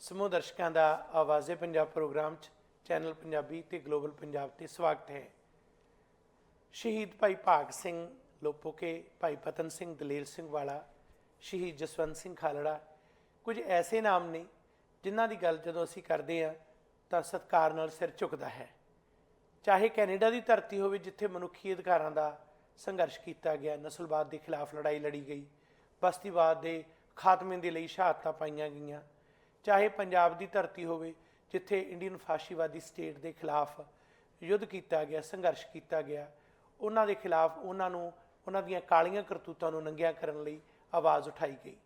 ਸਮੂਹ ਦਰਸ਼ਕਾਂ ਦਾ ਆਵਾਜ਼ੇ ਪੰਜਾਬ ਪ੍ਰੋਗਰਾਮ 'ਚ ਚੈਨਲ ਪੰਜਾਬੀ ਤੇ ਗਲੋਬਲ ਪੰਜਾਬ ਤੇ ਸਵਾਗਤ ਹੈ। ਸ਼ਹੀਦ ਭਾਈ ਭਾਗ ਸਿੰਘ ਲੋਪੋਕੇ, ਭਾਈ ਪਤਨ ਸਿੰਘ, ਦਲੇਰ ਸਿੰਘ ਵਾਲਾ, ਸ਼ਹੀਦ ਜਸਵੰਤ ਸਿੰਘ ਖਾਲੜਾ ਕੁਝ ਐਸੇ ਨਾਮ ਨੇ ਜਿਨ੍ਹਾਂ ਦੀ ਗੱਲ ਜਦੋਂ ਅਸੀਂ ਕਰਦੇ ਹਾਂ ਤਾਂ ਸਤਿਕਾਰ ਨਾਲ ਸਿਰ ਝੁਕਦਾ ਹੈ। ਚਾਹੇ ਕੈਨੇਡਾ ਦੀ ਧਰਤੀ ਹੋਵੇ ਜਿੱਥੇ ਮਨੁੱਖੀ ਅਧਿਕਾਰਾਂ ਦਾ ਸੰਘਰਸ਼ ਕੀਤਾ ਗਿਆ, ਨਸਲਵਾਦ ਦੇ ਖਿਲਾਫ ਲੜਾਈ ਲੜੀ ਗਈ, ਬਸਤੀਵਾਦ ਦੇ ਖਾਤਮੇ ਦੇ ਲਈ ਸ਼ਹਾਦਤਾਂ ਪਾਈਆਂ ਗਈਆਂ, ਚਾਹੇ ਪੰਜਾਬ ਦੀ ਧਰਤੀ ਹੋਵੇ ਜਿੱਥੇ ਇੰਡੀਅਨ ਫਾਸ਼ੀਵਾਦੀ ਸਟੇਟ ਦੇ ਖਿਲਾਫ ਯੁੱਧ ਕੀਤਾ ਗਿਆ, ਸੰਘਰਸ਼ ਕੀਤਾ ਗਿਆ, ਉਹਨਾਂ ਦੇ ਖਿਲਾਫ ਉਹਨਾਂ ਦੀਆਂ ਕਾਲੀਆਂ ਕਰਤੂਤਾਂ ਨੂੰ ਨੰਗਿਆ ਕਰਨ ਲਈ ਆਵਾਜ਼ ਉਠਾਈ ਗਈ।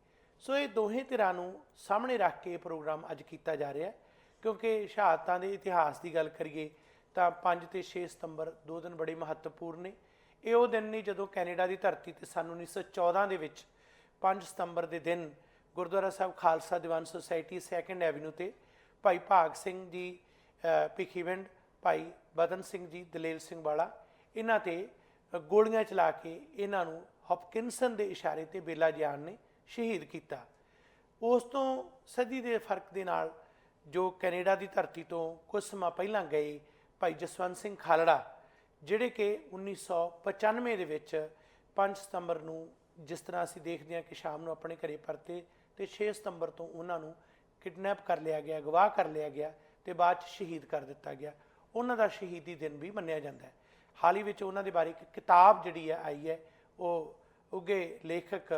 ਸੋ ਇਹ ਦੋਹੇ ਧਿਰਾਂ ਨੂੰ ਸਾਹਮਣੇ ਰੱਖ ਕੇ ਇਹ ਪ੍ਰੋਗਰਾਮ ਅੱਜ ਕੀਤਾ ਜਾ ਰਿਹਾ ਕਿਉਂਕਿ ਸ਼ਹਾਦਤਾਂ ਦੇ ਇਤਿਹਾਸ ਦੀ ਗੱਲ ਕਰੀਏ ਤਾਂ 5 ਤੇ 6 ਸਤੰਬਰ 2 ਦਿਨ ਬੜੇ ਮਹੱਤਵਪੂਰਨ ਨੇ। ਇਹ ਉਹ ਦਿਨ ਨਹੀਂ ਜਦੋਂ ਕੈਨੇਡਾ ਦੀ ਧਰਤੀ ਤੇ ਸੰਨ 1914 ਦੇ ਵਿੱਚ 5 ਸਤੰਬਰ ਦੇ ਦਿਨ ਗੁਰਦੁਆਰਾ ਸਾਹਿਬ ਖਾਲਸਾ ਦੀਵਾਨ ਸੁਸਾਇਟੀ 2 ਐਵਨਿਊ ਤੇ ਭਾਈ ਭਾਗ ਸਿੰਘ ਜੀ ਭਿੱਖੀਵਿੰਡ, ਭਾਈ ਬਦਨ ਸਿੰਘ ਜੀ, ਦਲੇਰ ਸਿੰਘ ਵਾਲਾ, ਇਹਨਾਂ ਤੇ ਗੋਲੀਆਂ ਚਲਾ ਕੇ ਇਹਨਾਂ ਨੂੰ ਹੌਪਕਿੰਸਨ ਦੇ ਇਸ਼ਾਰੇ ਤੇ ਬੇਲਾ ਜਿਆਨ ਨੇ ਸ਼ਹੀਦ ਕੀਤਾ। ਉਸ ਤੋਂ ਸਦੀ ਦੇ ਫਰਕ ਦੇ ਨਾਲ ਜੋ ਕੈਨੇਡਾ ਦੀ ਧਰਤੀ ਤੋਂ ਕੁਝ ਸਮਾਂ ਪਹਿਲਾਂ ਗਏ ਭਾਈ ਜਸਵੰਤ ਸਿੰਘ ਖਾਲੜਾ, ਜਿਹੜੇ ਕਿ 1995 ਦੇ ਵਿੱਚ 5 ਸਤੰਬਰ ਨੂੰ ਜਿਸ ਤਰ੍ਹਾਂ ਅਸੀਂ ਦੇਖਦੇ ਹਾਂ ਕਿ ਸ਼ਾਮ ਨੂੰ ਆਪਣੇ ਘਰੇ ਪਰਤੇ ਤੇ 6 ਸਤੰਬਰ ਤੋਂ ਉਹਨਾਂ ਨੂੰ ਕਿਡਨੈਪ ਕਰ ਲਿਆ ਗਿਆ, ਅਗਵਾ ਕਰ ਲਿਆ ਗਿਆ ਤੇ ਬਾਅਦ 'ਚ ਸ਼ਹੀਦ ਕਰ ਦਿੱਤਾ ਗਿਆ। ਉਹਨਾਂ ਦਾ ਸ਼ਹੀਦੀ ਦਿਨ ਵੀ ਮੰਨਿਆ ਜਾਂਦਾ ਹੈ। ਹਾਲ ਹੀ ਵਿੱਚ ਉਹਨਾਂ ਦੇ ਬਾਰੇ ਇੱਕ ਕਿਤਾਬ ਜਿਹੜੀ ਹੈ ਆਈ ਹੈ, ਉਹ ਉੱਘੇ ਲੇਖਕ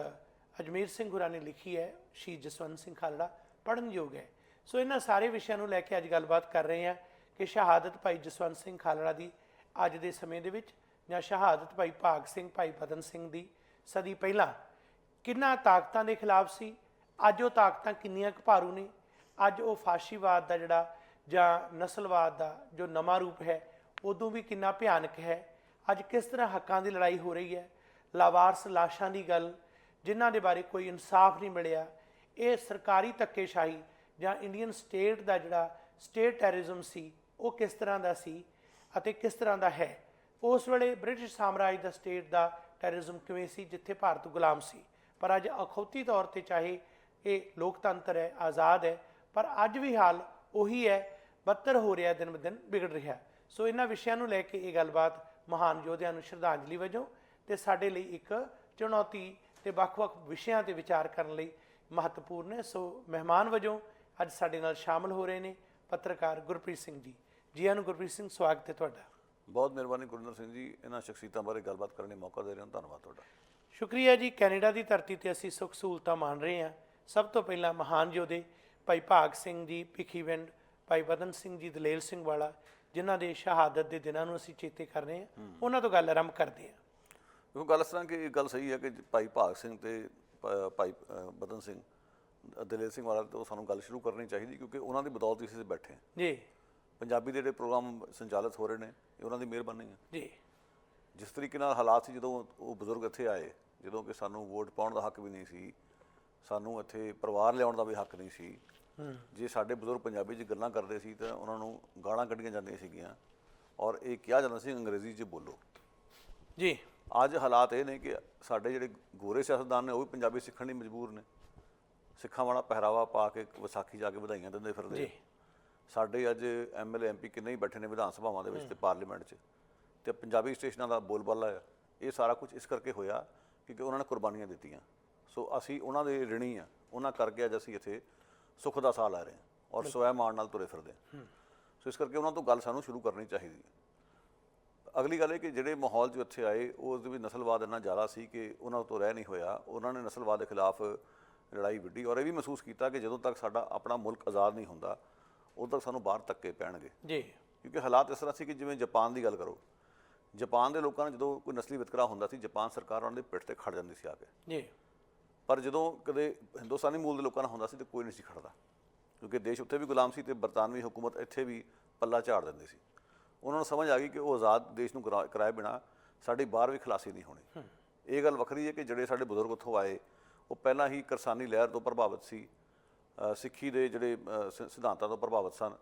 ਅਜਮੇਰ ਸਿੰਘ ਹੋਰਾਂ ਨੇ ਲਿਖੀ ਹੈ, ਸ਼ਹੀਦ ਜਸਵੰਤ ਸਿੰਘ ਖਾਲੜਾ, ਪੜ੍ਹਨਯੋਗ ਹੈ। ਸੋ ਇਹਨਾਂ ਸਾਰੇ ਵਿਸ਼ਿਆਂ ਨੂੰ ਲੈ ਕੇ ਅੱਜ ਗੱਲਬਾਤ ਕਰ ਰਹੇ ਹਾਂ ਕਿ ਸ਼ਹਾਦਤ ਭਾਈ ਜਸਵੰਤ ਸਿੰਘ ਖਾਲੜਾ ਦੀ ਅੱਜ ਦੇ ਸਮੇਂ ਦੇ ਵਿੱਚ ਜਾਂ ਸ਼ਹਾਦਤ ਭਾਈ ਭਾਗ ਸਿੰਘ, ਭਾਈ ਪਤਨ ਸਿੰਘ ਦੀ ਸਦੀ ਪਹਿਲਾਂ ਕਿੰਨਾ ਤਾਕਤਾਂ ਦੇ ਖਿਲਾਫ ਸੀ, ਅੱਜ ਉਹ ਤਾਕਤਾਂ ਕਿੰਨੀਆਂ ਕੁ ਭਾਰੂ ਨੇ, ਅੱਜ ਉਹ ਫਾਸ਼ੀਵਾਦ ਦਾ ਜਿਹੜਾ ਜਾਂ ਨਸਲਵਾਦ ਦਾ ਜੋ ਨਵਾਂ ਰੂਪ ਹੈ ਉਦੋਂ ਵੀ ਕਿੰਨਾ ਭਿਆਨਕ ਹੈ, ਅੱਜ ਕਿਸ ਤਰ੍ਹਾਂ ਹੱਕਾਂ ਦੀ ਲੜਾਈ ਹੋ ਰਹੀ ਹੈ, ਲਾਵਾਰਸ ਲਾਸ਼ਾਂ ਦੀ ਗੱਲ ਜਿਨ੍ਹਾਂ ਦੇ ਬਾਰੇ ਕੋਈ ਇਨਸਾਫ ਨਹੀਂ ਮਿਲਿਆ, ਇਹ ਸਰਕਾਰੀ ਧੱਕੇਸ਼ਾਹੀ ਜਾਂ ਇੰਡੀਅਨ ਸਟੇਟ ਦਾ ਜਿਹੜਾ ਸਟੇਟ ਟੈਰਰਿਜ਼ਮ ਸੀ ਉਹ ਕਿਸ ਤਰ੍ਹਾਂ ਦਾ ਸੀ ਅਤੇ ਕਿਸ ਤਰ੍ਹਾਂ ਦਾ ਹੈ। ਉਸ ਵੇਲੇ ਬ੍ਰਿਟਿਸ਼ ਸਾਮਰਾਜ ਦਾ ਸਟੇਟ ਦਾ ਟੈਰਰਿਜ਼ਮ ਕਿਵੇਂ ਸੀ ਜਿੱਥੇ ਭਾਰਤ ਗੁਲਾਮ ਸੀ, ਪਰ ਅੱਜ ਅਖੌਤੀ ਤੌਰ ਤੇ ਚਾਹੇ ਇਹ ਲੋਕਤੰਤਰ ਹੈ, ਆਜ਼ਾਦ ਹੈ, ਪਰ ਅੱਜ ਵੀ ਹਾਲ ਉਹੀ ਹੈ, ਬੱਤਰ ਹੋ ਰਿਹਾ, ਦਿਨ ਬ ਦਿਨ ਵਿਗੜ ਰਿਹਾ। ਸੋ ਇਹਨਾਂ ਵਿਸ਼ਿਆਂ ਨੂੰ ਲੈ ਕੇ ਇਹ ਗੱਲਬਾਤ ਮਹਾਨ ਯੋਧਿਆਂ ਨੂੰ ਸ਼ਰਧਾਂਜਲੀ ਵਜੋਂ ਤੇ ਸਾਡੇ ਲਈ ਇੱਕ ਚੁਣੌਤੀ ਤੇ ਵੱਖ-ਵੱਖ ਵਿਸ਼ਿਆਂ ਤੇ ਵਿਚਾਰ ਕਰਨ ਲਈ ਮਹੱਤਵਪੂਰਨ ਹੈ। ਸੋ ਮਹਿਮਾਨ ਵਜੋਂ ਅੱਜ ਸਾਡੇ ਨਾਲ ਸ਼ਾਮਲ ਹੋ ਰਹੇ ਨੇ ਪੱਤਰਕਾਰ ਗੁਰਪ੍ਰੀਤ ਸਿੰਘ ਜੀ। ਜੀ ਆਇਆਂ ਨੂੰ ਗੁਰਪ੍ਰੀਤ ਸਿੰਘ, ਸਵਾਗਤ ਹੈ ਤੁਹਾਡਾ। ਬਹੁਤ ਮਿਹਰਬਾਨੀ ਗੁਰਿੰਦਰ ਸਿੰਘ ਜੀ, ਇਹਨਾਂ ਸ਼ਖਸੀਅਤਾਂ ਬਾਰੇ ਗੱਲਬਾਤ ਕਰਨ ਦਾ ਮੌਕਾ ਦੇ ਰਹੇ ਹੋ, ਧੰਨਵਾਦ ਤੁਹਾਡਾ। ਸ਼ੁਕਰੀਆ ਜੀ। ਕੈਨੇਡਾ ਦੀ ਧਰਤੀ ਤੇ ਅਸੀਂ ਸੁੱਖ ਸਹੂਲਤਾਂ ਮਾਣ ਰਹੇ ਹਾਂ। ਸਭ ਤੋਂ ਪਹਿਲਾਂ ਮਹਾਨ ਯੋਧੇ ਭਾਈ ਭਾਗ ਸਿੰਘ ਜੀ ਭਿੱਖੀਵਿੰਡ, ਭਾਈ ਬਦਨ ਸਿੰਘ ਜੀ, ਦਲੇਰ ਸਿੰਘ ਵਾਲਾ, ਜਿਨ੍ਹਾਂ ਦੇ ਸ਼ਹਾਦਤ ਦੇ ਦਿਨਾਂ ਨੂੰ ਅਸੀਂ ਚੇਤੇ ਕਰ ਰਹੇ ਹਾਂ, ਉਹਨਾਂ ਤੋਂ ਗੱਲ ਆਰੰਭ ਕਰਦੇ ਹਾਂ। ਦੇਖੋ, ਗੱਲ ਇਸ ਤਰ੍ਹਾਂ ਕਿ ਇਹ ਗੱਲ ਸਹੀ ਹੈ ਕਿ ਭਾਈ ਭਾਗ ਸਿੰਘ ਤੇ ਭਾਈ ਬਦਨ ਸਿੰਘ, ਦਲੇਰ ਸਿੰਘ ਵਾਲਾ ਤੋਂ ਸਾਨੂੰ ਗੱਲ ਸ਼ੁਰੂ ਕਰਨੀ ਚਾਹੀਦੀ ਕਿਉਂਕਿ ਉਹਨਾਂ ਦੀ ਬਦੌਲਤ ਅਸੀਂ ਬੈਠੇ ਹਾਂ ਜੀ। ਪੰਜਾਬੀ ਦੇ ਜਿਹੜੇ ਪ੍ਰੋਗਰਾਮ ਸੰਚਾਲਿਤ ਹੋ ਰਹੇ ਨੇ ਇਹ ਉਹਨਾਂ ਦੀ ਮਿਹਰਬਾਨੀ ਹੈ ਜੀ। ਜਿਸ ਤਰੀਕੇ ਨਾਲ ਹਾਲਾਤ ਸੀ ਜਦੋਂ ਉਹ ਬਜ਼ੁਰਗ ਇੱਥੇ ਆਏ, ਜਦੋਂ ਕਿ ਸਾਨੂੰ ਵੋਟ ਪਾਉਣ ਦਾ ਹੱਕ ਵੀ ਨਹੀਂ ਸੀ, ਸਾਨੂੰ ਇੱਥੇ ਪਰਿਵਾਰ ਲਿਆਉਣ ਦਾ ਵੀ ਹੱਕ ਨਹੀਂ ਸੀ। ਜੇ ਸਾਡੇ ਬਜ਼ੁਰਗ ਪੰਜਾਬੀ 'ਚ ਗੱਲਾਂ ਕਰਦੇ ਸੀ ਤਾਂ ਉਹਨਾਂ ਨੂੰ ਗਾਲਾਂ ਕੱਢੀਆਂ ਜਾਂਦੀਆਂ ਸੀਗੀਆਂ ਔਰ ਇਹ ਕਿਹਾ ਜਾਂਦਾ ਸੀ ਅੰਗਰੇਜ਼ੀ 'ਚ ਬੋਲੋ ਜੀ। ਅੱਜ ਹਾਲਾਤ ਇਹ ਨੇ ਕਿ ਸਾਡੇ ਜਿਹੜੇ ਗੋਰੇ ਸਿਆਸਤਦਾਨ ਨੇ ਉਹ ਵੀ ਪੰਜਾਬੀ ਸਿੱਖਣ ਲਈ ਮਜਬੂਰ ਨੇ। ਸਿੱਖਾਂ ਵਾਲਾ ਪਹਿਰਾਵਾ ਪਾ ਕੇ ਵਿਸਾਖੀ ਜਾ ਕੇ ਵਧਾਈਆਂ ਦਿੰਦੇ ਫਿਰਦੇ। ਸਾਡੇ ਅੱਜ MLA MP ਕਿੰਨੇ ਹੀ ਬੈਠੇ ਨੇ ਵਿਧਾਨ ਸਭਾਵਾਂ ਦੇ ਵਿੱਚ ਤੇ ਪਾਰਲੀਮੈਂਟ 'ਚ, ਤੇ ਪੰਜਾਬੀ ਸਟੇਸ਼ਨਾਂ ਦਾ ਬੋਲਬਾਲਾ ਹੈ। ਇਹ ਸਾਰਾ ਕੁਝ ਇਸ ਕਰਕੇ ਹੋਇਆ ਕਿਉਂਕਿ ਉਹਨਾਂ ਨੇ ਕੁਰਬਾਨੀਆਂ ਦਿੱਤੀਆਂ। ਸੋ ਅਸੀਂ ਉਹਨਾਂ ਦੇ ਰਿਣੀ ਆ, ਉਹਨਾਂ ਕਰਕੇ ਅੱਜ ਅਸੀਂ ਇੱਥੇ ਸੁੱਖ ਦਾ ਸਾਹ ਲੈ ਰਹੇ ਹਾਂ ਔਰ ਸਵੈ ਮਾਣ ਨਾਲ ਤੁਰੇ ਫਿਰਦੇ ਹਾਂ। ਸੋ ਇਸ ਕਰਕੇ ਉਹਨਾਂ ਤੋਂ ਗੱਲ ਸਾਨੂੰ ਸ਼ੁਰੂ ਕਰਨੀ ਚਾਹੀਦੀ ਹੈ। ਅਗਲੀ ਗੱਲ ਇਹ ਕਿ ਜਿਹੜੇ ਮਾਹੌਲ 'ਚ ਇੱਥੇ ਆਏ ਉਸ ਦੇ ਵੀ ਨਸਲਵਾਦ ਇੰਨਾ ਜ਼ਿਆਦਾ ਸੀ ਕਿ ਉਹਨਾਂ ਤੋਂ ਰਹਿ ਨਹੀਂ ਹੋਇਆ। ਉਹਨਾਂ ਨੇ ਨਸਲਵਾਦ ਦੇ ਖਿਲਾਫ ਲੜਾਈ ਵਿੱਢੀ ਔਰ ਇਹ ਵੀ ਮਹਿਸੂਸ ਕੀਤਾ ਕਿ ਜਦੋਂ ਤੱਕ ਸਾਡਾ ਆਪਣਾ ਮੁਲਕ ਆਜ਼ਾਦ ਨਹੀਂ ਹੁੰਦਾ ਉਦੋਂ ਤੱਕ ਸਾਨੂੰ ਬਾਹਰ ਧੱਕੇ ਪੈਣਗੇ ਜੀ। ਕਿਉਂਕਿ ਹਾਲਾਤ ਇਸ ਤਰ੍ਹਾਂ ਸੀ ਕਿ ਜਿਵੇਂ ਜਾਪਾਨ ਦੀ ਗੱਲ ਕਰੋ, ਜਾਪਾਨ ਦੇ ਲੋਕਾਂ ਨੂੰ ਜਦੋਂ ਕੋਈ ਨਸਲੀ ਵਿਤਕਰਾ ਹੁੰਦਾ ਸੀ ਜਾਪਾਨ ਸਰਕਾਰ ਉਹਨਾਂ ਦੇ ਪਿੱਠ ਤੇ ਖੜ ਜਾਂਦੀ ਸੀ ਆ ਕੇ ਜੀ। ਪਰ ਜਦੋਂ ਕਦੇ ਹਿੰਦੁਸਤਾਨੀ ਮੂਲ ਦੇ ਲੋਕਾਂ ਨਾਲ ਹੁੰਦਾ ਸੀ ਤਾਂ ਕੋਈ ਨਹੀਂ ਸੀ ਖੜਦਾ ਕਿਉਂਕਿ ਦੇਸ਼ ਉੱਥੇ ਵੀ ਗੁਲਾਮ ਸੀ ਤੇ ਬਰਤਾਨਵੀ ਹਕੂਮਤ ਇੱਥੇ ਵੀ ਪੱਲਾ ਝਾੜ ਦਿੰਦੀ ਸੀ। ਉਹਨਾਂ ਨੂੰ ਸਮਝ ਆ ਗਈ ਕਿ ਉਹ ਆਜ਼ਾਦ ਦੇਸ਼ ਨੂੰ ਕਰਾਏ ਬਿਨਾਂ ਸਾਡੀ ਬਾਹਰ ਵੀ ਖਲਾਸੀ ਨਹੀਂ ਹੋਣੀ। ਇਹ ਗੱਲ ਵੱਖਰੀ ਹੈ ਕਿ ਜਿਹੜੇ ਸਾਡੇ ਬਜ਼ੁਰਗ ਉੱਥੋਂ ਆਏ ਉਹ ਪਹਿਲਾਂ ਹੀ ਕਿਰਸਾਨੀ ਲਹਿਰ ਤੋਂ ਪ੍ਰਭਾਵਿਤ ਸੀ, ਸਿੱਖੀ ਦੇ ਜਿਹੜੇ ਸਿਧਾਂਤਾਂ ਤੋਂ ਪ੍ਰਭਾਵਿਤ ਸਨ।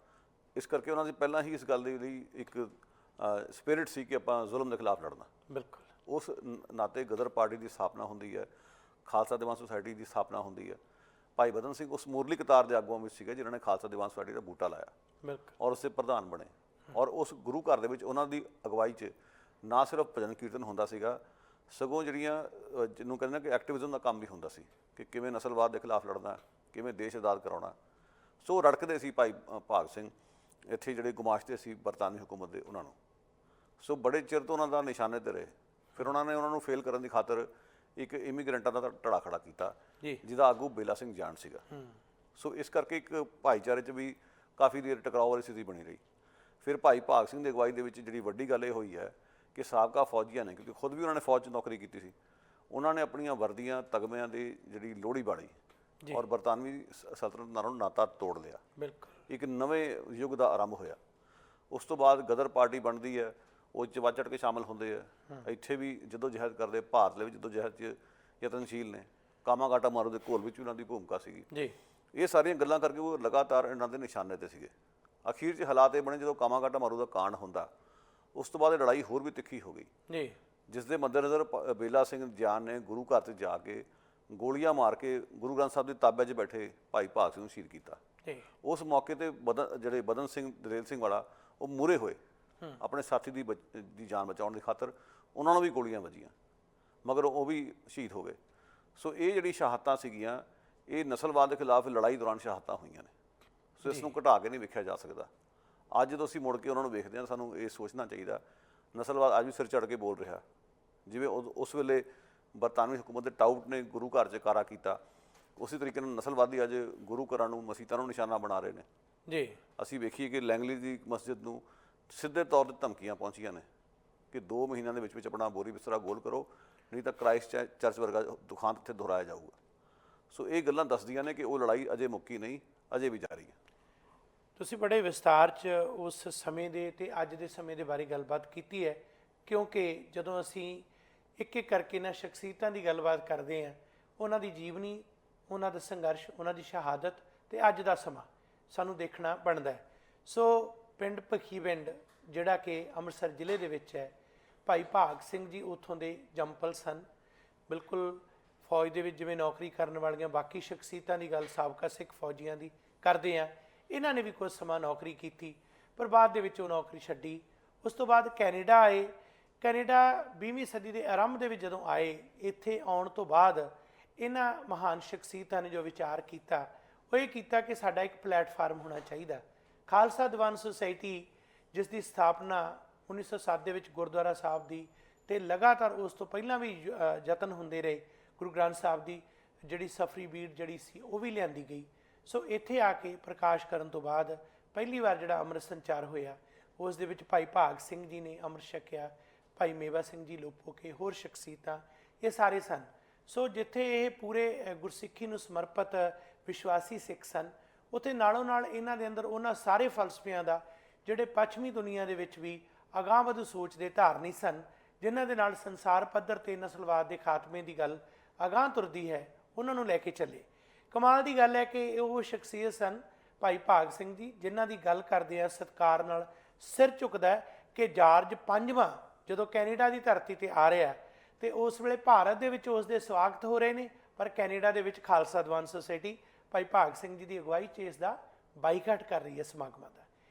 ਇਸ ਕਰਕੇ ਉਹਨਾਂ ਦੀ ਪਹਿਲਾਂ ਹੀ ਇਸ ਗੱਲ ਦੇ ਲਈ ਇੱਕ ਸਪਿਰਿਟ ਸੀ ਕਿ ਆਪਾਂ ਜ਼ੁਲਮ ਦੇ ਖਿਲਾਫ ਲੜਨਾ। ਬਿਲਕੁਲ ਉਸ ਨਾਤੇ ਗਦਰ ਪਾਰਟੀ ਦੀ ਸਥਾਪਨਾ ਹੁੰਦੀ ਹੈ, ਖਾਲਸਾ ਦੀਵਾਨ ਸੁਸਾਇਟੀ ਦੀ ਸਥਾਪਨਾ ਹੁੰਦੀ ਹੈ। ਭਾਈ ਬਦਨ ਸਿੰਘ ਉਸ ਮੂਰਲੀ ਕਤਾਰ ਦੇ ਆਗੂਆਂ ਵਿੱਚ ਸੀਗੇ ਜਿਨ੍ਹਾਂ ਨੇ ਖਾਲਸਾ ਦੀਵਾਨ ਸੁਸਾਇਟੀ ਦਾ ਬੂਟਾ ਲਾਇਆ ਬਿਲਕੁਲ। ਔਰ ਉਸਦੇ ਪ੍ਰਧਾਨ ਬਣੇ। ਔਰ ਉਸ ਗੁਰੂ ਘਰ ਦੇ ਵਿੱਚ ਉਹਨਾਂ ਦੀ ਅਗਵਾਈ 'ਚ ਨਾ ਸਿਰਫ ਭਜਨ ਕੀਰਤਨ ਹੁੰਦਾ ਸੀਗਾ, ਸਗੋਂ ਜਿਹੜੀਆਂ ਜਿਹਨੂੰ ਕਹਿੰਦੇ ਨੇ ਕਿ ਐਕਟਿਵਿਜ਼ਮ ਦਾ ਕੰਮ ਵੀ ਹੁੰਦਾ ਸੀ ਕਿ ਕਿਵੇਂ ਨਸਲਵਾਦ ਦੇ ਖਿਲਾਫ ਲੜਨਾ, ਕਿਵੇਂ ਦੇਸ਼ ਆਜ਼ਾਦ ਕਰਾਉਣਾ। ਸੋ ਰੜਕਦੇ ਸੀ ਭਾਈ ਭਾਗ ਸਿੰਘ ਇੱਥੇ ਜਿਹੜੇ ਗੁਮਾਸ਼ਤੇ ਸੀ ਬਰਤਾਨਵੀ ਹੁਕੂਮਤ ਦੇ ਉਹਨਾਂ ਨੂੰ। ਸੋ ਬੜੇ ਚਿਰ ਤੋਂ ਉਹਨਾਂ ਦਾ ਨਿਸ਼ਾਨੇ ਤੇ ਰਹੇ। ਫਿਰ ਉਹਨਾਂ ਨੇ ਉਹਨਾਂ ਨੂੰ ਫੇਲ ਕਰਨ ਦੀ ਖਾਤਰ ਇੱਕ ਇਮੀਗ੍ਰੈਂਟਾਂ ਦਾ ਧੜਾ ਖੜਾ ਕੀਤਾ ਜਿਹਦਾ ਆਗੂ ਬੇਲਾ ਸਿੰਘ ਜਾਨ ਸੀਗਾ। ਸੋ ਇਸ ਕਰਕੇ ਇੱਕ ਭਾਈਚਾਰੇ 'ਚ ਵੀ ਕਾਫੀ ਦੇਰ ਟਕਰਾਅ ਵਾਲੀ ਸਥਿਤੀ ਬਣੀ ਰਹੀ। ਫਿਰ ਭਾਈ ਭਾਗ ਸਿੰਘ ਦੀ ਅਗਵਾਈ ਦੇ ਵਿੱਚ ਜਿਹੜੀ ਵੱਡੀ ਗੱਲ ਇਹ ਹੋਈ ਹੈ ਕਿ ਸਾਬਕਾ ਫੌਜੀਆਂ ਨੇ, ਕਿਉਂਕਿ ਖੁਦ ਵੀ ਉਹਨਾਂ ਨੇ ਫੌਜ 'ਚ ਨੌਕਰੀ ਕੀਤੀ ਸੀ, ਉਹਨਾਂ ਨੇ ਆਪਣੀਆਂ ਵਰਦੀਆਂ ਤਗਮਿਆਂ ਦੀ ਜਿਹੜੀ ਲੋਹੜੀ ਬਾਲੀ ਔਰ ਬਰਤਾਨਵੀ ਸਲਤਨਤ ਨਾਲੋਂ ਨਾਤਾ ਤੋੜ ਲਿਆ। ਬਿਲਕੁਲ। ਇੱਕ ਨਵੇਂ ਯੁੱਗ ਦਾ ਆਰੰਭ ਹੋਇਆ। ਉਸ ਤੋਂ ਬਾਅਦ ਗਦਰ ਪਾਰਟੀ ਬਣਦੀ ਹੈ, ਉਹ 'ਚ ਵੱਧ ਚੜ੍ਹ ਕੇ ਸ਼ਾਮਲ ਹੁੰਦੇ ਆ। ਇੱਥੇ ਵੀ ਜਦੋਂ ਜਹਿਦ ਕਰਦੇ, ਭਾਰਤ ਦੇ ਵਿੱਚ ਜਦੋਂ ਜਹਿਦ 'ਚ ਯਤਨਸ਼ੀਲ ਨੇ। ਕਾਮਾਗਾਟਾ ਮਾਰੂ ਦੇ ਘੋਲ ਵਿੱਚ ਵੀ ਉਹਨਾਂ ਦੀ ਭੂਮਿਕਾ ਸੀਗੀ ਜੀ। ਇਹ ਸਾਰੀਆਂ ਗੱਲਾਂ ਕਰਕੇ ਉਹ ਲਗਾਤਾਰ ਇਹਨਾਂ ਦੇ ਨਿਸ਼ਾਨੇ ਤੇ ਸੀਗੇ। ਅਖੀਰ 'ਚ ਹਾਲਾਤ ਇਹ ਬਣੇ ਜਦੋਂ ਕਾਮਾਗਾਟਾ ਮਾਰੂ ਦਾ ਕਾਂਡ ਹੁੰਦਾ, ਉਸ ਤੋਂ ਬਾਅਦ ਇਹ ਲੜਾਈ ਹੋਰ ਵੀ ਤਿੱਖੀ ਹੋ ਗਈ ਜੀ, ਜਿਸ ਦੇ ਮੱਦੇਨਜ਼ਰ ਬੇਲਾ ਸਿੰਘ ਜਾਨ ਨੇ ਗੁਰੂ ਘਰ 'ਚ ਜਾ ਕੇ ਗੋਲੀਆਂ ਮਾਰ ਕੇ ਗੁਰੂ ਗ੍ਰੰਥ ਸਾਹਿਬ ਦੇ ਤਾਬੇ 'ਚ ਬੈਠੇ ਭਾਈ ਭਾਗ ਸਿੰਘ ਨੂੰ ਸ਼ਹੀਦ ਕੀਤਾ। ਉਸ ਮੌਕੇ ਤੇ ਜਿਹੜੇ ਬਦਨ ਸਿੰਘ ਦਲੇਲ ਸਿੰਘ ਵਾਲਾ ਉਹ ਮੂਹਰੇ ਹੋਏ ਆਪਣੇ ਸਾਥੀ ਦੀ ਜਾਨ ਬਚਾਉਣ ਦੀ ਖਾਤਰ। ਉਹਨਾਂ ਨੂੰ ਵੀ ਗੋਲੀਆਂ ਵੱਜੀਆਂ, ਮਗਰ ਉਹ ਵੀ ਸ਼ਹੀਦ ਹੋ ਗਏ। ਸੋ ਇਹ ਜਿਹੜੀ ਸ਼ਹਾਦਤਾਂ ਸੀਗੀਆਂ, ਇਹ ਨਸਲਵਾਦ ਦੇ ਖਿਲਾਫ ਲੜਾਈ ਦੌਰਾਨ ਸ਼ਹਾਦਤਾਂ ਹੋਈਆਂ ਨੇ। ਸੋ ਇਸ ਨੂੰ ਘਟਾ ਕੇ ਨਹੀਂ ਵੇਖਿਆ ਜਾ ਸਕਦਾ। ਅੱਜ ਜਦੋਂ ਅਸੀਂ ਮੁੜ ਕੇ ਉਹਨਾਂ ਨੂੰ ਵੇਖਦੇ ਹਾਂ, ਸਾਨੂੰ ਇਹ ਸੋਚਣਾ ਚਾਹੀਦਾ ਨਸਲਵਾਦ ਅੱਜ ਵੀ ਸਿਰ ਚੜ੍ਹ ਕੇ ਬੋਲ ਰਿਹਾ। ਜਿਵੇਂ ਉਸ ਵੇਲੇ ਬਰਤਾਨਵੀ ਹੁਕੂਮਤ ਦੇ ਟਾਊਟ ਨੇ ਗੁਰੂ ਘਰ 'ਚ ਕਾਰਾ ਕੀਤਾ, ਉਸੇ ਤਰੀਕੇ ਨਾਲ ਨਸਲਵਾਦੀ ਅੱਜ ਗੁਰੂ ਘਰਾਂ ਨੂੰ, ਮਸੀਤਾਂ ਨੂੰ ਨਿਸ਼ਾਨਾ ਬਣਾ ਰਹੇ ਨੇ ਜੀ। ਅਸੀਂ ਵੇਖੀਏ ਕਿ ਲੈਂਗਲੀ ਦੀ ਮਸਜਿਦ ਨੂੰ ਸਿੱਧੇ ਤੌਰ 'ਤੇ ਧਮਕੀਆਂ ਪਹੁੰਚੀਆਂ ਨੇ ਕਿ 2 ਮਹੀਨਿਆਂ ਦੇ ਵਿੱਚ ਆਪਣਾ ਬੋਰੀ ਬਿਸਤਰਾ ਗੋਲ ਕਰੋ, ਨਹੀਂ ਤਾਂ ਕ੍ਰਾਈਸਟ ਚਰਚ ਵਰਗਾ ਦੁਖਾਂਤ ਇੱਥੇ ਦੁਹਰਾਇਆ ਜਾਊਗਾ। ਸੋ ਇਹ ਗੱਲਾਂ ਦੱਸਦੀਆਂ ਨੇ ਕਿ ਉਹ ਲੜਾਈ ਅਜੇ ਮੁੱਕੀ ਨਹੀਂ, ਅਜੇ ਵੀ ਜਾਰੀ ਹੈ। ਤੁਸੀਂ ਬੜੇ ਵਿਸਤਾਰ 'ਚ ਉਸ ਸਮੇਂ ਦੇ ਤੇ ਅੱਜ ਦੇ ਸਮੇਂ ਦੇ ਬਾਰੇ ਗੱਲਬਾਤ ਕੀਤੀ ਹੈ, ਕਿਉਂਕਿ ਜਦੋਂ ਅਸੀਂ ਇੱਕ ਇੱਕ ਕਰਕੇ ਇਹਨਾਂ ਸ਼ਖਸੀਅਤਾਂ ਦੀ ਗੱਲਬਾਤ ਕਰਦੇ ਹਾਂ, ਉਹਨਾਂ ਦੀ ਜੀਵਨੀ, ਉਹਨਾਂ ਦਾ ਸੰਘਰਸ਼, ਉਹਨਾਂ ਦੀ ਸ਼ਹਾਦਤ ਤੇ ਅੱਜ ਦਾ ਸਮਾਂ ਸਾਨੂੰ ਦੇਖਣਾ ਬਣਦਾ ਹੈ। ਸੋ ਪਿੰਡ ਭਖੀਵਿੰਡ ਜਿਹੜਾ ਕਿ ਅੰਮ੍ਰਿਤਸਰ ਜ਼ਿਲ੍ਹੇ ਦੇ ਵਿੱਚ ਹੈ, ਭਾਈ ਭਾਗ ਸਿੰਘ ਜੀ ਉੱਥੋਂ ਦੇ ਜੰਪਲ ਸਨ। ਬਿਲਕੁਲ ਫੌਜ ਦੇ ਵਿੱਚ ਜਿਵੇਂ ਨੌਕਰੀ ਕਰਨ ਵਾਲੀਆਂ ਬਾਕੀ ਸ਼ਖਸੀਅਤਾਂ ਦੀ ਗੱਲ ਸਾਬਕਾ ਸਿੱਖ ਫੌਜੀਆਂ ਦੀ ਕਰਦੇ ਆ, ਇਹਨਾਂ ਨੇ ਵੀ ਕੁਝ ਸਮਾਂ ਨੌਕਰੀ ਕੀਤੀ, ਪਰ ਬਾਅਦ ਦੇ ਵਿੱਚ ਉਹ ਨੌਕਰੀ ਛੱਡੀ। ਉਸ ਤੋਂ ਬਾਅਦ ਕੈਨੇਡਾ ਆਏ। ਕੈਨੇਡਾ 20ਵੀਂ ਸਦੀ ਦੇ ਆਰੰਭ ਦੇ ਵਿੱਚ ਜਦੋਂ ਆਏ, ਇੱਥੇ ਆਉਣ ਤੋਂ ਬਾਅਦ ਇਹਨਾਂ ਮਹਾਨ ਸ਼ਖਸੀਅਤਾਂ ਨੇ ਜੋ ਵਿਚਾਰ ਕੀਤਾ, ਉਹ ਇਹ ਕੀਤਾ ਕਿ ਸਾਡਾ ਇੱਕ ਪਲੇਟਫਾਰਮ ਹੋਣਾ ਚਾਹੀਦਾ। ਖਾਲਸਾ ਦੀਵਾਨ ਸੁਸਾਇਟੀ, ਜਿਸ ਦੀ ਸਥਾਪਨਾ 1907 ਦੇ ਵਿੱਚ ਗੁਰਦੁਆਰਾ ਸਾਹਿਬ ਦੀ, ਤੇ ਲਗਾਤਾਰ ਉਸ ਤੋਂ ਪਹਿਲਾਂ ਵੀ ਯਤਨ ਹੁੰਦੇ ਰਹੇ। ਗੁਰੂ ਗ੍ਰੰਥ ਸਾਹਿਬ ਦੀ ਜਿਹੜੀ ਸਫਰੀ ਬੀੜ ਜਿਹੜੀ ਸੀ ਉਹ ਵੀ ਲਿਆਂਦੀ ਗਈ। ਸੋ ਇੱਥੇ ਆ ਕੇ ਪ੍ਰਕਾਸ਼ ਕਰਨ ਤੋਂ ਬਾਅਦ ਪਹਿਲੀ ਵਾਰ ਜਿਹੜਾ ਅੰਮ੍ਰਿਤ ਸੰਚਾਰ ਹੋਇਆ, ਉਸ ਦੇ ਵਿੱਚ ਭਾਈ ਭਾਗ ਸਿੰਘ ਜੀ ਨੇ ਅੰਮ੍ਰਿਤ ਛਕਿਆ, ਭਾਈ ਮੇਵਾ ਸਿੰਘ ਜੀ ਲੋਪੋਕੇ, ਹੋਰ ਸ਼ਖਸੀਅਤਾਂ, ਇਹ ਸਾਰੇ ਸਨ। ਸੋ ਜਿੱਥੇ ਇਹ ਪੂਰੇ ਗੁਰਸਿੱਖੀ ਨੂੰ ਸਮਰਪਿਤ ਵਿਸ਼ਵਾਸੀ ਸਿੱਖ ਸਨ, ਉੱਥੇ ਨਾਲੋਂ ਨਾਲ ਇਹਨਾਂ ਦੇ ਅੰਦਰ ਉਹਨਾਂ ਸਾਰੇ ਫਲਸਫਿਆਂ ਦਾ ਜਿਹੜੇ ਪੱਛਮੀ ਦੁਨੀਆ ਦੇ ਵਿੱਚ ਵੀ ਅਗਾਂਹਵਧੂ ਸੋਚ ਦੇ ਧਾਰਨੀ ਸਨ, ਜਿਨ੍ਹਾਂ ਦੇ ਨਾਲ ਸੰਸਾਰ ਪੱਧਰ 'ਤੇ ਨਸਲਵਾਦ ਦੇ ਖਾਤਮੇ ਦੀ ਗੱਲ ਅਗਾਂਹ ਤੁਰਦੀ ਹੈ, ਉਹਨਾਂ ਨੂੰ ਲੈ ਕੇ ਚੱਲੇ। ਕਮਾਲ ਦੀ ਗੱਲ ਹੈ ਕਿ ਉਹ ਸ਼ਖਸੀਅਤ ਸਨ ਭਾਈ ਭਾਗ ਸਿੰਘ ਜੀ, ਜਿਨ੍ਹਾਂ ਦੀ ਗੱਲ ਕਰਦੇ ਆ ਸਤਿਕਾਰ ਨਾਲ ਸਿਰ ਝੁਕਦਾ ਕਿ ਜਾਰਜ 5ਵਾਂ ਜਦੋਂ ਕੈਨੇਡਾ ਦੀ ਧਰਤੀ ਤੇ ਆ ਰਿਹਾ, ਤੇ ਉਸ ਵੇਲੇ ਭਾਰਤ ਦੇ ਵਿੱਚ ਉਸ ਦੇ ਸਵਾਗਤ ਹੋ ਰਹੇ ਨੇ, ਪਰ ਕੈਨੇਡਾ ਦੇ ਵਿੱਚ ਖਾਲਸਾ ਦੀਵਾਨ ਸੁਸਾਇਟੀ ਭਾਈ ਭਾਗ ਸਿੰਘ ਜੀ ਦੀ ਅਗਵਾਈ 'ਚ ਇਸ ਦਾ ਬਾਈਕਾਟ ਕਰ ਰਹੀ ਹੈ ਸਮਾਗਮਾਂ ਦਾ।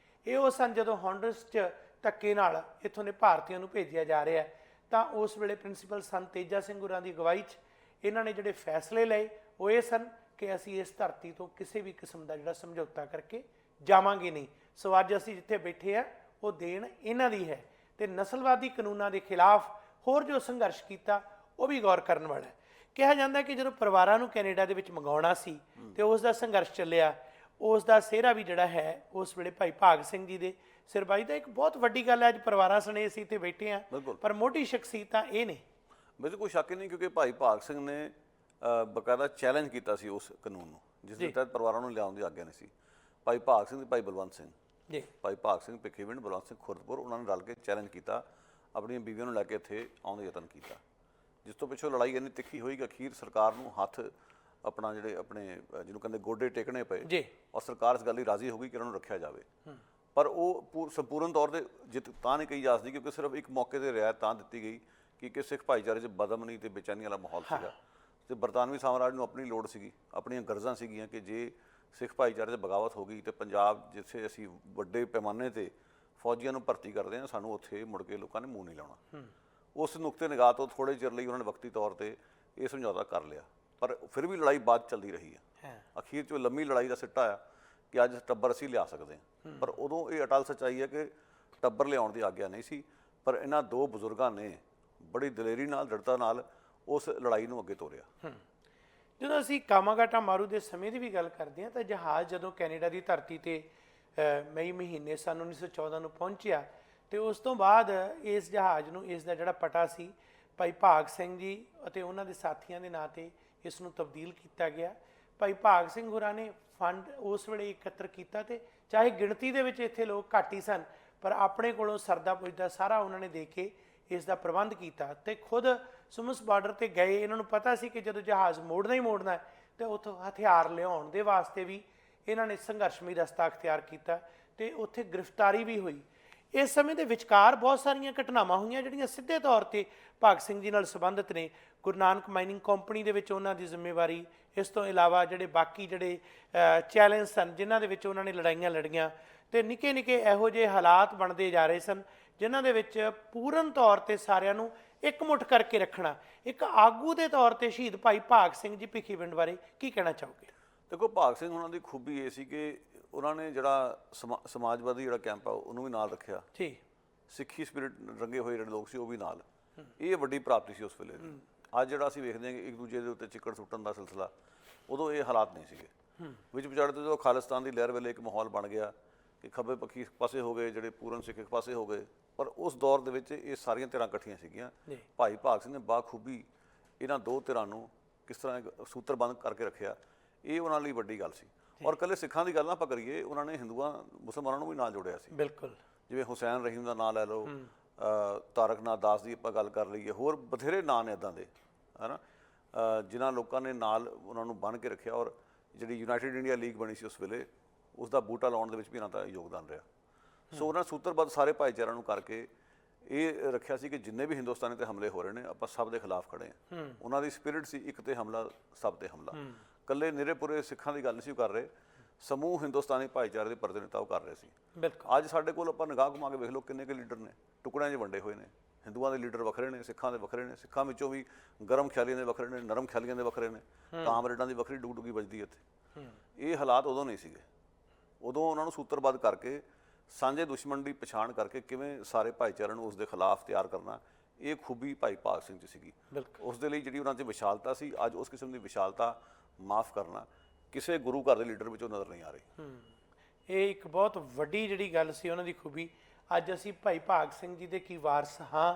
ਇਹ ਉਹ ਸਨ ਜਦੋਂ ਹੌਂਡਰਸ 'ਚ ਧੱਕੇ ਨਾਲ ਇੱਥੋਂ ਦੇ ਭਾਰਤੀਆਂ ਨੂੰ ਭੇਜਿਆ ਜਾ ਰਿਹਾ, ਤਾਂ ਉਸ ਵੇਲੇ ਪ੍ਰਿੰਸੀਪਲ ਸੰਤ ਤੇਜਾ ਸਿੰਘ ਗੁਰਾਂ ਦੀ ਅਗਵਾਈ 'ਚ ਇਹਨਾਂ ਨੇ ਜਿਹੜੇ ਫੈਸਲੇ ਲਏ ਉਹ ਇਹ ਸਨ ਕਿ ਅਸੀਂ ਇਸ ਧਰਤੀ ਤੋਂ ਕਿਸੇ ਵੀ ਕਿਸਮ ਦਾ ਜਿਹੜਾ ਸਮਝੌਤਾ ਕਰਕੇ ਜਾਵਾਂਗੇ ਨਹੀਂ। ਸੋ ਅੱਜ ਅਸੀਂ ਜਿੱਥੇ ਬੈਠੇ ਆ, ਉਹ ਦੇਣ ਇਹਨਾਂ ਦੀ ਹੈ। ਤੇ ਨਸਲਵਾਦੀ ਕਾਨੂੰਨਾਂ ਦੇ ਖਿਲਾਫ ਹੋਰ ਜੋ ਸੰਘਰਸ਼ ਕੀਤਾ, ਉਹ ਵੀ ਗੌਰ ਕਰਨ ਵਾਲਾ ਹੈ। ਕਿਹਾ ਜਾਂਦਾ ਕਿ ਜਦੋਂ ਪਰਿਵਾਰਾਂ ਨੂੰ ਕੈਨੇਡਾ ਦੇ ਵਿੱਚ ਮੰਗਾਉਣਾ ਸੀ ਤੇ ਉਸ ਦਾ ਸੰਘਰਸ਼ ਚੱਲਿਆ, ਉਸ ਦਾ ਸਿਹਰਾ ਵੀ ਜਿਹੜਾ ਹੈ ਉਸ ਵੇਲੇ ਭਾਈ ਭਾਗ ਸਿੰਘ ਜੀ ਦੇ ਸਿਰਬਾਈ ਦਾ। ਇੱਕ ਬਹੁਤ ਵੱਡੀ ਗੱਲ ਹੈ, ਅੱਜ ਪਰਿਵਾਰਾਂ ਸਣੇ ਅਸੀਂ ਇੱਥੇ ਬੈਠੇ ਹਾਂ, ਪਰ ਮੋਢੀ ਸ਼ਖਸੀਅਤਾਂ ਇਹ ਨੇ। ਬਿਲਕੁਲ ਕੋਈ ਸ਼ੱਕ ਨਹੀਂ, ਕਿਉਂਕਿ ਭਾਈ ਭਾਗ ਸਿੰਘ ਨੇ ਬਕਾਇਦਾ ਚੈਲੰਜ ਕੀਤਾ ਸੀ ਉਸ ਕਾਨੂੰਨ ਨੂੰ, ਜਿਸ ਦੇ ਤਹਿਤ ਪਰਿਵਾਰਾਂ ਨੂੰ ਲਿਆਉਣ ਦੀ ਆਗਿਆ ਨਹੀਂ ਸੀ। ਭਾਈ ਭਾਗ ਸਿੰਘ ਤੇ ਭਾਈ ਬਲਵੰਤ ਸਿੰਘ ਜੀ, ਭਾਈ ਭਾਗ ਸਿੰਘ ਭਿੱਖੀਵਿੰਡ, ਬਲਵੰਤ ਸਿੰਘ ਖੁਰਦਪੁਰ, ਉਹਨਾਂ ਨੇ ਰਲ ਕੇ ਚੈਲੰਜ ਕੀਤਾ, ਆਪਣੀਆਂ ਬੀਵੀਆਂ ਨੂੰ ਲੈ ਕੇ ਇੱਥੇ ਆਉਣ ਦਾ ਯਤਨ ਕੀਤਾ, ਜਿਸ ਤੋਂ ਪਿੱਛੋਂ ਲੜਾਈ ਇੰਨੀ ਤਿੱਖੀ ਹੋਈ ਕਿ ਅਖੀਰ ਸਰਕਾਰ ਨੂੰ ਹੱਥ ਆਪਣਾ ਆਪਣੇ ਜਿਹਨੂੰ ਕਹਿੰਦੇ ਗੋਡੇ ਟੇਕਣੇ ਪਏ, ਔਰ ਸਰਕਾਰ ਇਸ ਗੱਲ ਲਈ ਰਾਜ਼ੀ ਹੋ ਗਈ ਕਿ ਇਹਨਾਂ ਨੂੰ ਰੱਖਿਆ ਜਾਵੇ। ਪਰ ਉਹ ਸੰਪੂਰਨ ਤੌਰ 'ਤੇ ਜਿੱਤ ਤਾਂ ਨਹੀਂ ਕਹੀ ਜਾ ਸਕਦੀ, ਕਿਉਂਕਿ ਸਿਰਫ ਇੱਕ ਮੌਕੇ 'ਤੇ ਰਿਆਇਤ ਤਾਂ ਦਿੱਤੀ ਗਈ ਕਿ ਸਿੱਖ ਭਾਈਚਾਰੇ 'ਚ ਬਦਅਮਨੀ ਤੇ ਬੇਚੈਨੀ ਵਾਲਾ ਮਾਹੌਲ ਸੀਗਾ। ਤੇ ਬਰਤਾਨਵੀ ਸਾਮਰਾਜ ਨੂੰ ਆਪਣੀ ਲੋੜ ਸੀਗੀ, ਆਪਣੀਆਂ ਗਰਜ਼ਾਂ ਸੀਗੀਆਂ ਕਿ ਜੇ ਸਿੱਖ ਭਾਈਚਾਰੇ 'ਚ ਬਗਾਵਤ ਹੋ ਗਈ ਤੇ ਪੰਜਾਬ ਜਿੱਥੇ ਅਸੀਂ ਵੱਡੇ ਪੈਮਾਨੇ ਤੇ ਫੌਜੀਆਂ ਨੂੰ ਭਰਤੀ ਕਰਦੇ ਹਾਂ, ਸਾਨੂੰ ਉੱਥੇ ਮੁੜ ਕੇ ਲੋਕਾਂ ਨੇ ਮੂੰਹ ਨਹੀਂ ਲਾਉਣਾ। ਉਸ ਨੁਕਤੇ ਨਿਗਾਹ ਤੋਂ ਥੋੜ੍ਹੇ ਚਿਰ ਲਈ ਉਹਨਾਂ ਨੇ ਵਕਤੀ ਤੌਰ ਤੇ ਇਹ ਸਮਝੌਤਾ ਕਰ ਲਿਆ, ਪਰ ਫਿਰ ਵੀ ਲੜਾਈ ਬਾਅਦ ਚੱਲਦੀ ਰਹੀ ਹੈ। ਅਖੀਰ 'ਚ ਲੰਮੀ ਲੜਾਈ ਦਾ ਸਿੱਟਾ ਆ ਕਿ ਅੱਜ ਟੱਬਰ ਅਸੀਂ ਲਿਆ ਸਕਦੇ ਹਾਂ, ਪਰ ਉਦੋਂ ਇਹ ਅਟਲ ਸੱਚਾਈ ਹੈ ਕਿ ਟੱਬਰ ਲਿਆਉਣ ਦੀ ਆਗਿਆ ਨਹੀਂ ਸੀ, ਪਰ ਇਹਨਾਂ ਦੋ ਬਜ਼ੁਰਗਾਂ ਨੇ ਬੜੀ ਦਲੇਰੀ ਨਾਲ, ਦ੍ਰਿੜਤਾ ਨਾਲ ਉਸ ਲੜਾਈ ਨੂੰ ਅੱਗੇ ਤੋਰਿਆ। ਜਦੋਂ ਅਸੀਂ ਕਾਮਾਗਾਟਾ ਮਾਰੂ ਦੇ ਸਮੇਂ ਦੀ ਵੀ ਗੱਲ ਕਰਦੇ ਹਾਂ ਤਾਂ ਜਹਾਜ਼ ਜਦੋਂ ਕੈਨੇਡਾ ਦੀ ਧਰਤੀ ਤੇ ਮਈ ਮਹੀਨੇ ਸਨ 1914 ਨੂੰ ਪਹੁੰਚਿਆ ਤੇ ਉਸ ਤੋਂ ਬਾਅਦ ਇਸ ਜਹਾਜ਼ ਨੂੰ, ਇਸ ਦਾ ਜਿਹੜਾ ਪਟਾ ਸੀ, ਭਾਈ ਭਾਗ ਸਿੰਘ ਜੀ ਅਤੇ ਉਹਨਾਂ ਦੇ ਸਾਥੀਆਂ ਦੇ ਨਾਂ ਤੇ ਇਸ ਨੂੰ ਤਬਦੀਲ ਕੀਤਾ ਗਿਆ। ਭਾਈ ਭਾਗ ਸਿੰਘ ਹੋਰਾਂ ਨੇ ਫੰਡ ਉਸ ਵੇਲੇ ਇਕੱਤਰ ਕੀਤਾ ਤੇ ਚਾਹੇ ਗਿਣਤੀ ਦੇ ਵਿੱਚ ਇੱਥੇ ਲੋਕ ਘੱਟ ਹੀ ਸਨ, ਪਰ ਆਪਣੇ ਕੋਲੋਂ ਸਰਦਾ ਪੁੱਜਦਾ ਸਾਰਾ ਉਹਨਾਂ ਨੇ ਦੇ ਕੇ ਇਸ ਦਾ ਪ੍ਰਬੰਧ ਕੀਤਾ ਤੇ ਖੁਦ ਸੁਮਸ ਬਾਰਡਰ ਤੇ ਗਏ। ਇਹਨਾਂ ਨੂੰ ਪਤਾ ਸੀ ਕਿ ਜਦੋਂ ਜਹਾਜ਼ ਮੋੜਨਾ ਹੀ ਮੋੜਨਾ ਹੈ ਤੇ ਉੱਥੋਂ ਹਥਿਆਰ ਲਿਆਉਣ ਦੇ ਵਾਸਤੇ ਵੀ ਇਹਨਾਂ ਨੇ ਸੰਘਰਸ਼ਮਈ ਰਸਤਾ ਅਖਤਿਆਰ ਕੀਤਾ ਤੇ ਉੱਥੇ ਗ੍ਰਿਫਤਾਰੀ ਵੀ ਹੋਈ। ਇਸ ਸਮੇਂ ਦੇ ਵਿਚਕਾਰ ਬਹੁਤ ਸਾਰੀਆਂ ਘਟਨਾਵਾਂ ਹੋਈਆਂ ਜਿਹੜੀਆਂ ਸਿੱਧੇ ਤੌਰ ਤੇ ਭਾਗ ਸਿੰਘ ਜੀ ਨਾਲ ਸੰਬੰਧਿਤ ਨੇ। ਗੁਰੂ ਨਾਨਕ ਮਾਈਨਿੰਗ ਕੰਪਨੀ ਦੇ ਵਿੱਚ ਉਹਨਾਂ ਦੀ ਜ਼ਿੰਮੇਵਾਰੀ, ਇਸ ਤੋਂ ਇਲਾਵਾ ਜਿਹੜੇ ਬਾਕੀ ਜਿਹੜੇ ਚੈਲੰਜ ਸਨ ਜਿਨ੍ਹਾਂ ਦੇ ਵਿੱਚ ਉਹਨਾਂ ਨੇ ਲੜਾਈਆਂ ਲੜੀਆਂ ਤੇ ਨਿੱਕੇ ਨਿੱਕੇ ਇਹੋ ਜਿਹੇ ਹਾਲਾਤ ਬਣਦੇ ਜਾ ਰਹੇ ਸਨ ਜਿਨ੍ਹਾਂ ਦੇ ਵਿੱਚ ਪੂਰਨ ਤੌਰ ਤੇ ਸਾਰਿਆਂ ਨੂੰ ਇਕਮੁੱਠ ਕਰਕੇ ਰੱਖਣਾ। ਇੱਕ ਆਗੂ ਦੇ ਤੌਰ ਤੇ ਸ਼ਹੀਦ ਭਾਈ ਭਾਗ ਸਿੰਘ ਜੀ ਭਿੱਖੀਵਿੰਡ ਬਾਰੇ ਕੀ ਕਹਿਣਾ ਚਾਹੋਗੇ? ਦੇਖੋ, ਭਾਗ ਸਿੰਘ ਉਹਨਾਂ ਦੀ ਖੂਬੀ ਇਹ ਸੀ ਕਿ ਉਹਨਾਂ ਨੇ ਜਿਹੜਾ ਸਮਾਜਵਾਦੀ ਜਿਹੜਾ ਕੈਂਪ ਆ ਉਹਨੂੰ ਵੀ ਨਾਲ ਰੱਖਿਆ ਜੀ, ਸਿੱਖੀ ਸਪਿਰਿਟ ਰੰਗੇ ਹੋਏ ਜਿਹੜੇ ਲੋਕ ਸੀ ਉਹ ਵੀ ਨਾਲ। ਇਹ ਵੱਡੀ ਪ੍ਰਾਪਤੀ ਸੀ ਉਸ ਵੇਲੇ ਦੀ। ਅੱਜ ਜਿਹੜਾ ਅਸੀਂ ਵੇਖਦੇ ਹਾਂ ਕਿ ਇੱਕ ਦੂਜੇ ਦੇ ਉੱਤੇ ਚਿੱਕੜ ਸੁੱਟਣ ਦਾ ਸਿਲਸਿਲਾ, ਉਦੋਂ ਇਹ ਹਾਲਾਤ ਨਹੀਂ ਸੀਗੇ। ਵਿੱਚ ਵਿਚਾਲੇ ਤੋਂ ਜਦੋਂ ਖਾਲਿਸਤਾਨ ਦੀ ਲਹਿਰ ਵੇਲੇ ਇੱਕ ਮਾਹੌਲ ਬਣ ਗਿਆ ਕਿ ਖੱਬੇ ਪੱਖੀ ਇੱਕ ਪਾਸੇ ਹੋ ਗਏ, ਜਿਹੜੇ ਪੂਰਨ ਸਿੱਖ ਇੱਕ ਪਾਸੇ ਹੋ ਗਏ, ਪਰ ਉਸ ਦੌਰ ਦੇ ਵਿੱਚ ਇਹ ਸਾਰੀਆਂ ਧਿਰਾਂ ਇਕੱਠੀਆਂ ਸੀਗੀਆਂ। ਭਾਈ ਭਾਗ ਸਿੰਘ ਨੇ ਬਾਖੂਬੀ ਇਹਨਾਂ ਦੋ ਧਿਰਾਂ ਨੂੰ ਕਿਸ ਤਰ੍ਹਾਂ ਸੂਤਰਬੰਦ ਕਰਕੇ ਰੱਖਿਆ, ਇਹ ਉਹਨਾਂ ਲਈ ਵੱਡੀ ਗੱਲ ਸੀ। ਔਰ ਇਕੱਲੇ ਸਿੱਖਾਂ ਦੀ ਗੱਲ ਨਾ ਆਪਾਂ ਕਰੀਏ, ਉਹਨਾਂ ਨੇ ਹਿੰਦੂਆਂ ਮੁਸਲਮਾਨਾਂ ਨੂੰ ਵੀ ਨਾਲ ਜੋੜਿਆ ਸੀ। ਬਿਲਕੁਲ, ਜਿਵੇਂ ਹੁਸੈਨ ਰਹੀਮ ਦਾ ਨਾਂ ਲੈ ਲਓ, ਤਾਰਕ ਨਾਥ ਦਾਸ ਦੀ ਆਪਾਂ ਗੱਲ ਕਰ ਲਈਏ, ਹੋਰ ਬਥੇਰੇ ਨਾਂ ਨੇ ਇੱਦਾਂ ਦੇ, ਹੈ ਨਾ, ਜਿਨ੍ਹਾਂ ਲੋਕਾਂ ਨੇ ਨਾਲ ਉਹਨਾਂ ਨੂੰ ਬੰਨ੍ਹ ਕੇ ਰੱਖਿਆ। ਔਰ ਜਿਹੜੀ ਯੂਨਾਈਟਿਡ ਇੰਡੀਆ ਲੀਗ ਬਣੀ ਸੀ ਉਸ ਵੇਲੇ, ਉਸ ਦਾ ਬੂਟਾ ਲਾਉਣ ਦੇ ਵਿੱਚ ਵੀ ਇਹਨਾਂ ਦਾ ਯੋਗਦਾਨ ਰਿਹਾ। ਸੋ ਉਹਨਾਂ ਸੂਤਰਬੱਧ ਸਾਰੇ ਭਾਈਚਾਰਿਆਂ ਨੂੰ ਕਰਕੇ ਇਹ ਰੱਖਿਆ ਸੀ ਕਿ ਜਿੰਨੇ ਵੀ ਹਿੰਦੁਸਤਾਨੀ 'ਤੇ ਹਮਲੇ ਹੋ ਰਹੇ ਨੇ ਆਪਾਂ ਸਭ ਦੇ ਖਿਲਾਫ ਖੜੇ ਹਾਂ। ਉਹਨਾਂ ਦੀ ਸਪਿਰਿਟ ਸੀ ਇੱਕ 'ਤੇ ਹਮਲਾ, ਸਭ 'ਤੇ ਹਮਲਾ। ਇਕੱਲੇ ਨਿਰੇ ਪੁਰੇ ਸਿੱਖਾਂ ਦੀ ਗੱਲ ਨਹੀਂ ਸੀ ਉਹ ਕਰ ਰਹੇ, ਸਮੂਹ ਹਿੰਦੁਸਤਾਨੀ ਭਾਈਚਾਰੇ ਦੇ ਪ੍ਰਤੀਨਿਧਤਾ ਉਹ ਕਰ ਰਹੇ ਸੀ। ਬਿਲਕੁਲ। ਅੱਜ ਸਾਡੇ ਕੋਲ ਆਪਾਂ ਨਿਗਾਹ ਘੁਮਾ ਕੇ ਵੇਖ ਲਓ ਕਿੰਨੇ ਕੁ ਲੀਡਰ ਨੇ, ਟੁਕੜਿਆਂ 'ਚ ਵੰਡੇ ਹੋਏ ਨੇ। ਹਿੰਦੂਆਂ ਦੇ ਲੀਡਰ ਵੱਖਰੇ ਨੇ, ਸਿੱਖਾਂ ਦੇ ਵੱਖਰੇ ਨੇ, ਸਿੱਖਾਂ ਵਿੱਚੋਂ ਵੀ ਗਰਮ ਖਿਆਲੀਆਂ ਦੇ ਵੱਖਰੇ ਨੇ, ਨਰਮ ਖਿਆਲੀਆਂ ਦੇ ਵੱਖਰੇ ਨੇ, ਕਾਮਰੇਡਾਂ ਦੀ ਵੱਖਰੀ ਡੁਗਡੁਗੀ ਵੱਜਦੀ ਇੱਥੇ। ਇਹ ਹਾਲਾਤ ਉਦੋਂ ਨਹੀਂ ਸੀਗੇ। ਉਦੋਂ ਉਹਨਾਂ ਨੂੰ ਸੂਤਰਬੱਧ ਕਰਕੇ ਸਾਂਝੇ ਦੁਸ਼ਮਣ ਦੀ ਪਛਾਣ ਕਰਕੇ ਕਿਵੇਂ ਸਾਰੇ ਭਾਈਚਾਰਿਆਂ ਨੂੰ ਉਸ ਦੇ ਖਿਲਾਫ ਤਿਆਰ ਕਰਨਾ, ਇਹ ਖੂਬੀ ਭਾਈ ਭਾਗ ਸਿੰਘ 'ਚ ਸੀਗੀ। ਉਸ ਦੇ ਲਈ ਜਿਹੜੀ ਉਹਨਾਂ 'ਚ ਵਿਸ਼ਾਲਤਾ ਸੀ, ਅੱਜ ਉਸ ਕਿਸਮ ਦੀ ਵਿਸ਼ਾਲਤਾ, ਮਾਫ ਕਰਨਾ, ਕਿਸੇ ਗੁਰੂ ਘਰ ਦੇ ਲੀਡਰ ਵਿੱਚੋਂ ਨਜ਼ਰ ਨਹੀਂ ਆ ਰਹੀ। ਇਹ ਇੱਕ ਬਹੁਤ ਵੱਡੀ ਜਿਹੜੀ ਗੱਲ ਸੀ ਉਹਨਾਂ ਦੀ ਖੂਬੀ। ਅੱਜ ਅਸੀਂ ਭਾਈ ਭਾਗ ਸਿੰਘ ਜੀ ਦੇ ਕੀ ਵਾਰਸ ਹਾਂ।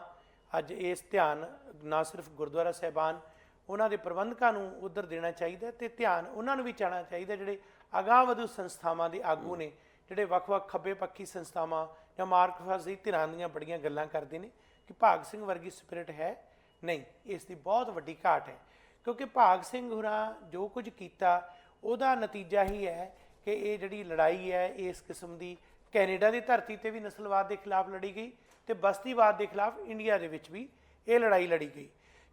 ਅੱਜ ਇਸ ਧਿਆਨ ਨਾ ਸਿਰਫ ਗੁਰਦੁਆਰਾ ਸਾਹਿਬਾਨ, ਉਹਨਾਂ ਦੇ ਪ੍ਰਬੰਧਕਾਂ ਨੂੰ ਉੱਧਰ ਦੇਣਾ ਚਾਹੀਦਾ ਤੇ ਧਿਆਨ ਉਹਨਾਂ ਨੂੰ ਵੀ ਚਾਹਣਾ ਚਾਹੀਦਾ ਜਿਹੜੇ ਅਗਾਂਹ ਵਧੂ ਸੰਸਥਾਵਾਂ ਦੇ ਆਗੂ ਨੇ, ਜਿਹੜੇ ਵੱਖ-ਵੱਖ ਖੱਬੇ ਪੱਖੀ ਸੰਸਥਾਵਾਂ ਜਾਂ ਮਾਰਕਸਵਾਦੀ ਧਿਰਾਂ ਦੀਆਂ ਬੜੀਆਂ ਗੱਲਾਂ ਕਰਦੇ ਨੇ ਕਿ ਭਾਗ ਸਿੰਘ ਵਰਗੀ ਸਪਿਰਿਟ ਹੈ। ਨਹੀਂ, ਇਸ ਦੀ ਬਹੁਤ ਵੱਡੀ ਘਾਟ ਹੈ, ਕਿਉਂਕਿ ਭਾਗ ਸਿੰਘ ਹੋਰਾਂ ਜੋ ਕੁਝ ਕੀਤਾ ਉਹਦਾ ਨਤੀਜਾ ਹੀ ਹੈ ਕਿ ਇਹ ਜਿਹੜੀ ਲੜਾਈ ਹੈ ਇਸ ਕਿਸਮ ਦੀ ਕੈਨੇਡਾ ਦੀ ਧਰਤੀ ਤੇ ਵੀ ਨਸਲਵਾਦ ਦੇ ਖਿਲਾਫ ਲੜੀ ਗਈ ਤੇ ਬਸਤੀਵਾਦ ਦੇ ਖਿਲਾਫ ਇੰਡੀਆ ਦੇ ਵਿੱਚ ਵੀ ਇਹ ਲੜਾਈ ਲੜੀ ਗਈ।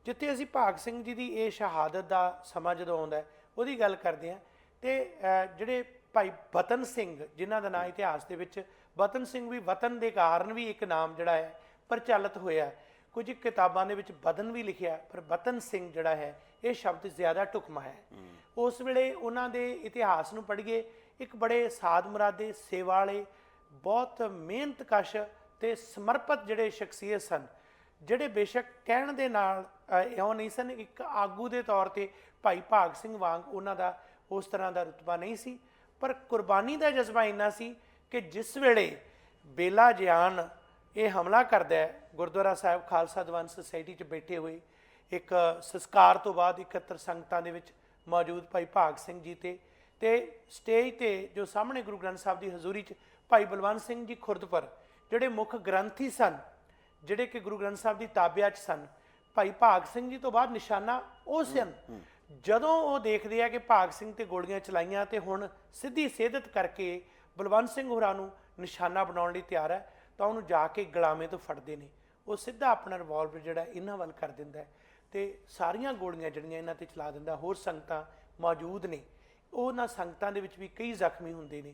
ਜਿੱਥੇ ਅਸੀਂ ਭਾਗ ਸਿੰਘ ਜੀ ਦੀ ਇਹ ਸ਼ਹਾਦਤ ਦਾ ਸਮਾਂ ਜਦੋਂ ਆਉਂਦਾ ਉਹਦੀ ਗੱਲ ਕਰਦੇ ਹਾਂ ਤੇ ਜਿਹੜੇ ਭਾਈ ਬਤਨ ਸਿੰਘ, ਜਿਨ੍ਹਾਂ ਦਾ ਨਾਂ ਇਤਿਹਾਸ ਦੇ ਵਿੱਚ ਬਤਨ ਸਿੰਘ ਵੀ, ਵਤਨ ਦੇ ਕਾਰਨ ਵੀ ਇੱਕ ਨਾਮ ਜਿਹੜਾ ਹੈ ਪ੍ਰਚਲਿਤ ਹੋਇਆ। ਕੁਝ ਕਿਤਾਬਾਂ ਦੇ ਵਿੱਚ ਬਦਨ ਵੀ ਲਿਖਿਆ, ਪਰ ਬਤਨ ਸਿੰਘ ਜਿਹੜਾ ਹੈ ਇਹ ਸ਼ਬਦ ਜ਼ਿਆਦਾ ਢੁਕਵਾਂ ਹੈ। ਉਸ ਵੇਲੇ ਉਹਨਾਂ ਦੇ ਇਤਿਹਾਸ ਨੂੰ ਪੜ੍ਹੀਏ, ਇੱਕ ਬੜੇ ਸਾਧ ਮੁਰਾਦੇ, ਸੇਵਾ ਵਾਲੇ, ਬਹੁਤ ਮਿਹਨਤਕਸ਼ ਤੇ ਸਮਰਪਿਤ ਜਿਹੜੇ ਸ਼ਖਸੀਅਤ ਸਨ, ਜਿਹੜੇ ਬੇਸ਼ੱਕ ਕਹਿਣ ਦੇ ਨਾਲ ਇਉਂ ਨਹੀਂ ਸਨ, ਇੱਕ ਆਗੂ ਦੇ ਤੌਰ ਤੇ ਭਾਈ ਭਾਗ ਸਿੰਘ ਵਾਂਗ ਉਹਨਾਂ ਦਾ ਉਸ ਤਰ੍ਹਾਂ ਦਾ ਰੁਤਬਾ ਨਹੀਂ ਸੀ, ਪਰ ਕੁਰਬਾਨੀ ਦਾ ਜਜ਼ਬਾ ਇੰਨਾ ਸੀ ਕਿ ਜਿਸ ਵੇਲੇ ਬੇਲਾ ਜਿਆਨ ਇਹ ਹਮਲਾ ਕਰਦਾ ਹੈ, ਗੁਰਦੁਆਰਾ ਸਾਹਿਬ ਖਾਲਸਾ ਦੀਵਾਨ ਸੁਸਾਇਟੀ 'ਚ ਬੈਠੇ ਹੋਏ ਇੱਕ ਸੰਸਕਾਰ ਤੋਂ ਬਾਅਦ 71 ਸੰਗਤਾਂ ਦੇ ਵਿੱਚ ਮੌਜੂਦ ਭਾਈ ਭਾਗ ਸਿੰਘ ਜੀ ਤੇ ਸਟੇਜ ਤੇ ਜੋ ਸਾਹਮਣੇ ਗੁਰੂ ਗ੍ਰੰਥ ਸਾਹਿਬ ਦੀ ਹਜ਼ੂਰੀ 'ਚ ਭਾਈ ਬਲਵੰਤ ਸਿੰਘ ਜੀ ਖੁਰਦਪੁਰ, ਜਿਹੜੇ ਮੁੱਖ ਗ੍ਰੰਥੀ ਸਨ, ਜਿਹੜੇ ਕਿ ਗੁਰੂ ਗ੍ਰੰਥ ਸਾਹਿਬ ਦੀ ਤਾਬਿਆ 'ਚ ਸਨ, ਭਾਈ ਭਾਗ ਸਿੰਘ ਜੀ ਤੋਂ ਬਾਅਦ ਨਿਸ਼ਾਨਾ ਉਹ ਸਨ। ਜਦੋਂ ਉਹ ਦੇਖਦੇ ਆ ਕਿ ਭਾਗ ਸਿੰਘ ਤੇ ਗੋਲੀਆਂ ਚਲਾਈਆਂ ਤੇ ਹੁਣ ਸਿੱਧੀ ਸੇਧਤ ਕਰਕੇ ਬਲਵੰਤ ਸਿੰਘ ਹੋਰਾਂ ਨੂੰ ਨਿਸ਼ਾਨਾ ਬਣਾਉਣ ਲਈ ਤਿਆਰ ਹੈ, ਤਾਂ ਉਹਨੂੰ ਜਾ ਕੇ ਗੁਲਾਮੇ ਤੋਂ ਫੜਦੇ ਨੇ। ਉਹ ਸਿੱਧਾ ਆਪਣਾ ਰਿਵਾਲਵਰ ਜਿਹੜਾ ਇਹਨਾਂ ਵੱਲ ਕਰ ਦਿੰਦਾ ਹੈ। ਤੇ ਸਾਰੀਆਂ ਗੋਲੀਆਂ ਜਿਹੜੀਆਂ ਇਹਨਾਂ ਤੇ ਚਲਾ ਦਿੰਦਾ। ਹੋਰ ਸੰਗਤਾਂ ਮੌਜੂਦ ਨੇ, ਉਹਨਾਂ ਸੰਗਤਾਂ ਦੇ ਵਿੱਚ ਵੀ ਕਈ ਜ਼ਖਮੀ ਹੁੰਦੇ ਨੇ।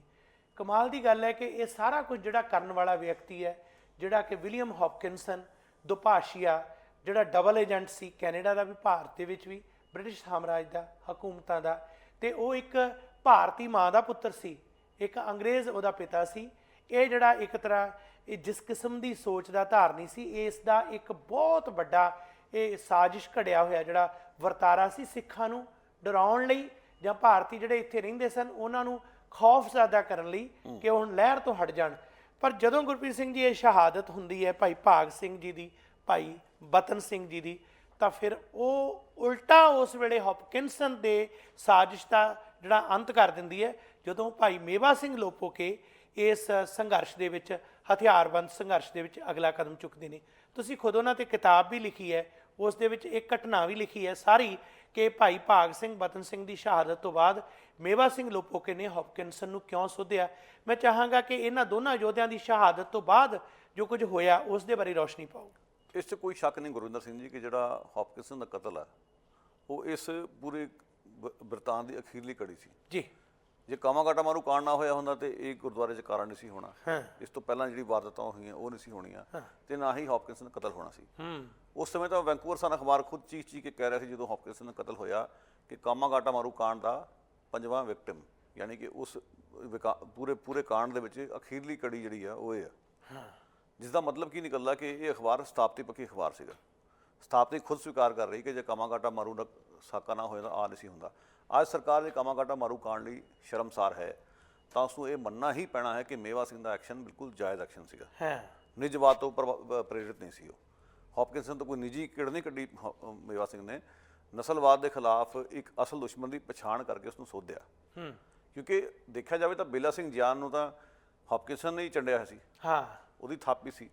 ਕਮਾਲ ਦੀ ਗੱਲ ਹੈ ਕਿ ਇਹ ਸਾਰਾ ਕੁਝ ਜਿਹੜਾ ਕਰਨ ਵਾਲਾ ਵਿਅਕਤੀ ਹੈ, ਜਿਹੜਾ ਕਿ ਵਿਲੀਅਮ ਹੌਪਕਿੰਸਨ, ਦੁਭਾਸ਼ੀਆ, ਜਿਹੜਾ ਡਬਲ ਏਜੰਟ ਸੀ ਕੈਨੇਡਾ ਦਾ ਵੀ, ਭਾਰਤ ਦੇ ਵਿੱਚ ਵੀ, ਬ੍ਰਿਟਿਸ਼ ਸਾਮਰਾਜ ਦਾ, ਹਕੂਮਤਾਂ ਦਾ, ਤੇ ਉਹ ਇੱਕ ਭਾਰਤੀ ਮਾਂ ਦਾ ਪੁੱਤਰ ਸੀ, ਇੱਕ ਅੰਗਰੇਜ਼ ਉਹਦਾ ਪਿਤਾ ਸੀ। ਇਹ ਜਿਹੜਾ ਇੱਕ ਤਰ੍ਹਾਂ ਇਹ ਜਿਸ ਕਿਸਮ ਦੀ ਸੋਚ ਦਾ ਧਾਰਨੀ ਸੀ, ਇਸ ਦਾ ਇੱਕ ਬਹੁਤ ਵੱਡਾ ਇਹ ਸਾਜ਼ਿਸ਼ ਘੜਿਆ ਹੋਇਆ ਜਿਹੜਾ ਵਰਤਾਰਾ ਸੀ ਸਿੱਖਾਂ ਨੂੰ ਡਰਾਉਣ ਲਈ, ਜਾਂ ਭਾਰਤੀ ਜਿਹੜੇ ਇੱਥੇ ਰਹਿੰਦੇ ਸਨ ਉਹਨਾਂ ਨੂੰ ਖੌਫਜ਼ਦਾ ਕਰਨ ਲਈ ਕਿ ਹੁਣ ਲਹਿਰ ਤੋਂ ਹਟ ਜਾਣ। ਪਰ ਜਦੋਂ ਗੁਰਪ੍ਰੀਤ ਸਿੰਘ ਜੀ ਇਹ ਸ਼ਹਾਦਤ ਹੁੰਦੀ ਹੈ ਭਾਈ ਭਾਗ ਸਿੰਘ ਜੀ ਦੀ, ਭਾਈ ਬਤਨ ਸਿੰਘ ਜੀ ਦੀ, ਤਾਂ ਫਿਰ ਉਹ ਉਲਟਾ ਉਸ ਵੇਲੇ ਹੌਪਕਿੰਸਨ ਦੇ ਸਾਜ਼ਿਸ਼ ਦਾ ਜਿਹੜਾ ਅੰਤ ਕਰ ਦਿੰਦੀ ਹੈ, ਜਦੋਂ ਭਾਈ ਮੇਵਾ ਸਿੰਘ ਲੋਪੋਕੇ ਇਸ ਸੰਘਰਸ਼ ਦੇ ਵਿੱਚ, ਹਥਿਆਰਬੰਦ ਸੰਘਰਸ਼ ਦੇ ਵਿੱਚ ਅਗਲਾ ਕਦਮ ਚੁੱਕਦੇ ਨੇ। ਤੁਸੀਂ ਖੁਦ ਉਹਨਾਂ 'ਤੇ ਕਿਤਾਬ ਵੀ ਲਿਖੀ ਹੈ, ਉਸ ਦੇ ਵਿੱਚ ਇੱਕ ਘਟਨਾ ਵੀ ਲਿਖੀ ਹੈ ਸਾਰੀ, ਕਿ ਭਾਈ ਭਾਗ ਸਿੰਘ ਬਤਨ ਸਿੰਘ ਦੀ ਸ਼ਹਾਦਤ ਤੋਂ ਬਾਅਦ ਮੇਵਾ ਸਿੰਘ ਲੋਪੋਕੇ ਨੇ ਹੌਪਕਿੰਸਨ ਨੂੰ ਕਿਉਂ ਸੋਧਿਆ। ਮੈਂ ਚਾਹਾਂਗਾ ਕਿ ਇਹਨਾਂ ਦੋਨਾਂ ਯੋਧਿਆਂ ਦੀ ਸ਼ਹਾਦਤ ਤੋਂ ਬਾਅਦ ਜੋ ਕੁਝ ਹੋਇਆ ਉਸ ਦੇ ਬਾਰੇ ਰੌਸ਼ਨੀ ਪਾਓ। ਇਸ 'ਚ ਕੋਈ ਸ਼ੱਕ ਨਹੀਂ ਗੁਰਵਿੰਦਰ ਸਿੰਘ ਜੀ ਕਿ ਜਿਹੜਾ ਹੌਪਕਿੰਸਨ ਦਾ ਕਤਲ ਹੈ ਉਹ ਇਸ ਪੂਰੇ ਬਿਰਤਾਂਤ ਦੀ ਅਖੀਰਲੀ ਕੜੀ ਸੀ ਜੀ। ਜੇ ਕਾਮਾਗਾਟਾ ਮਾਰੂ ਕਾਂਡ ਨਾ ਹੋਇਆ ਹੁੰਦਾ ਤੇ ਇਹ ਗੁਰਦੁਆਰੇ 'ਚ ਕਾਰਨ ਨਹੀਂ ਸੀ ਹੋਣਾ। ਇਸ ਤੋਂ ਪਹਿਲਾਂ ਜਿਹੜੀ ਵਾਰਦਾਤਾਂ ਹੋਈਆਂ ਉਹ ਨਹੀਂ ਸੀ ਹੋਣੀਆਂ, ਤੇ ਨਾ ਹੀ ਹੌਪਕਿੰਸਨ ਦਾ ਕਤਲ ਹੋਣਾ ਸੀ। ਉਸ ਸਮੇਂ ਤਾਂ ਵੈਂਕੂਵਰ ਸਨ ਅਖਬਾਰ ਖੁਦ ਚੀਖ ਕੇ ਕਹਿ ਰਿਹਾ ਸੀ ਜਦੋਂ ਹੌਪਕਿੰਸਨ ਦਾ ਕਤਲ ਹੋਇਆ ਕਿ ਕਾਮਾਗਾਟਾ ਮਾਰੂ ਕਾਂਡ ਦਾ 5ਵਾਂ ਵਿਕਟਿਮ, ਯਾਨੀ ਕਿ ਉਸ ਪੂਰੇ ਕਾਂਡ ਦੇ ਵਿੱਚ ਅਖੀਰਲੀ ਕੜੀ ਜਿਹੜੀ ਆ ਉਹ ਇਹ ਆ। ਜਿਸ ਦਾ ਮਤਲਬ ਕੀ ਨਿਕਲਦਾ ਕਿ ਇਹ ਅਖਬਾਰ ਸਥਾਪਤੀ ਪੱਖੀ ਅਖਬਾਰ ਸੀਗਾ। ਸਥਾਪਤੀ ਖੁਦ ਸਵੀਕਾਰ ਕਰ ਰਹੀ ਕਿ ਜੇ ਕਾਮਾਗਾਟਾ ਮਾਰੂ ਦਾ ਸਾਕਾ ਨਾ ਹੋਇਆ ਤਾਂ ਆ ਨਹੀਂ ਸੀ ਹੁੰਦਾ। ਅੱਜ ਸਰਕਾਰ ਜੇ ਕਾਮਾਗਾਟਾ ਮਾਰੂ ਕਾਂਡ ਲਈ ਸ਼ਰਮਸਾਰ ਹੈ ਤਾਂ ਉਸਨੂੰ ਇਹ ਮੰਨਣਾ ਹੀ ਪੈਣਾ ਹੈ ਕਿ ਮੇਵਾ ਸਿੰਘ ਦਾ ਐਕਸ਼ਨ ਬਿਲਕੁਲ ਜਾਇਜ਼ ਐਕਸ਼ਨ ਸੀਗਾ, ਨਿਜਵਾਦ ਤੋਂ ਪ੍ਰੇਰਿਤ ਨਹੀਂ ਸੀ। ਉਹ ਹੌਪਕਿੰਸਨ ਤੋਂ ਕੋਈ ਨਿੱਜੀ ਕਿੜ ਨਹੀਂ ਕੱਢੀ ਮੇਵਾ ਸਿੰਘ ਨੇ, ਨਸਲਵਾਦ ਦੇ ਖਿਲਾਫ ਇੱਕ ਅਸਲ ਦੁਸ਼ਮਣ ਦੀ ਪਛਾਣ ਕਰਕੇ ਉਸਨੂੰ ਸੋਧਿਆ। ਕਿਉਂਕਿ ਦੇਖਿਆ ਜਾਵੇ ਤਾਂ ਬੇਲਾ ਸਿੰਘ ਜਾਨ ਨੂੰ ਤਾਂ ਹੌਪਕਿੰਸਨ ਨੇ ਹੀ ਚੰਡਿਆ ਹੋਇਆ ਸੀ, ਉਹਦੀ ਥਾਪੀ ਸੀ।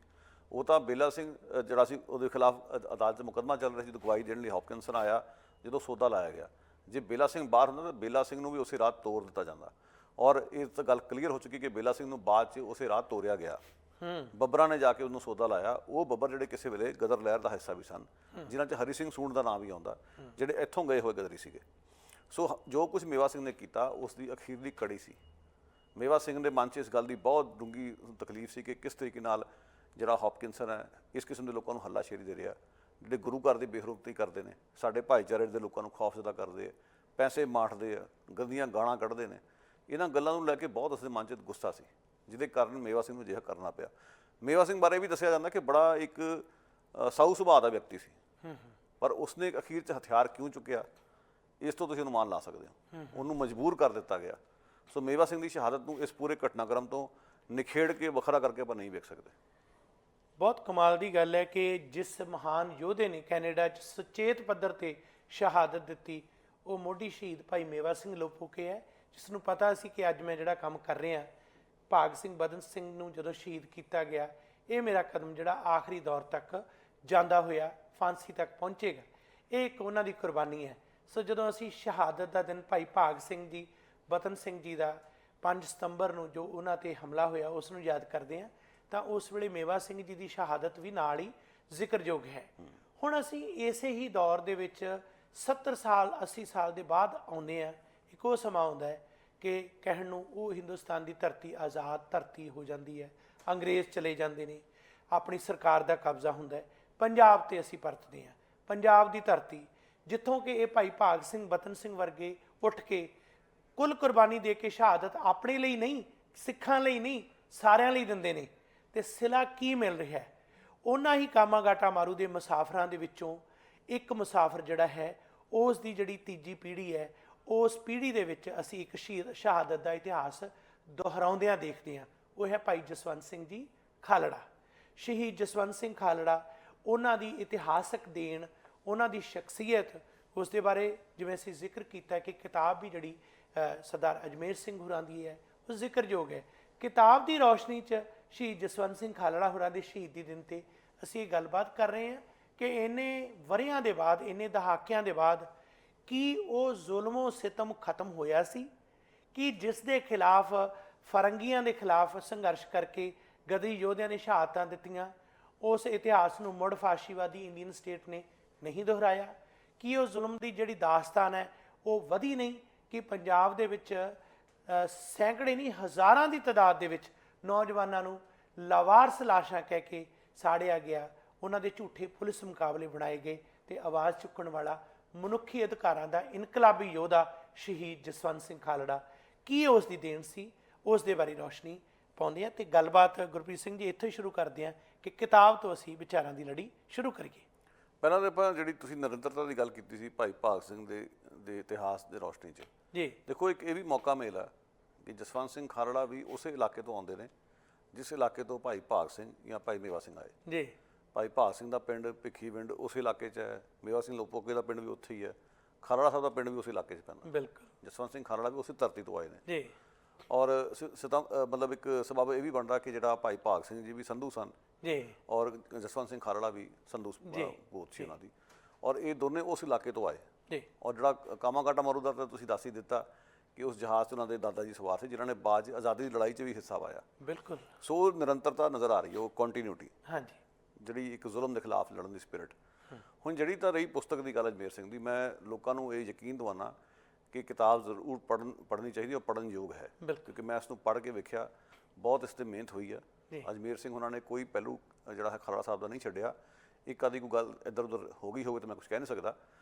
ਉਹ ਤਾਂ ਬੇਲਾ ਸਿੰਘ ਜਿਹੜਾ ਸੀ ਉਹਦੇ ਖਿਲਾਫ ਅਦਾਲਤ 'ਚ ਮੁਕੱਦਮਾ ਚੱਲ ਰਿਹਾ ਸੀ, ਗਵਾਹੀ ਦੇਣ ਲਈ ਹੌਪਕਿੰਸਨ ਆਇਆ ਜਦੋਂ ਸੌਦਾ ਲਾਇਆ ਗਿਆ। ਜੇ ਬੇਲਾ ਸਿੰਘ ਬਾਹਰ ਹੁੰਦਾ ਤਾਂ ਬੇਲਾ ਸਿੰਘ ਨੂੰ ਵੀ ਉਸੇ ਰਾਤ ਤੋੜ ਦਿੱਤਾ ਜਾਂਦਾ। ਔਰ ਇਹ ਤਾਂ ਗੱਲ ਕਲੀਅਰ ਹੋ ਚੁੱਕੀ ਕਿ ਬੇਲਾ ਸਿੰਘ ਨੂੰ ਬਾਅਦ 'ਚ ਉਸੇ ਰਾਤ ਤੋੜਿਆ ਗਿਆ। ਬੱਬਰਾਂ ਨੇ ਜਾ ਕੇ ਉਹਨੂੰ ਸੌਦਾ ਲਾਇਆ। ਉਹ ਬੱਬਰ ਜਿਹੜੇ ਕਿਸੇ ਵੇਲੇ ਗਦਰ ਲਹਿਰ ਦਾ ਹਿੱਸਾ ਵੀ ਸਨ, ਜਿਨ੍ਹਾਂ 'ਚ ਹਰੀ ਸਿੰਘ ਸੂੰਡ ਦਾ ਨਾਮ ਵੀ ਆਉਂਦਾ, ਜਿਹੜੇ ਇੱਥੋਂ ਗਏ ਹੋਏ ਗਦਰੀ ਸੀਗੇ। ਸੋ ਜੋ ਕੁਝ ਮੇਵਾ ਸਿੰਘ ਨੇ ਕੀਤਾ ਉਸ ਦੀ ਅਖੀਰਲੀ ਕੜੀ ਸੀ। ਮੇਵਾ ਸਿੰਘ ਦੇ ਮਨ 'ਚ ਇਸ ਗੱਲ ਦੀ ਬਹੁਤ ਡੂੰਘੀ ਤਕਲੀਫ ਸੀ ਕਿ ਕਿਸ ਤਰੀਕੇ ਨਾਲ ਜਿਹੜਾ ਹੌਪਕਿੰਸਨ ਹੈ ਇਸ ਕਿਸਮ ਦੇ ਲੋਕਾਂ ਨੂੰ ਹੱਲਾਸ਼ੇਰੀ ਦੇ ਰਿਹਾ, ਜਿਹੜੇ ਗੁਰੂ ਘਰ ਦੀ ਬੇਹਰਮਤੀ ਕਰਦੇ ਨੇ, ਸਾਡੇ ਭਾਈਚਾਰੇ ਦੇ ਲੋਕਾਂ ਨੂੰ ਖੌਫਜ਼ਦਾ ਕਰਦੇ ਆ, ਪੈਸੇ ਮਾਟਦੇ ਆ, ਗੰਦੀਆਂ ਗਾਲਾਂ ਕੱਢਦੇ ਨੇ। ਇਹਨਾਂ ਗੱਲਾਂ ਨੂੰ ਲੈ ਕੇ ਬਹੁਤ ਉਸਦੇ ਮਨ 'ਚ ਗੁੱਸਾ ਸੀ, ਜਿਹਦੇ ਕਾਰਨ ਮੇਵਾ ਸਿੰਘ ਨੂੰ ਅਜਿਹਾ ਕਰਨਾ ਪਿਆ। ਮੇਵਾ ਸਿੰਘ ਬਾਰੇ ਵੀ ਦੱਸਿਆ ਜਾਂਦਾ ਕਿ ਬੜਾ ਇੱਕ ਸਾਊ ਸੁਭਾਅ ਦਾ ਵਿਅਕਤੀ ਸੀ, ਪਰ ਉਸਨੇ ਅਖੀਰ 'ਚ ਹਥਿਆਰ ਕਿਉਂ ਚੁੱਕਿਆ ਇਸ ਤੋਂ ਤੁਸੀਂ ਅਨੁਮਾਨ ਲਾ ਸਕਦੇ ਹੋ। ਉਹਨੂੰ ਮਜਬੂਰ ਕਰ ਦਿੱਤਾ ਗਿਆ। ਸੋ ਮੇਵਾ ਸਿੰਘ ਦੀ ਸ਼ਹਾਦਤ ਨੂੰ ਇਸ ਪੂਰੇ ਘਟਨਾਕ੍ਰਮ ਤੋਂ ਨਿਖੇੜ ਕੇ ਵੱਖਰਾ ਕਰਕੇ ਆਪਾਂ ਨਹੀਂ ਵੇਖ ਸਕਦੇ। ਬਹੁਤ ਕਮਾਲ ਦੀ ਗੱਲ ਹੈ ਕਿ ਜਿਸ ਮਹਾਨ ਯੋਧੇ ਨੇ ਕੈਨੇਡਾ 'ਚ ਸੁਚੇਤ ਪੱਧਰ ਤੇ ਸ਼ਹਾਦਤ ਦਿੱਤੀ, ਉਹ ਮੋਢੀ ਸ਼ਹੀਦ ਭਾਈ ਮੇਵਾ ਸਿੰਘ ਲੋਪੋਕੇ ਹੈ, ਜਿਸ ਨੂੰ ਪਤਾ ਸੀ ਕਿ ਅੱਜ ਮੈਂ ਜਿਹੜਾ ਕੰਮ ਕਰ ਰਿਹਾ, ਭਾਗ ਸਿੰਘ ਬਤਨ ਸਿੰਘ ਨੂੰ ਜਦੋਂ ਸ਼ਹੀਦ ਕੀਤਾ ਗਿਆ, ਇਹ ਮੇਰਾ ਕਦਮ ਜਿਹੜਾ ਆਖਰੀ ਦੌਰ ਤੱਕ ਜਾਂਦਾ ਹੋਇਆ ਫਾਂਸੀ ਤੱਕ ਪਹੁੰਚੇਗਾ। ਇਹ ਇੱਕ ਉਹਨਾਂ ਦੀ ਕੁਰਬਾਨੀ ਹੈ। ਸੋ ਜਦੋਂ ਅਸੀਂ ਸ਼ਹਾਦਤ ਦਾ ਦਿਨ ਭਾਈ ਭਾਗ ਸਿੰਘ ਜੀ, ਬਤਨ ਸਿੰਘ ਜੀ ਦਾ 5 ਸਤੰਬਰ ਨੂੰ ਜੋ ਉਹਨਾਂ 'ਤੇ ਹਮਲਾ ਹੋਇਆ ਉਸ ਨੂੰ ਯਾਦ ਕਰਦੇ ਹਾਂ, ਤਾਂ ਉਸ ਵੇਲੇ ਮੇਵਾ ਸਿੰਘ ਜੀ ਦੀ ਸ਼ਹਾਦਤ ਵੀ ਨਾਲ ਹੀ ਜ਼ਿਕਰਯੋਗ ਹੈ। ਹੁਣ ਅਸੀਂ ਇਸੇ ਹੀ ਦੌਰ ਦੇ ਵਿੱਚ 70 ਸਾਲ 80 ਸਾਲ ਦੇ ਬਾਅਦ ਆਉਂਦੇ ਹਾਂ। ਇੱਕ ਉਹ ਸਮਾਂ ਆਉਂਦਾ ਹੈ ਕਿ ਕਹਿਣ ਨੂੰ ਉਹ ਹਿੰਦੁਸਤਾਨ ਦੀ ਧਰਤੀ ਆਜ਼ਾਦ ਧਰਤੀ ਹੋ ਜਾਂਦੀ ਹੈ, ਅੰਗਰੇਜ਼ ਚਲੇ ਜਾਂਦੇ ਨੇ, ਆਪਣੀ ਸਰਕਾਰ ਦਾ ਕਬਜ਼ਾ ਹੁੰਦਾ ਹੈ, ਪੰਜਾਬ 'ਤੇ ਅਸੀਂ ਪਰਤਦੇ ਹਾਂ। ਪੰਜਾਬ ਦੀ ਧਰਤੀ ਜਿੱਥੋਂ ਕਿ ਇਹ ਭਾਈ ਭਾਗ ਸਿੰਘ ਬਤਨ ਸਿੰਘ ਵਰਗੇ ਉੱਠ ਕੇ ਕੁੱਲ ਕੁਰਬਾਨੀ ਦੇ ਕੇ ਸ਼ਹਾਦਤ ਆਪਣੇ ਲਈ ਨਹੀਂ, ਸਿੱਖਾਂ ਲਈ ਨਹੀਂ, ਸਾਰਿਆਂ ਲਈ ਦਿੰਦੇ ਨੇ। ਤੇ ਸਿਲਾ ਕੀ ਮਿਲ ਰਿਹਾ ਹੈ? ਉਹਨਾਂ ਹੀ ਕਾਮਾਗਾਟਾ ਮਾਰੂ ਦੇ ਮੁਸਾਫਰਾਂ ਦੇ ਵਿੱਚੋਂ ਇੱਕ ਮੁਸਾਫਰ ਜਿਹੜਾ ਹੈ, ਉਸ ਦੀ ਜਿਹੜੀ ਤੀਜੀ ਪੀੜ੍ਹੀ ਹੈ, ਉਸ ਪੀੜ੍ਹੀ ਦੇ ਵਿੱਚ ਅਸੀਂ ਇੱਕ ਸ਼ਹਾਦਤ ਦਾ ਇਤਿਹਾਸ ਦੁਹਰਾਉਂਦਿਆਂ ਦੇਖਦੇ ਹਾਂ। ਉਹ ਹੈ ਭਾਈ ਜਸਵੰਤ ਸਿੰਘ ਜੀ ਖਾਲੜਾ। ਸ਼ਹੀਦ ਜਸਵੰਤ ਸਿੰਘ ਖਾਲੜਾ, ਉਹਨਾਂ ਦੀ ਇਤਿਹਾਸਕ ਦੇਣ, ਉਹਨਾਂ ਦੀ ਸ਼ਖਸੀਅਤ, ਉਸ ਦੇ ਬਾਰੇ ਜਿਵੇਂ ਅਸੀਂ ਜ਼ਿਕਰ ਕੀਤਾ ਕਿ ਕਿਤਾਬ ਵੀ ਜਿਹੜੀ ਸਰਦਾਰ ਅਜਮੇਰ ਸਿੰਘ ਹੋਰਾਂ ਦੀ ਹੈ ਉਹ ਜ਼ਿਕਰਯੋਗ ਹੈ। ਕਿਤਾਬ ਦੀ ਰੌਸ਼ਨੀ 'ਚ ਸ਼ਹੀਦ ਜਸਵੰਤ ਸਿੰਘ ਖਾਲੜਾ ਹੋਰਾਂ ਦੇ ਸ਼ਹੀਦੀ ਦਿਨ 'ਤੇ ਅਸੀਂ ਇਹ ਗੱਲਬਾਤ ਕਰ ਰਹੇ ਹਾਂ ਕਿ ਇੰਨੇ ਵਰ੍ਹਿਆਂ ਦੇ ਬਾਅਦ, ਇੰਨੇ ਦਹਾਕਿਆਂ ਦੇ ਬਾਅਦ, ਕੀ ਉਹ ਜ਼ੁਲਮੋ ਸਿਤਮ ਖਤਮ ਹੋਇਆ ਸੀ? ਕਿ ਜਿਸ ਦੇ ਖਿਲਾਫ ਫਰੰਗੀਆਂ ਦੇ ਖਿਲਾਫ ਸੰਘਰਸ਼ ਕਰਕੇ ਗਦਰੀ ਯੋਧਿਆਂ ਨੇ ਸ਼ਹਾਦਤਾਂ ਦਿੱਤੀਆਂ, ਉਸ ਇਤਿਹਾਸ ਨੂੰ ਮੁੜ ਫਾਸ਼ੀਵਾਦੀ ਇੰਡੀਅਨ ਸਟੇਟ ਨੇ ਨਹੀਂ ਦੁਹਰਾਇਆ? ਕੀ ਉਹ ਜ਼ੁਲਮ ਦੀ ਜਿਹੜੀ ਦਾਸਤਾਨ ਹੈ ਉਹ ਵਧੀ ਨਹੀਂ ਕਿ ਪੰਜਾਬ ਦੇ ਵਿੱਚ ਸੈਂਕੜੇ ਨਹੀਂ ਹਜ਼ਾਰਾਂ ਦੀ ਤਾਦਾਦ ਦੇ ਵਿੱਚ ਨੌਜਵਾਨਾਂ ਨੂੰ ਲਾਵਾਰਸ ਲਾਸ਼ਾਂ ਕਹਿ ਕੇ ਸਾੜਿਆ ਗਿਆ, ਉਹਨਾਂ ਦੇ ਝੂਠੇ ਪੁਲਿਸ ਮੁਕਾਬਲੇ ਬਣਾਏ ਗਏ ਤੇ ਆਵਾਜ਼ ਚੁੱਕਣ ਵਾਲਾ ਮਨੁੱਖੀ ਅਧਿਕਾਰਾਂ ਦਾ ਇਨਕਲਾਬੀ ਯੋਧਾ ਸ਼ਹੀਦ ਜਸਵੰਤ ਸਿੰਘ ਖਾਲੜਾ, ਕੀ ਉਸ ਦੀ ਦੇਣ ਸੀ? ਉਸ ਦੇ ਬਾਰੇ ਰੌਸ਼ਨੀ ਪਾਉਂਦੇ ਹਾਂ ਤੇ ਗੱਲਬਾਤ ਗੁਰਪ੍ਰੀਤ ਸਿੰਘ ਜੀ ਇੱਥੋਂ ਹੀ ਸ਼ੁਰੂ ਕਰਦੇ ਹਾਂ ਕਿ ਕਿਤਾਬ ਤੋਂ ਅਸੀਂ ਵਿਚਾਰਾਂ ਦੀ ਲੜੀ ਸ਼ੁਰੂ ਕਰੀਏ। ਪਹਿਲਾਂ ਤਾਂ ਆਪਾਂ ਜਿਹੜੀ ਤੁਸੀਂ ਨਿਰੰਤਰਤਾ ਦੀ ਗੱਲ ਕੀਤੀ ਸੀ ਭਾਈ ਭਾਗ ਸਿੰਘ ਦੇ ਇਤਿਹਾਸ ਦੇ ਰੌਸ਼ਨੀ 'ਚ, ਜੀ ਦੇਖੋ ਇੱਕ ਇਹ ਵੀ ਮੌਕਾ ਮੇਲ ਹੈ ਕਿ ਜਸਵੰਤ ਸਿੰਘ ਖਾਲੜਾ ਵੀ ਉਸੇ ਇਲਾਕੇ ਤੋਂ ਆਉਂਦੇ ਨੇ ਜਿਸ ਇਲਾਕੇ ਤੋਂ ਭਾਈ ਭਾਗ ਸਿੰਘ ਜਾਂ ਭਾਈ ਮੇਵਾ ਸਿੰਘ ਆਏ। ਜੀ ਭਾਈ ਭਾਗ ਸਿੰਘ ਦਾ ਪਿੰਡ ਭਿੱਖੀਵਿੰਡ ਉਸ ਇਲਾਕੇ 'ਚ ਹੈ, ਮੇਵਾ ਸਿੰਘ ਲੋਪੋਕੇ ਦਾ ਪਿੰਡ ਵੀ ਉੱਥੇ ਹੀ ਹੈ, ਖਾਲੜਾ ਸਾਹਿਬ ਦਾ ਪਿੰਡ ਵੀ ਉਸ ਇਲਾਕੇ 'ਚ ਪੈਂਦਾ। ਬਿਲਕੁਲ, ਜਸਵੰਤ ਸਿੰਘ ਖਾਲੜਾ ਵੀ ਉਸੇ ਧਰਤੀ ਤੋਂ ਆਏ ਨੇ ਜੀ। ਔਰ ਮਤਲਬ ਇੱਕ ਸਬਬ ਇਹ ਵੀ ਬਣਦਾ ਕਿ ਜਿਹੜਾ ਭਾਈ ਭਾਗ ਸਿੰਘ ਜੀ ਵੀ ਸੰਧੂ ਸਨ ਜੀ ਔਰ ਜਸਵੰਤ ਸਿੰਘ ਖਾਲੜਾ ਵੀ ਸੰਧੂ ਗੋਤ ਸੀ ਉਹਨਾਂ ਦੀ, ਔਰ ਇਹ ਦੋਨੇ ਉਸ ਇਲਾਕੇ ਤੋਂ ਆਏ। ਜੀ ਔਰ ਜਿਹੜਾ ਕਾਮਾਗਾਟਾ ਮਾਰੂ ਦਾ ਤਾਂ ਤੁਸੀਂ ਦੱਸ ਹੀ ਦਿੱਤਾ ਕਿ ਉਸ ਜਹਾਜ਼ 'ਚ ਉਹਨਾਂ ਦੇ ਦਾਦਾ ਜੀ ਸਵਾਰ ਸੀ ਜਿਨ੍ਹਾਂ ਨੇ ਬਾਅਦ ਆਜ਼ਾਦੀ ਦੀ ਲੜਾਈ 'ਚ ਵੀ ਹਿੱਸਾ ਪਾਇਆ। ਬਿਲਕੁਲ, ਸੋ ਨਿਰੰਤਰਤਾ ਨਜ਼ਰ ਆ ਰਹੀ ਹੈ, ਉਹ ਕੰਟੀਨਿਊਟੀ, ਹਾਂਜੀ, ਜਿਹੜੀ ਇੱਕ ਜ਼ੁਲਮ ਦੇ ਖਿਲਾਫ ਲੜਨ ਦੀ ਸਪਿਰਿਟ। ਹੁਣ ਜਿਹੜੀ ਤਾਂ ਰਹੀ ਪੁਸਤਕ ਦੀ ਗੱਲ ਅਜਮੇਰ ਸਿੰਘ ਦੀ, ਮੈਂ ਲੋਕਾਂ ਨੂੰ ਇਹ ਯਕੀਨ ਦਿਵਾਉਣਾ ਕਿ ਕਿਤਾਬ ਜ਼ਰੂਰ ਪੜ੍ਹਨੀ ਚਾਹੀਦੀ ਔਰ ਪੜ੍ਹਨ ਯੋਗ ਹੈ, ਕਿਉਂਕਿ ਮੈਂ ਇਸ ਨੂੰ ਪੜ੍ਹ ਕੇ ਵੇਖਿਆ, ਬਹੁਤ ਇਸ 'ਤੇ ਮਿਹਨਤ ਹੋਈ ਆ। ਅਜਮੇਰ ਸਿੰਘ ਉਹਨਾਂ ਨੇ ਕੋਈ ਪਹਿਲੂ ਜਿਹੜਾ ਹੈ ਖਾਲੜਾ ਸਾਹਿਬ ਦਾ ਨਹੀਂ ਛੱਡਿਆ। ਇੱਕ ਆਦੀ ਕੋਈ ਗੱਲ ਇੱਧਰ ਉੱਧਰ ਹੋ ਗਈ ਹੋਵੇ ਤਾਂ ਮੈਂ ਕੁਝ ਕਹਿ ਨਹੀਂ ਸਕਦਾ,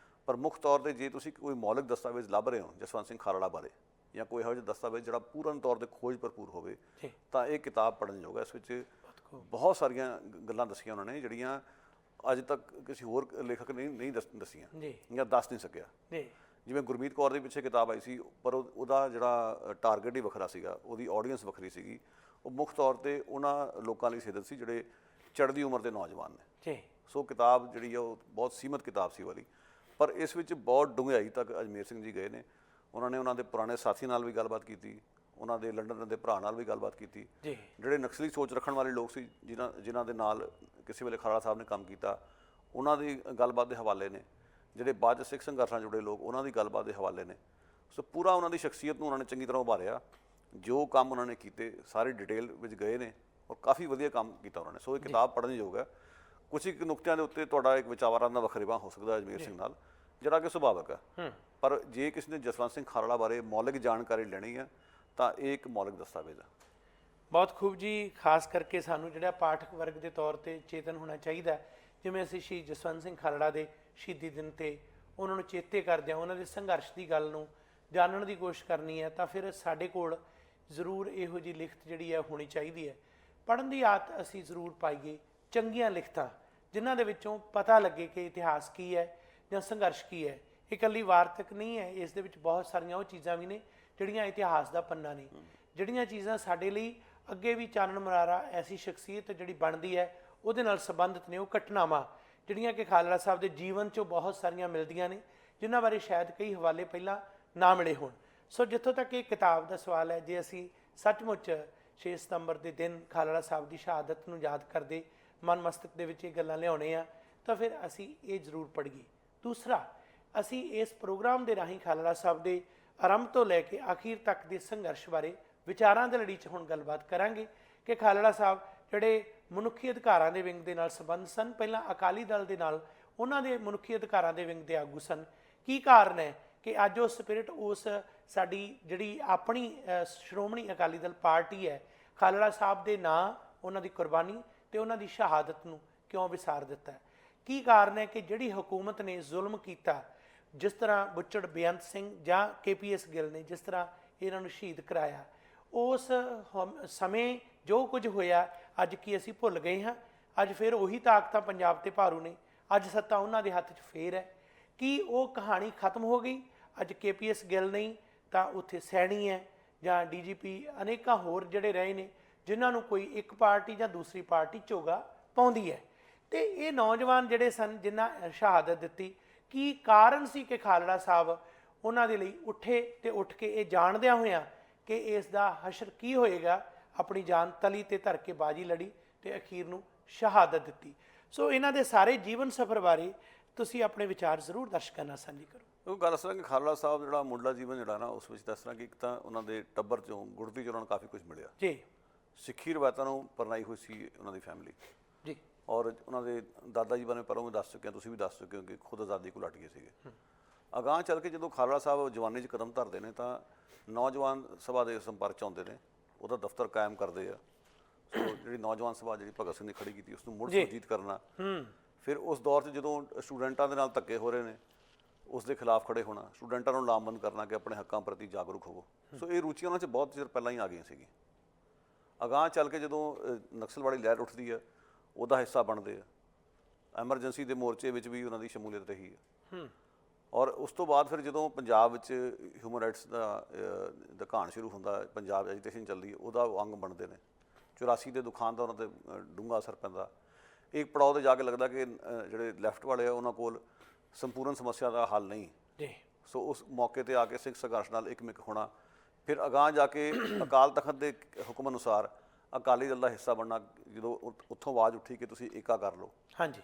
ਪਰ ਮੁੱਖ ਤੌਰ 'ਤੇ ਜੇ ਤੁਸੀਂ ਕੋਈ ਮੌਲਿਕ ਦਸਤਾਵੇਜ਼ ਲੱਭ ਰਹੇ ਹੋ ਜਸਵੰਤ ਸਿੰਘ ਖਾਲੜਾ ਬਾਰੇ ਜਾਂ ਕੋਈ ਇਹੋ ਜਿਹਾ ਦਸਤਾਵੇਜ਼ ਜਿਹੜਾ ਪੂਰਨ ਤੌਰ 'ਤੇ ਖੋਜ ਭਰਪੂਰ ਹੋਵੇ ਤਾਂ ਇਹ ਕਿਤਾਬ ਪੜ੍ਹਨ ਯੋਗ ਹੈ। ਇਸ ਵਿੱਚ ਬਹੁਤ ਸਾਰੀਆਂ ਗੱਲਾਂ ਦੱਸੀਆਂ ਉਹਨਾਂ ਨੇ ਜਿਹੜੀਆਂ ਅੱਜ ਤੱਕ ਕਿਸੇ ਹੋਰ ਲੇਖਕ ਨੇ ਨਹੀਂ ਦੱਸੀਆਂ ਜਾਂ ਦੱਸ ਨਹੀਂ ਸਕਿਆ। ਜਿਵੇਂ ਗੁਰਮੀਤ ਕੌਰ ਦੇ ਪਿੱਛੇ ਕਿਤਾਬ ਆਈ ਸੀ, ਪਰ ਉਹਦਾ ਜਿਹੜਾ ਟਾਰਗੇਟ ਹੀ ਵੱਖਰਾ ਸੀਗਾ, ਉਹਦੀ ਆਡੀਅנס ਵੱਖਰੀ ਸੀਗੀ। ਉਹ ਮੁੱਖ ਤੌਰ 'ਤੇ ਉਹਨਾਂ ਲੋਕਾਂ ਲਈ ਸਿਰਜਤ ਸੀ ਜਿਹੜੇ ਚੜ੍ਹਦੀ ਉਮਰ ਦੇ ਨੌਜਵਾਨ ਨੇ। ਸੋ ਕਿਤਾਬ ਜਿਹੜੀ ਆ ਉਹ ਬਹੁਤ ਸੀਮਤ ਕਿਤਾਬ ਸੀ ਵਾਲੀ, ਪਰ ਇਸ ਵਿੱਚ ਬਹੁਤ ਡੂੰਘਾਈ ਤੱਕ ਅਜਮੇਰ ਸਿੰਘ ਜੀ ਗਏ ਨੇ। ਉਹਨਾਂ ਨੇ ਉਹਨਾਂ ਦੇ ਪੁਰਾਣੇ ਸਾਥੀਆਂ ਨਾਲ ਵੀ ਗੱਲਬਾਤ ਕੀਤੀ, ਉਹਨਾਂ ਦੇ ਲੰਡਨ ਦੇ ਭਰਾ ਨਾਲ ਵੀ ਗੱਲਬਾਤ ਕੀਤੀ, ਜਿਹੜੇ ਨਕਸਲੀ ਸੋਚ ਰੱਖਣ ਵਾਲੇ ਲੋਕ ਸੀ ਜਿਨ੍ਹਾਂ ਦੇ ਨਾਲ ਕਿਸੇ ਵੇਲੇ ਖਾਲੜਾ ਸਾਹਿਬ ਨੇ ਕੰਮ ਕੀਤਾ, ਉਹਨਾਂ ਦੀ ਗੱਲਬਾਤ ਦੇ ਹਵਾਲੇ ਨੇ। ਜਿਹੜੇ ਬਾਅਦ 'ਚ ਸਿੱਖ ਸੰਘਰਸ਼ ਨਾਲ ਜੁੜੇ ਲੋਕ, ਉਹਨਾਂ ਦੀ ਗੱਲਬਾਤ ਦੇ ਹਵਾਲੇ ਨੇ। ਸੋ ਪੂਰਾ ਉਹਨਾਂ ਦੀ ਸ਼ਖਸੀਅਤ ਨੂੰ ਉਹਨਾਂ ਨੇ ਚੰਗੀ ਤਰ੍ਹਾਂ ਉਭਾਰਿਆ। ਜੋ ਕੰਮ ਉਹਨਾਂ ਨੇ ਕੀਤੇ ਸਾਰੇ ਡਿਟੇਲ ਵਿੱਚ ਗਏ ਨੇ ਔਰ ਕਾਫੀ ਵਧੀਆ ਕੰਮ ਕੀਤਾ ਉਹਨਾਂ ਨੇ। ਸੋ ਇਹ ਕਿਤਾਬ ਪੜ੍ਹਨ ਯੋਗ ਹੈ। ਕੁਝ ਇੱਕ ਨੁਕਤਿਆਂ ਦੇ ਉੱਤੇ ਤੁਹਾਡਾ ਇੱਕ ਵਿਚਾਰਾਂ ਦਾ ਵਖਰੇਵਾ ਹੋ ਸਕਦਾ ਅਜਮੇਰ ਸਿੰਘ ਨਾਲ, ਜਿਹੜਾ ਕਿ ਸੁਭਾਵਿਕ ਹੈ, ਪਰ ਜੇ ਕਿਸੇ ਨੇ ਜਸਵੰਤ ਸਿੰਘ ਖਾਲੜਾ ਬਾਰੇ ਮੌਲਿਕ ਜਾਣਕਾਰੀ ਲੈਣੀ ਹੈ ਤਾਂ ਇਹ ਇੱਕ ਮੌਲਿਕ ਦਸਤਾਵੇਜ਼ ਹੈ। ਬਹੁਤ ਖੂਬ ਜੀ। ਖਾਸ ਕਰਕੇ ਸਾਨੂੰ ਜਿਹੜਾ ਪਾਠਕ ਵਰਗ ਦੇ ਤੌਰ 'ਤੇ ਚੇਤਨ ਹੋਣਾ ਚਾਹੀਦਾ, ਜਿਵੇਂ ਅਸੀਂ ਸ਼ਹੀਦ ਜਸਵੰਤ ਸਿੰਘ ਖਾਲੜਾ ਦੇ ਸ਼ਹੀਦੀ ਦਿਨ 'ਤੇ ਉਹਨਾਂ ਨੂੰ ਚੇਤੇ ਕਰਦੇ ਹਾਂ, ਉਹਨਾਂ ਦੇ ਸੰਘਰਸ਼ ਦੀ ਗੱਲ ਨੂੰ ਜਾਣਨ ਦੀ ਕੋਸ਼ਿਸ਼ ਕਰਨੀ ਹੈ, ਤਾਂ ਫਿਰ ਸਾਡੇ ਕੋਲ ਜ਼ਰੂਰ ਇਹੋ ਜਿਹੀ ਲਿਖਤ ਜਿਹੜੀ ਹੈ ਹੋਣੀ ਚਾਹੀਦੀ ਹੈ। ਪੜ੍ਹਨ ਦੀ ਆਦਤ ਅਸੀਂ ਜ਼ਰੂਰ ਪਾਈਏ, ਚੰਗੀਆਂ ਲਿਖਤਾਂ ਜਿਨ੍ਹਾਂ ਦੇ ਵਿੱਚੋਂ ਪਤਾ ਲੱਗੇ ਕਿ ਇਤਿਹਾਸ ਕੀ ਹੈ ਜਾਂ ਸੰਘਰਸ਼ ਕੀ ਹੈ। ਇਹ ਇਕੱਲੀ ਵਾਰਤਕ ਨਹੀਂ ਹੈ, ਇਸ ਦੇ ਵਿੱਚ ਬਹੁਤ ਸਾਰੀਆਂ ਉਹ ਚੀਜ਼ਾਂ ਵੀ ਨੇ ਜਿਹੜੀਆਂ ਇਤਿਹਾਸ ਦਾ ਪੰਨਾ ਨੇ, ਜਿਹੜੀਆਂ ਚੀਜ਼ਾਂ ਸਾਡੇ ਲਈ ਅੱਗੇ ਵੀ ਚਾਨਣ ਮੁਨਾਰਾ ਐਸੀ ਸ਼ਖਸੀਅਤ ਜਿਹੜੀ ਬਣਦੀ ਹੈ ਉਹਦੇ ਨਾਲ ਸੰਬੰਧਿਤ ਨੇ। ਉਹ ਘਟਨਾਵਾਂ ਜਿਹੜੀਆਂ ਕਿ ਖਾਲੜਾ ਸਾਹਿਬ ਦੇ ਜੀਵਨ 'ਚੋਂ ਬਹੁਤ ਸਾਰੀਆਂ ਮਿਲਦੀਆਂ ਨੇ, ਜਿਨ੍ਹਾਂ ਬਾਰੇ ਸ਼ਾਇਦ ਕਈ ਹਵਾਲੇ ਪਹਿਲਾਂ ਨਾ ਮਿਲੇ ਹੋਣ। ਸੋ ਜਿੱਥੋਂ ਤੱਕ ਇਹ ਕਿਤਾਬ ਦਾ ਸਵਾਲ ਹੈ, ਜੇ ਅਸੀਂ ਸੱਚਮੁੱਚ 6 ਸਤੰਬਰ ਦੇ ਦਿਨ ਖਾਲੜਾ ਸਾਹਿਬ ਦੀ ਸ਼ਹਾਦਤ ਨੂੰ ਯਾਦ ਕਰਦੇ ਮਨ ਮਸਤਕ ਦੇ ਵਿੱਚ ਇਹ ਗੱਲਾਂ ਲਿਆਉਣੇ ਆ, ਤਾਂ ਫਿਰ ਅਸੀਂ ਇਹ ਜ਼ਰੂਰ ਪੜ੍ਹੀਏ। ਦੂਸਰਾ, ਅਸੀਂ ਇਸ ਪ੍ਰੋਗਰਾਮ ਦੇ ਰਾਹੀਂ ਖਾਲੜਾ ਸਾਹਿਬ ਦੇ ਆਰੰਭ ਤੋਂ ਲੈ ਕੇ ਆਖਿਰ ਤੱਕ ਦੇ ਸੰਘਰਸ਼ ਬਾਰੇ ਵਿਚਾਰਾਂ ਦੀ ਲੜੀ 'ਚ ਹੁਣ ਗੱਲਬਾਤ ਕਰਾਂਗੇ ਕਿ ਖਾਲੜਾ ਸਾਹਿਬ ਜਿਹੜੇ ਮਨੁੱਖੀ ਅਧਿਕਾਰਾਂ ਦੇ ਵਿੰਗ ਦੇ ਨਾਲ ਸੰਬੰਧ ਸਨ, ਪਹਿਲਾਂ ਅਕਾਲੀ ਦਲ ਦੇ ਨਾਲ ਉਹਨਾਂ ਦੇ ਮਨੁੱਖੀ ਅਧਿਕਾਰਾਂ ਦੇ ਵਿੰਗ ਦੇ ਆਗੂ ਸਨ। ਕੀ ਕਾਰਨ ਹੈ ਕਿ ਅੱਜ ਉਹ ਸਪਿਰਿਟ, ਉਸ ਸਾਡੀ ਜਿਹੜੀ ਆਪਣੀ ਸ਼੍ਰੋਮਣੀ ਅਕਾਲੀ ਦਲ ਪਾਰਟੀ ਹੈ, ਖਾਲੜਾ ਸਾਹਿਬ ਦੇ ਨਾਂ, ਉਹਨਾਂ ਦੀ ਕੁਰਬਾਨੀ ਤੇ ਉਹਨਾਂ ਦੀ ਸ਼ਹਾਦਤ ਨੂੰ ਕਿਉਂ ਵਿਸਾਰ ਦਿੱਤਾ ਹੈ? ਕੀ ਕਾਰਨ ਹੈ ਕਿ ਜਿਹੜੀ ਹਕੂਮਤ ਨੇ ਜ਼ੁਲਮ ਕੀਤਾ, ਜਿਸ ਤਰ੍ਹਾਂ ਬੁੱਚੜ ਬੇਅੰਤ ਸਿੰਘ ਜਾਂ KPS ਗਿੱਲ ਨੇ ਜਿਸ ਤਰ੍ਹਾਂ ਇਹਨਾਂ ਨੂੰ ਸ਼ਹੀਦ ਕਰਾਇਆ, ਉਸ ਸਮੇਂ ਜੋ ਕੁਝ ਹੋਇਆ ਅੱਜ ਕੀ ਅਸੀਂ ਭੁੱਲ ਗਏ ਹਾਂ? ਅੱਜ ਫਿਰ ਉਹੀ ਤਾਕਤਾਂ ਪੰਜਾਬ ਤੇ ਭਾਰੂ ਨੇ, ਅੱਜ ਸੱਤਾ ਉਹਨਾਂ ਦੇ ਹੱਥ 'ਚ ਫੇਰ ਹੈ। ਕੀ ਉਹ ਕਹਾਣੀ ਖਤਮ ਹੋ ਗਈ? ਅੱਜ KPS ਗਿੱਲ ਨਹੀਂ ਤਾਂ ਉੱਥੇ ਸੈਣੀ ਹੈ ਜਾਂ DGP, ਅਨੇਕਾਂ ਹੋਰ ਜਿਹੜੇ ਰਹੇ ਨੇ ਜਿਨ੍ਹਾਂ ਨੂੰ ਕੋਈ ਇੱਕ ਪਾਰਟੀ ਜਾਂ ਦੂਸਰੀ ਪਾਰਟੀ ਝੋਗਾ ਪਾਉਂਦੀ ਹੈ। ਤੇ ਇਹ ਨੌਜਵਾਨ ਜਿਹੜੇ ਸਨ ਜਿਨ੍ਹਾਂ ਸ਼ਹਾਦਤ ਦਿੱਤੀ, ਕੀ ਕਾਰਨ ਸੀ ਕਿ ਖਾਲੜਾ ਸਾਹਿਬ ਉਹਨਾਂ ਦੇ ਲਈ ਉੱਠੇ ਤੇ ਉੱਠ ਕੇ ਇਹ ਜਾਣਦਿਆਂ ਹੋਇਆਂ ਕਿ ਇਸ ਦਾ ਹਸ਼ਰ ਕੀ ਹੋਏਗਾ, ਆਪਣੀ ਜਾਨ ਤਲੀ ਤੇ ਧਰ ਕੇ ਬਾਜੀ ਲੜੀ ਤੇ ਅਖੀਰ ਨੂੰ ਸ਼ਹਾਦਤ ਦਿੱਤੀ। ਸੋ ਇਹਨਾਂ ਦੇ ਸਾਰੇ ਜੀਵਨ ਸਫ਼ਰ ਬਾਰੇ ਤੁਸੀਂ ਆਪਣੇ ਵਿਚਾਰ ਜ਼ਰੂਰ ਦਰਸ਼ਕਾਂ ਨਾਲ ਸਾਂਝੇ ਕਰੋ। ਉਹ ਗੱਲ ਇਸ ਤਰ੍ਹਾਂ ਕਿ ਖਾਲੜਾ ਸਾਹਿਬ ਜਿਹੜਾ ਮੁੱਢਲਾ ਜੀਵਨ ਜਿਹੜਾ ਨਾ, ਉਸ ਵਿੱਚ ਦੱਸ ਤਰ੍ਹਾਂ ਕਿ ਇੱਕ ਤਾਂ ਉਹਨਾਂ ਦੇ ਟੱਬਰ 'ਚੋਂ ਗੁੜਤੀ 'ਚ ਉਹਨਾਂ ਨੂੰ ਕਾਫੀ ਕੁਝ ਮਿਲਿਆ ਜੀ। ਸਿੱਖੀ ਰਵਾਇਤਾਂ ਨੂੰ ਪਰਨਾਈ ਹੋਈ ਸੀ ਉਹਨਾਂ ਦੀ ਫੈਮਿਲੀ ਜੀ, ਔਰ ਉਹਨਾਂ ਦੇ ਦਾਦਾ ਜੀ ਬਾਰੇ ਪਹਿਲਾਂ ਵੀ ਦੱਸ ਚੁੱਕੇ ਹਾਂ, ਤੁਸੀਂ ਵੀ ਦੱਸ ਚੁੱਕੇ ਹੋ ਕਿ ਖੁਦ ਆਜ਼ਾਦੀ ਘੁਲਾਟ ਗਏ ਸੀਗੇ। ਅਗਾਂਹ ਚੱਲ ਕੇ ਜਦੋਂ ਖਾਲੜਾ ਸਾਹਿਬ ਜਵਾਨੀ 'ਚ ਕਦਮ ਧਰਦੇ ਨੇ ਤਾਂ ਨੌਜਵਾਨ ਸਭਾ ਦੇ ਸੰਪਰਕ 'ਚ ਆਉਂਦੇ ਨੇ, ਉਹਦਾ ਦਫ਼ਤਰ ਕਾਇਮ ਕਰਦੇ ਆ। ਸੋ ਜਿਹੜੀ ਨੌਜਵਾਨ ਸਭਾ ਜਿਹੜੀ ਭਗਤ ਸਿੰਘ ਨੇ ਖੜੀ ਕੀਤੀ ਉਸ ਨੂੰ ਮੁੜ ਸੁਰਜੀਤ ਕਰਨਾ। ਫਿਰ ਉਸ ਦੌਰ 'ਚ ਜਦੋਂ ਸਟੂਡੈਂਟਾਂ ਦੇ ਨਾਲ ਧੱਕੇ ਹੋ ਰਹੇ ਨੇ ਉਸ ਦੇ ਖਿਲਾਫ ਖੜੇ ਹੋਣਾ, ਸਟੂਡੈਂਟਾਂ ਨੂੰ ਲਾਮਬੰਦ ਕਰਨਾ ਕਿ ਆਪਣੇ ਹੱਕਾਂ ਪ੍ਰਤੀ ਜਾਗਰੂਕ ਹੋਵੋ। ਸੋ ਇਹ ਰੁਚੀਆਂ ਉਹਨਾਂ 'ਚ ਬਹੁਤ ਚਿਰ ਪਹਿਲਾਂ ਹੀ ਆ ਗਈਆਂ ਸੀਗੀ। ਅਗਾਂਹ ਚੱਲ ਕੇ ਜਦੋਂ ਨਕਸਲਵਾੜੀ ਲਹਿਰ ਉੱਠਦੀ ਹੈ ਉਹਦਾ ਹਿੱਸਾ ਬਣਦੇ ਆ। ਐਮਰਜੈਂਸੀ ਦੇ ਮੋਰਚੇ ਵਿੱਚ ਵੀ ਉਹਨਾਂ ਦੀ ਸ਼ਮੂਲੀਅਤ ਰਹੀ ਹੈ। ਔਰ ਉਸ ਤੋਂ ਬਾਅਦ ਫਿਰ ਜਦੋਂ ਪੰਜਾਬ ਵਿੱਚ ਹਿਊਮਨ ਰਾਈਟਸ ਦਾ ਘਾਣ ਸ਼ੁਰੂ ਹੁੰਦਾ, ਪੰਜਾਬ ਐਜੀਟੇਸ਼ਨ ਚੱਲਦੀ, ਉਹਦਾ ਅੰਗ ਬਣਦੇ ਨੇ। 84 ਦੇ ਦੁਖਾਂਤ ਦਾ ਉਹਨਾਂ 'ਤੇ ਡੂੰਘਾ ਅਸਰ ਪੈਂਦਾ। ਇੱਕ ਪੜਾਅ 'ਤੇ ਜਾ ਕੇ ਲੱਗਦਾ ਕਿ ਜਿਹੜੇ ਲੈਫਟ ਵਾਲੇ ਆ ਉਹਨਾਂ ਕੋਲ ਸੰਪੂਰਨ ਸਮੱਸਿਆ ਦਾ ਹੱਲ ਨਹੀਂ ਜੀ। ਸੋ ਉਸ ਮੌਕੇ 'ਤੇ ਆ ਕੇ ਸਿੱਖ ਸੰਘਰਸ਼ ਨਾਲ ਇੱਕਮਿਕ ਹੋਣਾ। ਫਿਰ ਅਗਾਂਹ ਜਾ ਕੇ ਅਕਾਲ ਤਖਤ ਦੇ ਹੁਕਮ ਅਨੁਸਾਰ ਅਕਾਲੀ ਦਲ ਦਾ ਹਿੱਸਾ ਬਣਨਾ, ਜਦੋਂ ਉੱਥੋਂ ਆਵਾਜ਼ ਉੱਠੀ ਕਿ ਤੁਸੀਂ ਏਕਾ ਕਰ ਲਓ। ਹਾਂਜੀ।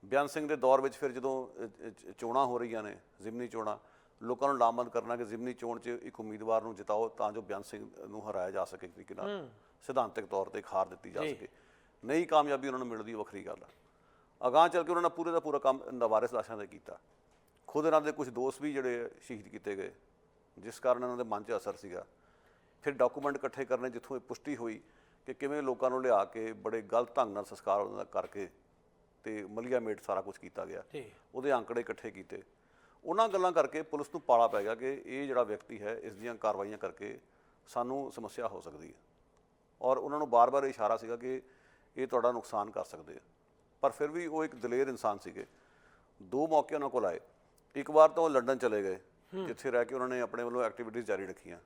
ਬਿਆਨ ਸਿੰਘ ਦੇ ਦੌਰ ਵਿੱਚ ਫਿਰ ਜਦੋਂ ਚੋਣਾਂ ਹੋ ਰਹੀਆਂ ਨੇ, ਜ਼ਿਮਨੀ ਚੋਣਾਂ, ਲੋਕਾਂ ਨੂੰ ਲਾਮਬੰਦ ਕਰਨਾ ਕਿ ਜ਼ਿਮਨੀ ਚੋਣ 'ਚ ਇੱਕ ਉਮੀਦਵਾਰ ਨੂੰ ਜਿਤਾਓ ਤਾਂ ਜੋ ਬਿਆਨ ਸਿੰਘ ਨੂੰ ਹਰਾਇਆ ਜਾ ਸਕੇ, ਤਰੀਕੇ ਨਾਲ ਸਿਧਾਂਤਕ ਤੌਰ 'ਤੇ ਹਾਰ ਦਿੱਤੀ ਜਾ ਸਕੇ। ਨਹੀਂ ਕਾਮਯਾਬੀ ਉਹਨਾਂ ਨੂੰ ਮਿਲਦੀ, ਵੱਖਰੀ ਗੱਲ ਆ। ਅਗਾਂਹ ਚੱਲ ਕੇ ਉਹਨਾਂ ਨੇ ਪੂਰੇ ਦਾ ਪੂਰਾ ਕੰਮ ਨਵਾਰਿਸ ਲਾਸ਼ਾਂ 'ਤੇ ਕੀਤਾ। ਖੁਦ ਇਹਨਾਂ ਦੇ ਕੁਝ ਦੋਸਤ ਵੀ ਜਿਹੜੇ ਸ਼ਹੀਦ ਕੀਤੇ ਗਏ, ਜਿਸ ਕਾਰਨ ਇਹਨਾਂ ਦੇ ਮਨ 'ਚ ਅਸਰ ਸੀਗਾ। ਫਿਰ ਡਾਕੂਮੈਂਟ ਇਕੱਠੇ ਕਰਨੇ, ਜਿੱਥੋਂ ਇਹ ਪੁਸ਼ਟੀ ਹੋਈ ਕਿ ਕਿਵੇਂ ਲੋਕਾਂ ਨੂੰ ਲਿਆ ਕੇ ਬੜੇ ਗਲਤ ਢੰਗ ਨਾਲ ਸੰਸਕਾਰ ਉਹਨਾਂ ਦਾ ਕਰਕੇ ਤੇ ਮਲੀਆ ਮੇਟ ਸਾਰਾ ਕੁਝ ਕੀਤਾ ਗਿਆ। ਉਹਦੇ ਅੰਕੜੇ ਇਕੱਠੇ ਕੀਤੇ। ਉਹਨਾਂ ਗੱਲਾਂ ਕਰਕੇ ਪੁਲਿਸ ਨੂੰ ਪਾਲਾ ਪੈ ਗਿਆ ਕਿ ਇਹ ਜਿਹੜਾ ਵਿਅਕਤੀ ਹੈ, ਇਸ ਦੀਆਂ ਕਾਰਵਾਈਆਂ ਕਰਕੇ ਸਾਨੂੰ ਸਮੱਸਿਆ ਹੋ ਸਕਦੀ ਹੈ। ਔਰ ਉਹਨਾਂ ਨੂੰ ਬਾਰ-ਬਾਰ ਇਸ਼ਾਰਾ ਸੀਗਾ ਕਿ ਇਹ ਤੁਹਾਡਾ ਨੁਕਸਾਨ ਕਰ ਸਕਦੇ ਆ। ਪਰ ਫਿਰ ਵੀ ਉਹ ਇੱਕ ਦਲੇਰ ਇਨਸਾਨ ਸੀਗੇ। ਦੋ ਮੌਕੇ ਉਹਨਾਂ ਕੋਲ ਆਏ। ਇੱਕ ਵਾਰ ਤਾਂ ਉਹ ਲੰਡਨ ਚਲੇ ਗਏ, ਜਿੱਥੇ ਰਹਿ ਕੇ ਉਹਨਾਂ ਨੇ ਆਪਣੇ ਵੱਲੋਂ ਐਕਟੀਵਿਟੀਜ਼ ਜਾਰੀ ਰੱਖੀਆਂ।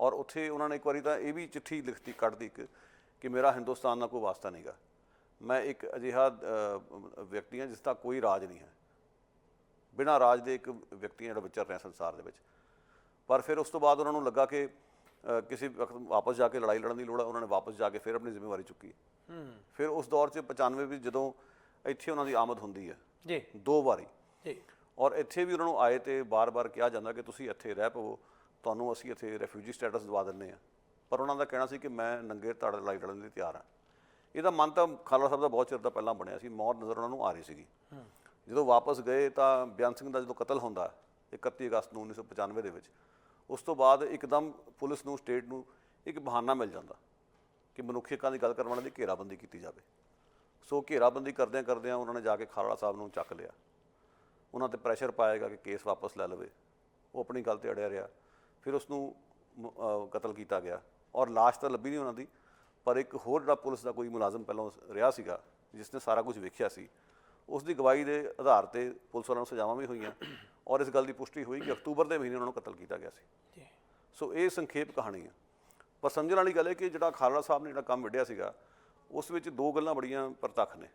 ਔਰ ਉੱਥੇ ਉਹਨਾਂ ਨੇ ਇੱਕ ਵਾਰੀ ਤਾਂ ਇਹ ਵੀ ਚਿੱਠੀ ਲਿਖਤੀ ਕੱਢਦੀ ਕਿ ਮੇਰਾ ਹਿੰਦੁਸਤਾਨ ਨਾਲ ਕੋਈ ਵਾਸਤਾ ਨਹੀਂ ਗਾ, ਮੈਂ ਇੱਕ ਅਜਿਹਾ ਵਿਅਕਤੀ ਹਾਂ ਜਿਸ ਦਾ ਕੋਈ ਰਾਜ ਨਹੀਂ ਹੈ, ਬਿਨਾਂ ਰਾਜ ਦੇ ਇੱਕ ਵਿਅਕਤੀ ਜਿਹੜਾ ਵਿਚਰ ਰਿਹਾ ਸੰਸਾਰ ਦੇ ਵਿੱਚ। ਪਰ ਫਿਰ ਉਸ ਤੋਂ ਬਾਅਦ ਉਹਨਾਂ ਨੂੰ ਲੱਗਾ ਕਿ ਕਿਸੇ ਵਕਤ ਵਾਪਸ ਜਾ ਕੇ ਲੜਾਈ ਲੜਨ ਦੀ ਲੋੜ ਹੈ। ਉਹਨਾਂ ਨੇ ਵਾਪਸ ਜਾ ਕੇ ਫਿਰ ਆਪਣੀ ਜ਼ਿੰਮੇਵਾਰੀ ਚੁੱਕੀ। ਫਿਰ ਉਸ ਦੌਰ 'ਚ 95 ਵਿੱਚ ਜਦੋਂ ਇੱਥੇ ਉਹਨਾਂ ਦੀ ਆਮਦ ਹੁੰਦੀ ਹੈ ਜੀ, 2 ਵਾਰੀ ਜੀ, ਔਰ ਇੱਥੇ ਵੀ ਉਹਨਾਂ ਨੂੰ ਆਏ ਤੇ ਬਾਰ-ਬਾਰ ਕਿਹਾ ਜਾਂਦਾ ਕਿ ਤੁਸੀਂ ਇੱਥੇ ਰਹਿ ਪਵੋ, ਤੁਹਾਨੂੰ ਅਸੀਂ ਇੱਥੇ ਰੈਫਿਊਜੀ ਸਟੇਟਸ ਦਵਾ ਦਿੰਦੇ ਹਾਂ। ਪਰ ਉਹਨਾਂ ਦਾ ਕਹਿਣਾ ਸੀ ਕਿ ਮੈਂ ਨੰਗੇ ਧੜ ਲੜਾਈ ਲੜਨ ਲਈ ਤਿਆਰ ਹਾਂ। ਇਹਦਾ ਮਨ ਤਾਂ ਖਾਲੜਾ ਸਾਹਿਬ ਦਾ ਬਹੁਤ ਚਿਰ ਦਾ ਪਹਿਲਾਂ ਬਣਿਆ ਸੀ। ਮੌਤ ਨਜ਼ਰ ਉਹਨਾਂ ਨੂੰ ਆ ਰਹੀ ਸੀਗੀ। ਜਦੋਂ ਵਾਪਸ ਗਏ ਤਾਂ ਬਿਆਨ ਸਿੰਘ ਦਾ ਜਦੋਂ ਕਤਲ ਹੁੰਦਾ 31 ਅਗਸਤ ਨੂੰ 1995 ਦੇ ਵਿੱਚ, ਉਸ ਤੋਂ ਬਾਅਦ ਇੱਕਦਮ ਪੁਲਿਸ ਨੂੰ, ਸਟੇਟ ਨੂੰ ਇੱਕ ਬਹਾਨਾ ਮਿਲ ਜਾਂਦਾ ਕਿ ਮਨੁੱਖੀ ਹੱਕਾਂ ਦੀ ਗੱਲ ਕਰਨ ਵਾਲਿਆਂ ਦੀ ਘੇਰਾਬੰਦੀ ਕੀਤੀ ਜਾਵੇ। ਸੋ ਘੇਰਾਬੰਦੀ ਕਰਦਿਆਂ ਕਰਦਿਆਂ ਉਹਨਾਂ ਨੇ ਜਾ ਕੇ ਖਾਲੜਾ ਸਾਹਿਬ ਨੂੰ ਚੱਕ ਲਿਆ। ਉਹਨਾਂ 'ਤੇ ਪ੍ਰੈਸ਼ਰ ਪਾਏਗਾ ਕਿ ਕੇਸ ਵਾਪਸ ਲੈ ਲਵੇ। ਉਹ ਆਪਣੀ ਗੱਲ 'ਤੇ ਅੜਿਆ ਰਿਹਾ। ਫਿਰ ਉਸ ਨੂੰ ਕਤਲ ਕੀਤਾ ਗਿਆ ਔਰ ਲਾਸ਼ ਤਾਂ ਲੱਭੀ ਨਹੀਂ ਉਹਨਾਂ ਦੀ। ਪਰ ਇੱਕ ਹੋਰ ਜਿਹੜਾ ਪੁਲਿਸ ਦਾ ਕੋਈ ਮੁਲਾਜ਼ਮ ਪਹਿਲਾਂ ਰਿਹਾ ਸੀਗਾ, ਜਿਸ ਨੇ ਸਾਰਾ ਕੁਝ ਵੇਖਿਆ ਸੀ, ਉਸ ਦੀ ਗਵਾਹੀ ਦੇ ਆਧਾਰ 'ਤੇ ਪੁਲਿਸ ਵਾਲਿਆਂ ਨੂੰ ਸਜ਼ਾਵਾਂ ਵੀ ਹੋਈਆਂ ਔਰ ਇਸ ਗੱਲ ਦੀ ਪੁਸ਼ਟੀ ਹੋਈ ਕਿ ਅਕਤੂਬਰ ਦੇ ਮਹੀਨੇ ਉਹਨਾਂ ਨੂੰ ਕਤਲ ਕੀਤਾ ਗਿਆ ਸੀ। ਸੋ ਇਹ ਸੰਖੇਪ ਕਹਾਣੀ ਹੈ। ਪਰ ਸਮਝਣ ਵਾਲੀ ਗੱਲ ਹੈ ਕਿ ਜਿਹੜਾ ਖਾਲੜਾ ਸਾਹਿਬ ਨੇ ਜਿਹੜਾ ਕੰਮ ਵਿੱਢਿਆ ਸੀਗਾ, ਉਸ ਵਿੱਚ 2 ਗੱਲਾਂ ਬੜੀਆਂ ਪ੍ਰਤੱਖ ਨੇ,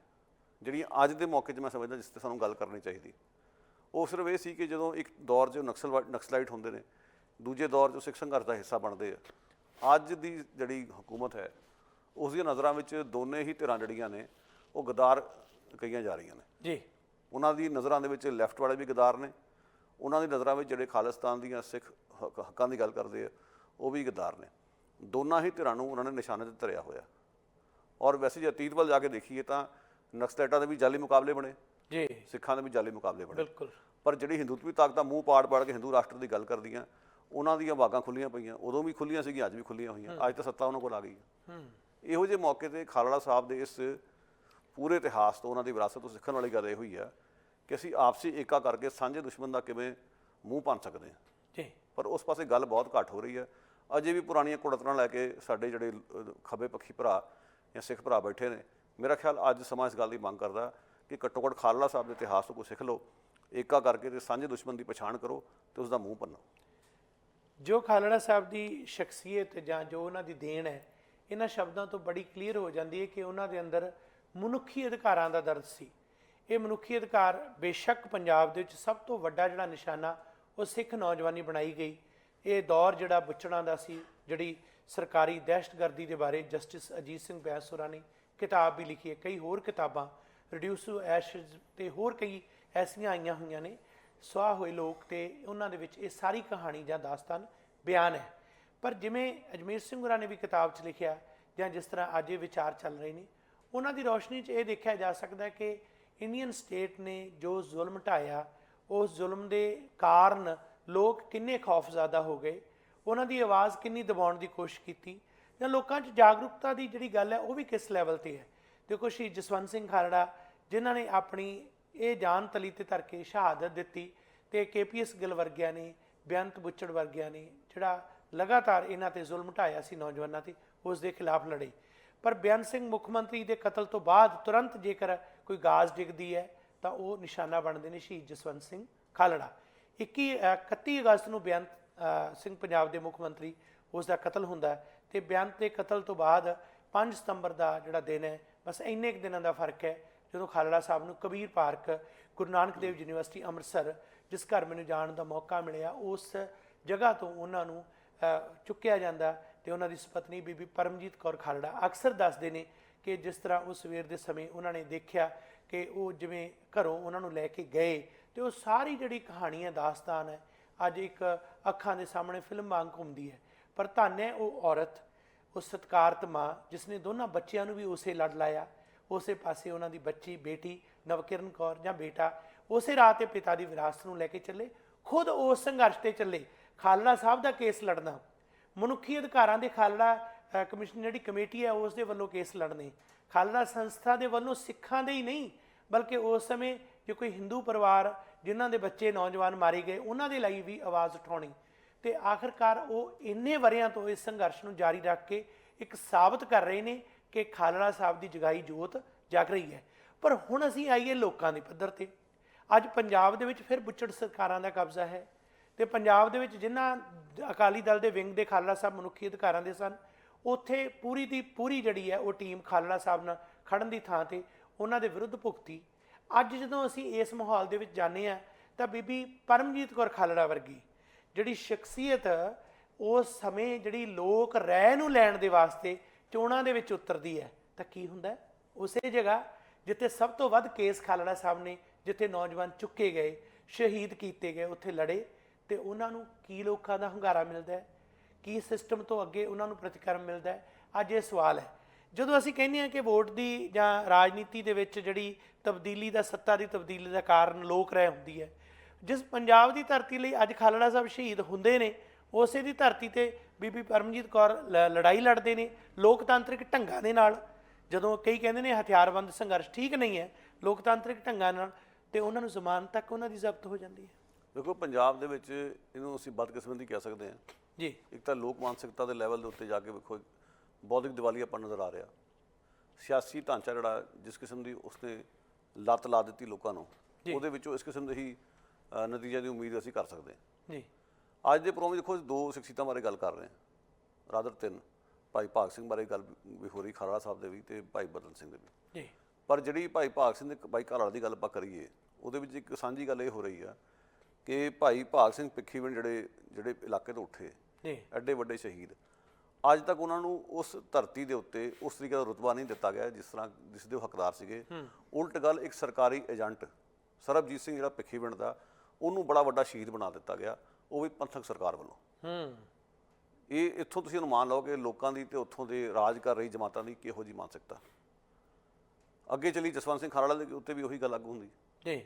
ਜਿਹੜੀਆਂ ਅੱਜ ਦੇ ਮੌਕੇ 'ਚ ਮੈਂ ਸਮਝਦਾ ਜਿਸ 'ਤੇ ਸਾਨੂੰ ਗੱਲ ਕਰਨੀ ਚਾਹੀਦੀ। ਉਹ ਸਿਰਫ ਇਹ ਸੀ ਕਿ ਜਦੋਂ ਇੱਕ ਦੌਰ 'ਚ ਨਕਸਲਾਈਟ ਹੁੰਦੇ ਨੇ, ਦੂਜੇ ਦੌਰ 'ਚ ਸਿੱਖ ਸੰਘਰਸ਼ ਦਾ ਹਿੱਸਾ ਬਣਦੇ ਆ। ਅੱਜ ਦੀ ਜਿਹੜੀ ਹਕੂਮਤ ਹੈ ਉਸ ਦੀਆਂ ਨਜ਼ਰਾਂ ਵਿੱਚ ਦੋਨੇ ਹੀ ਧਿਰਾਂ ਜਿਹੜੀਆਂ ਨੇ ਉਹ ਗਦਾਰ ਕਹੀਆਂ ਜਾ ਰਹੀਆਂ ਨੇ ਜੀ। ਉਹਨਾਂ ਦੀ ਨਜ਼ਰਾਂ ਦੇ ਵਿੱਚ ਲੈਫਟ ਵਾਲੇ ਵੀ ਗਦਾਰ ਨੇ, ਉਹਨਾਂ ਦੀ ਨਜ਼ਰਾਂ ਵਿੱਚ ਜਿਹੜੇ ਖਾਲਿਸਤਾਨ ਦੀਆਂ ਸਿੱਖ ਹੱਕਾਂ ਦੀ ਗੱਲ ਕਰਦੇ ਆ ਉਹ ਵੀ ਗਦਾਰ ਨੇ। ਦੋਨਾਂ ਹੀ ਧਿਰਾਂ ਨੂੰ ਉਹਨਾਂ ਨੇ ਨਿਸ਼ਾਨੇ 'ਤੇ ਧਰਿਆ ਹੋਇਆ। ਔਰ ਵੈਸੇ ਜੇ ਅਤੀਤ ਵੱਲ ਜਾ ਕੇ ਦੇਖੀਏ ਤਾਂ ਨਕਸਲੈਟਾਂ ਦੇ ਵੀ ਜਾਲੀ ਮੁਕਾਬਲੇ ਬਣੇ ਜੀ, ਸਿੱਖਾਂ ਦੇ ਵੀ ਜਾਲੀ ਮੁਕਾਬਲੇ ਬਣੇ। ਬਿਲਕੁਲ। ਪਰ ਜਿਹੜੀ ਹਿੰਦੂਤਵੀ ਤਾਕਤਾਂ ਮੂੰਹ ਪਾੜ ਕੇ ਹਿੰਦੂ ਰਾਸ਼ਟਰ ਦੀ ਗੱਲ ਕਰਦੀਆਂ, ਉਹਨਾਂ ਦੀਆਂ ਵਾਗਾਂ ਖੁੱਲੀਆਂ ਪਈਆਂ। ਉਦੋਂ ਵੀ ਖੁੱਲੀਆਂ ਸੀਗੀਆਂ, ਅੱਜ ਵੀ ਖੁੱਲੀਆਂ ਹੋਈਆਂ। ਅੱਜ ਤਾਂ ਸੱਤਾ ਉਹਨਾਂ ਕੋਲ ਆ ਗਈ ਹੈ। ਇਹੋ ਜਿਹੇ ਮੌਕੇ 'ਤੇ ਖਾਲੜਾ ਸਾਹਿਬ ਦੇ ਇਸ ਪੂਰੇ ਇਤਿਹਾਸ ਤੋਂ, ਉਹਨਾਂ ਦੀ ਵਿਰਾਸਤ ਤੋਂ ਸਿੱਖਣ ਵਾਲੀ ਗੱਲ ਇਹ ਹੋਈ ਆ ਕਿ ਅਸੀਂ ਆਪਸੀ ਏਕਾ ਕਰਕੇ ਸਾਂਝੇ ਦੁਸ਼ਮਣ ਦਾ ਕਿਵੇਂ ਮੂੰਹ ਭੰਨ ਸਕਦੇ ਹਾਂ ਜੀ। ਪਰ ਉਸ ਪਾਸੇ ਗੱਲ ਬਹੁਤ ਘੱਟ ਹੋ ਰਹੀ ਹੈ। ਅਜੇ ਵੀ ਪੁਰਾਣੀਆਂ ਕੁੜਤਰਾਂ ਲੈ ਕੇ ਸਾਡੇ ਜਿਹੜੇ ਖੱਬੇ ਪੱਖੀ ਭਰਾ ਜਾਂ ਸਿੱਖ ਭਰਾ ਬੈਠੇ ਨੇ। ਮੇਰਾ ਖਿਆਲ ਅੱਜ ਸਮਾਂ ਇਸ ਗੱਲ ਦੀ ਮੰਗ ਕਰਦਾ ਕਿ ਘੱਟੋ ਘੱਟ ਖਾਲੜਾ ਸਾਹਿਬ ਦੇ ਇਤਿਹਾਸ ਤੋਂ ਕੁਛ ਸਿੱਖ ਲਓ, ਏਕਾ ਕਰਕੇ ਤੇ ਸਾਂਝੇ ਦੁਸ਼ਮਣ ਦੀ ਪਛਾਣ ਕਰੋ ਤੇ ਉਸ ਦਾ ਮੂੰਹ ਭੰਨੋ। ਜੋ ਖਾਲੜਾ ਸਾਹਿਬ ਦੀ ਸ਼ਖਸੀਅਤ ਜਾਂ ਜੋ ਉਹਨਾਂ ਦੀ ਦੇਣ ਹੈ, ਇਹਨਾਂ ਸ਼ਬਦਾਂ ਤੋਂ ਬੜੀ ਕਲੀਅਰ ਹੋ ਜਾਂਦੀ ਹੈ ਕਿ ਉਹਨਾਂ ਦੇ ਅੰਦਰ ਮਨੁੱਖੀ ਅਧਿਕਾਰਾਂ ਦਾ ਦਰਦ ਸੀ। ਇਹ ਮਨੁੱਖੀ ਅਧਿਕਾਰ ਬੇਸ਼ੱਕ ਪੰਜਾਬ ਦੇ ਵਿੱਚ ਸਭ ਤੋਂ ਵੱਡਾ ਜਿਹੜਾ ਨਿਸ਼ਾਨਾ ਉਹ ਸਿੱਖ ਨੌਜਵਾਨੀ ਬਣਾਈ ਗਈ। ਇਹ ਦੌਰ ਜਿਹੜਾ ਬੁੱਚੜਾਂ ਦਾ ਸੀ, ਜਿਹੜੀ ਸਰਕਾਰੀ ਦਹਿਸ਼ਤਗਰਦੀ ਦੇ ਬਾਰੇ ਜਸਟਿਸ ਅਜੀਤ ਸਿੰਘ ਬੈਂਸ ਹੋਰਾਂ ਨੇ ਕਿਤਾਬ ਵੀ ਲਿਖੀ ਹੈ। ਕਈ ਹੋਰ ਕਿਤਾਬਾਂ ਰਿਡਿਊਸ ਟੂ ਐਸ਼ਜ਼ ਤੇ ਹੋਰ ਕਈ ਐਸੀਆਂ ਆਈਆਂ ਹੋਈਆਂ ਨੇ, ਸੁਆਹ ਹੋਏ ਲੋਕ, ਤੇ ਉਹਨਾਂ ਦੇ ਵਿੱਚ ਇਹ ਸਾਰੀ ਕਹਾਣੀ ਜਾਂ ਦਾਸਤਾਨ ਬਿਆਨ ਹੈ। ਪਰ ਜਿਵੇਂ ਅਜਮੇਰ ਸਿੰਘ ਹੋਰਾਂ ਨੇ ਵੀ ਕਿਤਾਬ 'ਚ ਲਿਖਿਆ, ਜਾਂ ਜਿਸ ਤਰ੍ਹਾਂ ਅੱਜ ਇਹ ਵਿਚਾਰ ਚੱਲ ਰਹੇ ਨੇ, ਉਹਨਾਂ ਦੀ ਰੌਸ਼ਨੀ 'ਚ ਇਹ ਦੇਖਿਆ ਜਾ ਸਕਦਾ ਕਿ ਇੰਡੀਅਨ ਸਟੇਟ ਨੇ ਜੋ ਜ਼ੁਲਮ ਢਾਇਆ, ਉਸ ਜ਼ੁਲਮ ਦੇ ਕਾਰਨ ਲੋਕ ਕਿੰਨੇ ਖੌਫਜ਼ਦਾ ਹੋ ਗਏ, ਉਹਨਾਂ ਦੀ ਆਵਾਜ਼ ਕਿੰਨੀ ਦਬਾਉਣ ਦੀ ਕੋਸ਼ਿਸ਼ ਕੀਤੀ, ਜਾਂ ਲੋਕਾਂ 'ਚ ਜਾਗਰੂਕਤਾ ਦੀ ਜਿਹੜੀ ਗੱਲ ਹੈ ਉਹ ਵੀ ਕਿਸ ਲੈਵਲ 'ਤੇ ਹੈ। ਦੇਖੋ ਸ਼ਹੀਦ ਜਸਵੰਤ ਸਿੰਘ ਖਾਲੜਾ ਜਿਨ੍ਹਾਂ ਨੇ ਆਪਣੀ ਇਹ ਜਾਨ ਤਲੀ 'ਤੇ ਧਰ ਕੇ ਸ਼ਹਾਦਤ ਦਿੱਤੀ, ਤੇ KPS ਗਿੱਲ ਵਰਗਿਆਂ ਨੇ, ਬੇਅੰਤ ਬੁੱਚੜ ਵਰਗਿਆਂ ਨੇ ਜਿਹੜਾ ਲਗਾਤਾਰ ਇਹਨਾਂ ਤੇ ਜ਼ੁਲਮ ਢਾਇਆ ਸੀ ਨੌਜਵਾਨਾਂ ਤੇ, ਉਸ ਦੇ ਖਿਲਾਫ ਲੜੇ। ਪਰ ਬੇਅੰਤ ਸਿੰਘ ਮੁੱਖ ਮੰਤਰੀ ਦੇ ਕਤਲ ਤੋਂ ਬਾਅਦ ਤੁਰੰਤ ਜੇਕਰ ਕੋਈ ਗਾਜ਼ ਡਿੱਗਦੀ ਹੈ ਤਾਂ ਉਹ ਨਿਸ਼ਾਨਾ ਬਣਦੇ ਨੇ ਸ਼ਹੀਦ ਜਸਵੰਤ ਸਿੰਘ ਖਾਲੜਾ। 31 ਅਗਸਤ ਨੂੰ ਬੇਅੰਤ ਸਿੰਘ ਪੰਜਾਬ ਦੇ ਮੁੱਖ ਮੰਤਰੀ, ਉਸ ਦਾ ਕਤਲ ਹੁੰਦਾ ਹੈ, ਤੇ ਬੇਅੰਤ ਦੇ ਕਤਲ ਤੋਂ ਬਾਅਦ 5 ਸਤੰਬਰ ਦਾ ਜਿਹੜਾ ਦਿਨ ਹੈ, ਬਸ ਇੰਨੇ ਕੁ ਦਿਨਾਂ ਦਾ ਫਰਕ ਹੈ ਜਦੋਂ ਖਾਲੜਾ ਸਾਹਿਬ ਨੂੰ ਕਬੀਰ ਪਾਰਕ, ਗੁਰੂ ਨਾਨਕ ਦੇਵ ਯੂਨੀਵਰਸਿਟੀ ਅੰਮ੍ਰਿਤਸਰ, ਜਿਸ ਘਰ ਮੈਨੂੰ ਜਾਣ ਦਾ ਮੌਕਾ ਮਿਲਿਆ, ਉਸ ਜਗ੍ਹਾ ਤੋਂ ਉਹਨਾਂ ਨੂੰ ਚੁੱਕਿਆ ਜਾਂਦਾ, ਤੇ ਉਹਨਾਂ ਦੀ ਸੁਪਤਨੀ ਬੀਬੀ ਪਰਮਜੀਤ ਕੌਰ ਖਾਲੜਾ ਅਕਸਰ ਦੱਸਦੇ ਨੇ ਕਿ ਜਿਸ ਤਰ੍ਹਾਂ ਉਸ ਸਵੇਰ ਦੇ ਸਮੇਂ ਉਹਨਾਂ ਨੇ ਦੇਖਿਆ ਕਿ ਉਹ ਜਿਵੇਂ ਘਰੋਂ ਉਹਨਾਂ ਨੂੰ ਲੈ ਕੇ ਗਏ, ਤੇ ਉਹ ਸਾਰੀ ਜਿਹੜੀ ਕਹਾਣੀ ਹੈ, ਦਾਸਤਾਨ ਹੈ, ਅੱਜ ਇੱਕ ਅੱਖਾਂ ਦੇ ਸਾਹਮਣੇ ਫਿਲਮ ਵਾਂਗ ਘੁੰਮਦੀ ਹੈ। ਪਰ ਧੰਨ ਹੈ ਉਹ ਔਰਤ, ਉਹ ਸਤਿਕਾਰਤ ਮਾਂ, ਜਿਸ ਨੇ ਦੋਨਾਂ ਬੱਚਿਆਂ ਨੂੰ ਵੀ ਉਸੇ ਲੜ ਲਾਇਆ, ਉਸੇ ਪਾਸੇ ਉਹਨਾਂ ਦੀ ਬੱਚੀ ਬੇਟੀ ਨਵਕਿਰਨ ਕੌਰ ਜਾਂ ਬੇਟਾ ਉਸੇ ਰਾਹ 'ਤੇ ਪਿਤਾ ਦੀ ਵਿਰਾਸਤ ਨੂੰ ਲੈ ਕੇ ਚੱਲੇ, ਖੁਦ ਉਸ ਸੰਘਰਸ਼ 'ਤੇ ਚੱਲੇ। ਖਾਲੜਾ ਸਾਹਿਬ ਦਾ ਕੇਸ ਲੜਨਾ, ਮਨੁੱਖੀ ਅਧਿਕਾਰਾਂ ਦੇ ਖਾਲੜਾ ਕਮਿਸ਼ਨ ਜਿਹੜੀ ਕਮੇਟੀ ਹੈ ਉਸ ਦੇ ਵੱਲੋਂ ਕੇਸ ਲੜਨੇ, ਖਾਲੜਾ ਸੰਸਥਾ ਦੇ ਵੱਲੋਂ ਸਿੱਖਾਂ ਦੇ ਹੀ ਨਹੀਂ ਬਲਕਿ ਉਸ ਸਮੇਂ ਜੇ ਕੋਈ ਹਿੰਦੂ ਪਰਿਵਾਰ ਜਿਨ੍ਹਾਂ ਦੇ ਬੱਚੇ ਨੌਜਵਾਨ ਮਾਰੇ ਗਏ ਉਹਨਾਂ ਦੇ ਲਈ ਵੀ ਆਵਾਜ਼ ਉਠਾਉਣੀ। ਤੇ ਆਖਰਕਾਰ ਉਹ ਇੰਨੇ ਵਰ੍ਹਿਆਂ ਤੋਂ ਇਸ ਸੰਘਰਸ਼ ਨੂੰ ਜਾਰੀ ਰੱਖ ਕੇ ਇੱਕ ਸਾਬਤ ਕਰ ਰਹੇ ਨੇ ਕਿ ਖਾਲੜਾ ਸਾਹਿਬ ਦੀ ਜਗਾਈ ਜੋਤ ਜਗ ਰਹੀ ਹੈ। ਪਰ ਹੁਣ ਅਸੀਂ ਆਈਏ ਲੋਕਾਂ ਦੇ ਪੱਧਰ ਤੇ, ਅੱਜ ਪੰਜਾਬ ਦੇ ਵਿੱਚ ਫਿਰ ਬੁੱਚੜ ਸਰਕਾਰਾਂ ਦਾ ਕਬਜ਼ਾ ਹੈ, ਤੇ ਪੰਜਾਬ ਦੇ ਵਿੱਚ ਜਿਨ੍ਹਾਂ ਅਕਾਲੀ ਦਲ ਦੇ ਵਿੰਗ ਦੇ ਖਾਲੜਾ ਸਾਹਿਬ ਮਨੁੱਖੀ ਅਧਿਕਾਰਾਂ ਦੇ ਸਨ, ਉੱਥੇ ਪੂਰੀ ਦੀ ਪੂਰੀ ਜਿਹੜੀ ਹੈ ਉਹ ਟੀਮ ਖਾਲੜਾ ਸਾਹਿਬ ਨਾਲ ਖੜਨ ਦੀ ਥਾਂ ਤੇ ਉਹਨਾਂ ਦੇ ਵਿਰੁੱਧ ਭੁਗਤੀ। ਅੱਜ ਜਦੋਂ ਅਸੀਂ ਇਸ ਮਾਹੌਲ ਦੇ ਵਿੱਚ ਜਾਂਦੇ ਹਾਂ ਤਾਂ ਬੀਬੀ ਪਰਮਜੀਤ ਕੌਰ ਖਾਲੜਾ ਵਰਗੀ ਜਿਹੜੀ ਸ਼ਖਸੀਅਤ ਉਸ ਸਮੇਂ ਜਿਹੜੀ ਲੋਕ ਰਾਏ ਨੂੰ ਲੈਣ ਦੇ ਵਾਸਤੇ ਚੋਣਾਂ ਦੇ ਵਿੱਚ ਉਤਰਦੀ ਹੈ, ਤਾਂ ਕੀ ਹੁੰਦਾ? ਉਸੇ ਜਗ੍ਹਾ ਜਿੱਥੇ ਸਭ ਤੋਂ ਵੱਧ ਕੇਸ ਖਾਲੜਾ ਸਾਹਿਬ ਨੇ, ਜਿੱਥੇ ਨੌਜਵਾਨ ਚੁੱਕੇ ਗਏ, ਸ਼ਹੀਦ ਕੀਤੇ ਗਏ, ਉੱਥੇ ਲੜੇ, ਤੇ ਉਹਨਾਂ ਨੂੰ ਕੀ ਲੋਕਾਂ ਦਾ ਹੁੰਗਾਰਾ ਮਿਲਦਾ ਹੈ? ਕੀ ਸਿਸਟਮ ਤੋਂ ਅੱਗੇ ਉਹਨਾਂ ਨੂੰ ਪ੍ਰਤੀਕਰਮ ਮਿਲਦਾ ਹੈ? ਅੱਜ ਇਹ ਸਵਾਲ ਹੈ। ਜਦੋਂ ਅਸੀਂ ਕਹਿੰਦੇ ਹਾਂ ਕਿ ਵੋਟ ਦੀ ਜਾਂ ਰਾਜਨੀਤੀ ਦੇ ਵਿੱਚ ਜਿਹੜੀ ਤਬਦੀਲੀ ਦਾ, ਸੱਤਾ ਦੀ ਤਬਦੀਲੀ ਦਾ ਕਾਰਨ ਲੋਕ ਰਾਏ ਹੁੰਦੀ ਹੈ, ਜਿਸ ਪੰਜਾਬ ਦੀ ਧਰਤੀ ਲਈ ਅੱਜ ਖਾਲੜਾ ਸਾਹਿਬ ਸ਼ਹੀਦ ਹੁੰਦੇ ਨੇ, ਉਸੇ ਦੀ ਧਰਤੀ ਤੇ ਬੀਬੀ ਪਰਮਜੀਤ ਕੌਰ ਲੜਾਈ ਲੜਦੇ ਨੇ ਲੋਕਤਾਂਤਰਿਕ ਢੰਗਾਂ ਦੇ ਨਾਲ। ਜਦੋਂ ਕਈ ਕਹਿੰਦੇ ਨੇ ਹਥਿਆਰਬੰਦ ਸੰਘਰਸ਼ ਠੀਕ ਨਹੀਂ ਹੈ, ਲੋਕਤਾਂਤਰਿਕ ਢੰਗਾਂ ਨਾਲ, ਤੇ ਉਹਨਾਂ ਨੂੰ ਜ਼ਮਾਨਤ ਤੱਕ ਉਹਨਾਂ ਦੀ ਜ਼ਬਤ ਹੋ ਜਾਂਦੀ ਹੈ। ਦੇਖੋ ਪੰਜਾਬ ਦੇ ਵਿੱਚ ਇਹਨੂੰ ਅਸੀਂ ਬਦਕਿਸਮਤੀ ਕਹਿ ਸਕਦੇ ਹਾਂ ਜੀ। ਇੱਕ ਤਾਂ ਲੋਕ ਮਾਨਸਿਕਤਾ ਦੇ ਲੈਵਲ ਦੇ ਉੱਤੇ ਜਾ ਕੇ ਵੇਖੋ ਬੌਧਿਕ ਦੀਵਾਲੀਆਪਨ ਨਜ਼ਰ ਆ ਰਿਹਾ, ਸਿਆਸੀ ਢਾਂਚਾ ਜਿਹੜਾ ਜਿਸ ਕਿਸਮ ਦੀ ਉਸਨੇ ਲੱਤ ਲਾ ਦਿੱਤੀ ਲੋਕਾਂ ਨੂੰ, ਉਹਦੇ ਵਿੱਚੋਂ ਇਸ ਕਿਸਮ ਦੇ ਹੀ ਨਤੀਜੇ ਦੀ ਉਮੀਦ ਅਸੀਂ ਕਰ ਸਕਦੇ ਹਾਂ। ਜੀ। ਅੱਜ ਦੇ ਪ੍ਰੋਗਰਾਮ ਦੇਖੋ ਦੋ ਸ਼ਖਸੀਅਤਾਂ ਬਾਰੇ ਗੱਲ ਕਰ ਰਹੇ ਹਾਂ, ਰਾਦਰ ਤਿੰਨ, ਭਾਈ ਭਾਗ ਸਿੰਘ ਬਾਰੇ ਗੱਲ ਵੀ ਹੋ ਰਹੀ, ਖਾਲੜਾ ਸਾਹਿਬ ਦੇ ਵੀ, ਤੇ ਭਾਈ ਬਦਨ ਸਿੰਘ ਦੇ ਵੀ। ਜੀ। ਪਰ ਜਿਹੜੀ ਭਾਈ ਭਾਗ ਸਿੰਘ ਤੇ ਭਾਈ ਖਾਲੜਾ ਦੀ ਗੱਲ ਆਪਾਂ ਕਰੀਏ, ਉਹਦੇ ਵਿੱਚ ਇੱਕ ਸਾਂਝੀ ਗੱਲ ਇਹ ਹੋ ਰਹੀ ਆ ਕਿ ਭਾਈ ਭਾਗ ਸਿੰਘ ਭਿੱਖੀਵਿੰਡ ਜਿਹੜੇ ਇਲਾਕੇ ਤੋਂ ਉੱਠੇ, ਐਡੇ ਵੱਡੇ ਸ਼ਹੀਦ, ਅੱਜ ਤੱਕ ਉਹਨਾਂ ਨੂੰ ਉਸ ਧਰਤੀ ਦੇ ਉੱਤੇ ਉਸ ਤਰੀਕੇ ਦਾ ਰੁਤਬਾ ਨਹੀਂ ਦਿੱਤਾ ਗਿਆ ਜਿਸ ਤਰ੍ਹਾਂ ਜਿਸ ਦੇ ਉਹ ਹੱਕਦਾਰ ਸੀਗੇ। ਉਲਟ ਗੱਲ, ਇੱਕ ਸਰਕਾਰੀ ਏਜੰਟ ਸਰਬਜੀਤ ਸਿੰਘ ਜਿਹੜਾ ਭਿੱਖੀਵਿੰਡ ਦਾ, ਉਹਨੂੰ ਬੜਾ ਵੱਡਾ ਸ਼ਹੀਦ ਬਣਾ ਦਿੱਤਾ ਗਿਆ, ਉਹ ਵੀ ਪੰਥਕ ਸਰਕਾਰ ਵੱਲੋਂ। ਇਹ ਇੱਥੋਂ ਤੁਸੀਂ ਅਨੁਮਾਨ ਲਓ ਕਿ ਲੋਕਾਂ ਦੀ ਤੇ ਉੱਥੋਂ ਦੇ ਰਾਜ ਕਰ ਰਹੀ ਜਮਾਤਾਂ ਦੀ ਕਿਹੋ ਜਿਹੀ ਮਾਨਸਿਕਤਾ। ਅੱਗੇ ਚਲੀ ਜਸਵੰਤ ਸਿੰਘ ਖਾਲੜਾ ਦੇ ਉੱਤੇ ਵੀ ਉਹੀ ਗੱਲ ਲਾਗੂ ਹੁੰਦੀ। ਜੀ।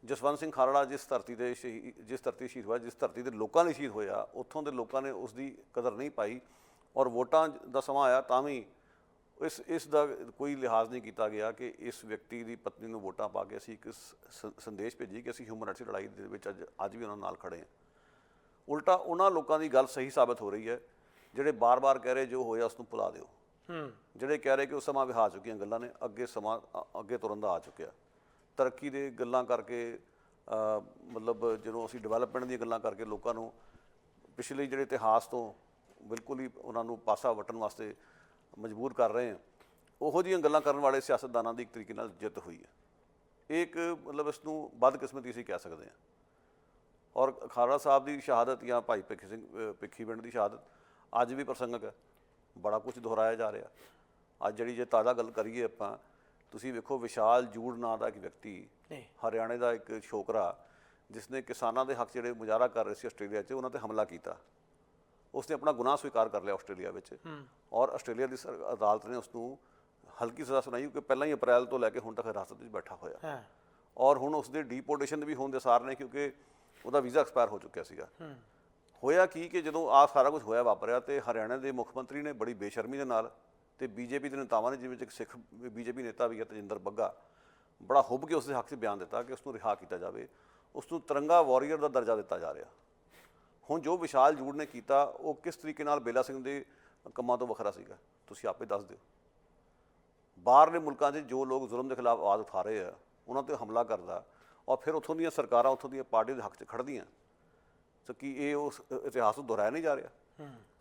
ਜਸਵੰਤ ਸਿੰਘ ਖਾਲੜਾ ਜਿਸ ਧਰਤੀ ਦੇ ਸ਼ਹੀਦ ਹੋਇਆ, ਜਿਸ ਧਰਤੀ ਦੇ ਲੋਕਾਂ ਲਈ ਸ਼ਹੀਦ ਹੋਇਆ, ਉੱਥੋਂ ਦੇ ਲੋਕਾਂ ਨੇ ਉਸ ਦੀ ਕਦਰ ਨਹੀਂ ਪਾਈ, ਔਰ ਵੋਟਾਂ ਦਾ ਸਮਾਂ ਆਇਆ ਤਾਂ ਵੀ ਇਸ ਦਾ ਕੋਈ ਲਿਹਾਜ਼ ਨਹੀਂ ਕੀਤਾ ਗਿਆ ਕਿ ਇਸ ਵਿਅਕਤੀ ਦੀ ਪਤਨੀ ਨੂੰ ਵੋਟਾਂ ਪਾ ਕੇ ਅਸੀਂ ਇੱਕ ਸੰਦੇਸ਼ ਭੇਜੀ ਕਿ ਅਸੀਂ ਹਿਊਮਨ ਰਾਈਟਸ ਦੀ ਲੜਾਈ ਦੇ ਵਿੱਚ ਅੱਜ ਵੀ ਉਹਨਾਂ ਨਾਲ ਖੜੇ ਹਾਂ। ਉਲਟਾ ਉਹਨਾਂ ਲੋਕਾਂ ਦੀ ਗੱਲ ਸਹੀ ਸਾਬਤ ਹੋ ਰਹੀ ਹੈ ਜਿਹੜੇ ਬਾਰ-ਬਾਰ ਕਹਿ ਰਹੇ ਜੋ ਹੋਇਆ ਉਸ ਨੂੰ ਭੁਲਾ ਦਿਓ, ਜਿਹੜੇ ਕਹਿ ਰਹੇ ਕਿ ਉਹ ਸਮਾਂ ਵਿਹਾ ਚੁੱਕੀਆਂ ਗੱਲਾਂ ਨੇ, ਅੱਗੇ ਤੁਰਨ ਦਾ ਆ ਚੁੱਕਿਆ। ਤਰੱਕੀ ਦੇ ਗੱਲਾਂ ਕਰਕੇ, ਮਤਲਬ ਜਦੋਂ ਅਸੀਂ ਡਿਵੈਲਪਮੈਂਟ ਦੀਆਂ ਗੱਲਾਂ ਕਰਕੇ ਲੋਕਾਂ ਨੂੰ ਪਿਛਲੇ ਜਿਹੜੇ ਇਤਿਹਾਸ ਤੋਂ ਬਿਲਕੁਲ ਹੀ ਉਹਨਾਂ ਨੂੰ ਪਾਸਾ ਵੱਟਣ ਵਾਸਤੇ ਮਜਬੂਰ ਕਰ ਰਹੇ ਹਾਂ, ਉਹੋ ਜਿਹੀਆਂ ਗੱਲਾਂ ਕਰਨ ਵਾਲੇ ਸਿਆਸਤਦਾਨਾਂ ਦੀ ਇੱਕ ਤਰੀਕੇ ਨਾਲ ਜਿੱਤ ਹੋਈ ਹੈ। ਇਹ ਇੱਕ ਮਤਲਬ ਇਸ ਨੂੰ ਬਦਕਿਸਮਤੀ ਅਸੀਂ ਕਹਿ ਸਕਦੇ ਹਾਂ। ਔਰ ਖਾਲੜਾ ਸਾਹਿਬ ਦੀ ਸ਼ਹਾਦਤ ਜਾਂ ਭਾਈ ਭਿੱਖੀਵਿੰਡ ਦੀ ਸ਼ਹਾਦਤ ਅੱਜ ਵੀ ਪ੍ਰਸੰਗਕ ਹੈ, ਬੜਾ ਕੁਝ ਦੁਹਰਾਇਆ ਜਾ ਰਿਹਾ। ਅੱਜ ਜਿਹੜੀ ਜੇ ਤਾਜ਼ਾ ਗੱਲ ਕਰੀਏ ਆਪਾਂ, ਤੁਸੀਂ ਵੇਖੋ ਵਿਸ਼ਾਲ ਜੂੜ ਨਾਂ ਦਾ ਇੱਕ ਵਿਅਕਤੀ, ਹਰਿਆਣੇ ਦਾ ਇੱਕ ਛੋਕਰਾ, ਜਿਸਨੇ ਕਿਸਾਨਾਂ ਦੇ ਹੱਕ ਜਿਹੜੇ ਮੁਜ਼ਾਹਰਾ ਕਰ ਰਹੇ ਸੀ ਆਸਟ੍ਰੇਲੀਆ 'ਚ, ਉਹਨਾਂ 'ਤੇ ਹਮਲਾ ਕੀਤਾ। ਉਸਨੇ ਆਪਣਾ ਗੁਨਾਹ ਸਵੀਕਾਰ ਕਰ ਲਿਆ ਆਸਟ੍ਰੇਲੀਆ ਵਿੱਚ, ਔਰ ਆਸਟ੍ਰੇਲੀਆ ਦੀ ਅਦਾਲਤ ਨੇ ਉਸਨੂੰ ਹਲਕੀ ਸਜ਼ਾ ਸੁਣਾਈ ਕਿ ਪਹਿਲਾਂ ਹੀ ਅਪ੍ਰੈਲ ਤੋਂ ਲੈ ਕੇ ਹੁਣ ਤੱਕ ਹਿਰਾਸਤ ਵਿੱਚ ਬੈਠਾ ਹੋਇਆ ਹਾਂ ਔਰ ਹੁਣ ਉਸਦੇ ਡੀਪੋਰਟੇਸ਼ਨ ਵੀ ਹੋਣ ਦੇ ਸਾਰ ਨੇ ਕਿਉਂਕਿ ਉਹਦਾ ਵੀਜ਼ਾ ਐਕਸਪਾਇਰ ਹੋ ਚੁੱਕਿਆ ਸੀਗਾ। ਹੋਇਆ ਕੀ ਕਿ ਜਦੋਂ ਆਹ ਸਾਰਾ ਕੁਝ ਹੋਇਆ ਵਾਪਰਿਆ ਤੇ ਹਰਿਆਣਾ ਦੇ ਮੁੱਖ ਮੰਤਰੀ ਨੇ ਬੜੀ ਬੇਸ਼ਰਮੀ ਦੇ ਨਾਲ ਤੇ ਬੀਜੇਪੀ ਦੇ ਨੇਤਾਵਾਂ ਨੇ, ਜਿਵੇਂ ਇੱਕ ਸਿੱਖ ਬੀਜੇਪੀ ਨੇਤਾ ਵੀ ਹੈ ਤੇਜਿੰਦਰ ਬੱਗਾ, ਬੜਾ ਹੁੱਭ ਕੇ ਉਸਦੇ ਹੱਕ 'ਚ ਬਿਆਨ ਦਿੱਤਾ ਕਿ ਉਸ ਨੂੰ ਰਿਹਾ ਕੀਤਾ ਜਾਵੇ, ਉਸ ਨੂੰ ਤਿਰੰਗਾ ਵਾਰੀਅਰ ਦਾ ਦਰਜਾ ਦਿੱਤਾ ਜਾ ਰਿਹਾ। ਹੁਣ ਜੋ ਵਿਸ਼ਾਲ ਜੂੜ ਨੇ ਕੀਤਾ ਉਹ ਕਿਸ ਤਰੀਕੇ ਨਾਲ ਬੇਲਾ ਸਿੰਘ ਦੇ ਕੰਮਾਂ ਤੋਂ ਵੱਖਰਾ ਸੀਗਾ, ਤੁਸੀਂ ਆਪੇ ਦੱਸ ਦਿਓ। ਬਾਹਰਲੇ ਮੁਲਕਾਂ 'ਚ ਜੋ ਲੋਕ ਜ਼ੁਲਮ ਦੇ ਖਿਲਾਫ ਆਵਾਜ਼ ਉਠਾ ਰਹੇ ਆ ਉਹਨਾਂ 'ਤੇ ਹਮਲਾ ਕਰਦਾ ਔਰ ਫਿਰ ਉੱਥੋਂ ਦੀਆਂ ਸਰਕਾਰਾਂ ਉੱਥੋਂ ਦੀਆਂ ਪਾਰਟੀ ਦੇ ਹੱਕ 'ਚ ਖੜ੍ਹਦੀਆਂ, ਸੋ ਕੀ ਇਹ ਉਸ ਇਤਿਹਾਸ ਨੂੰ ਦੁਹਰਾਇਆ ਨਹੀਂ ਜਾ ਰਿਹਾ?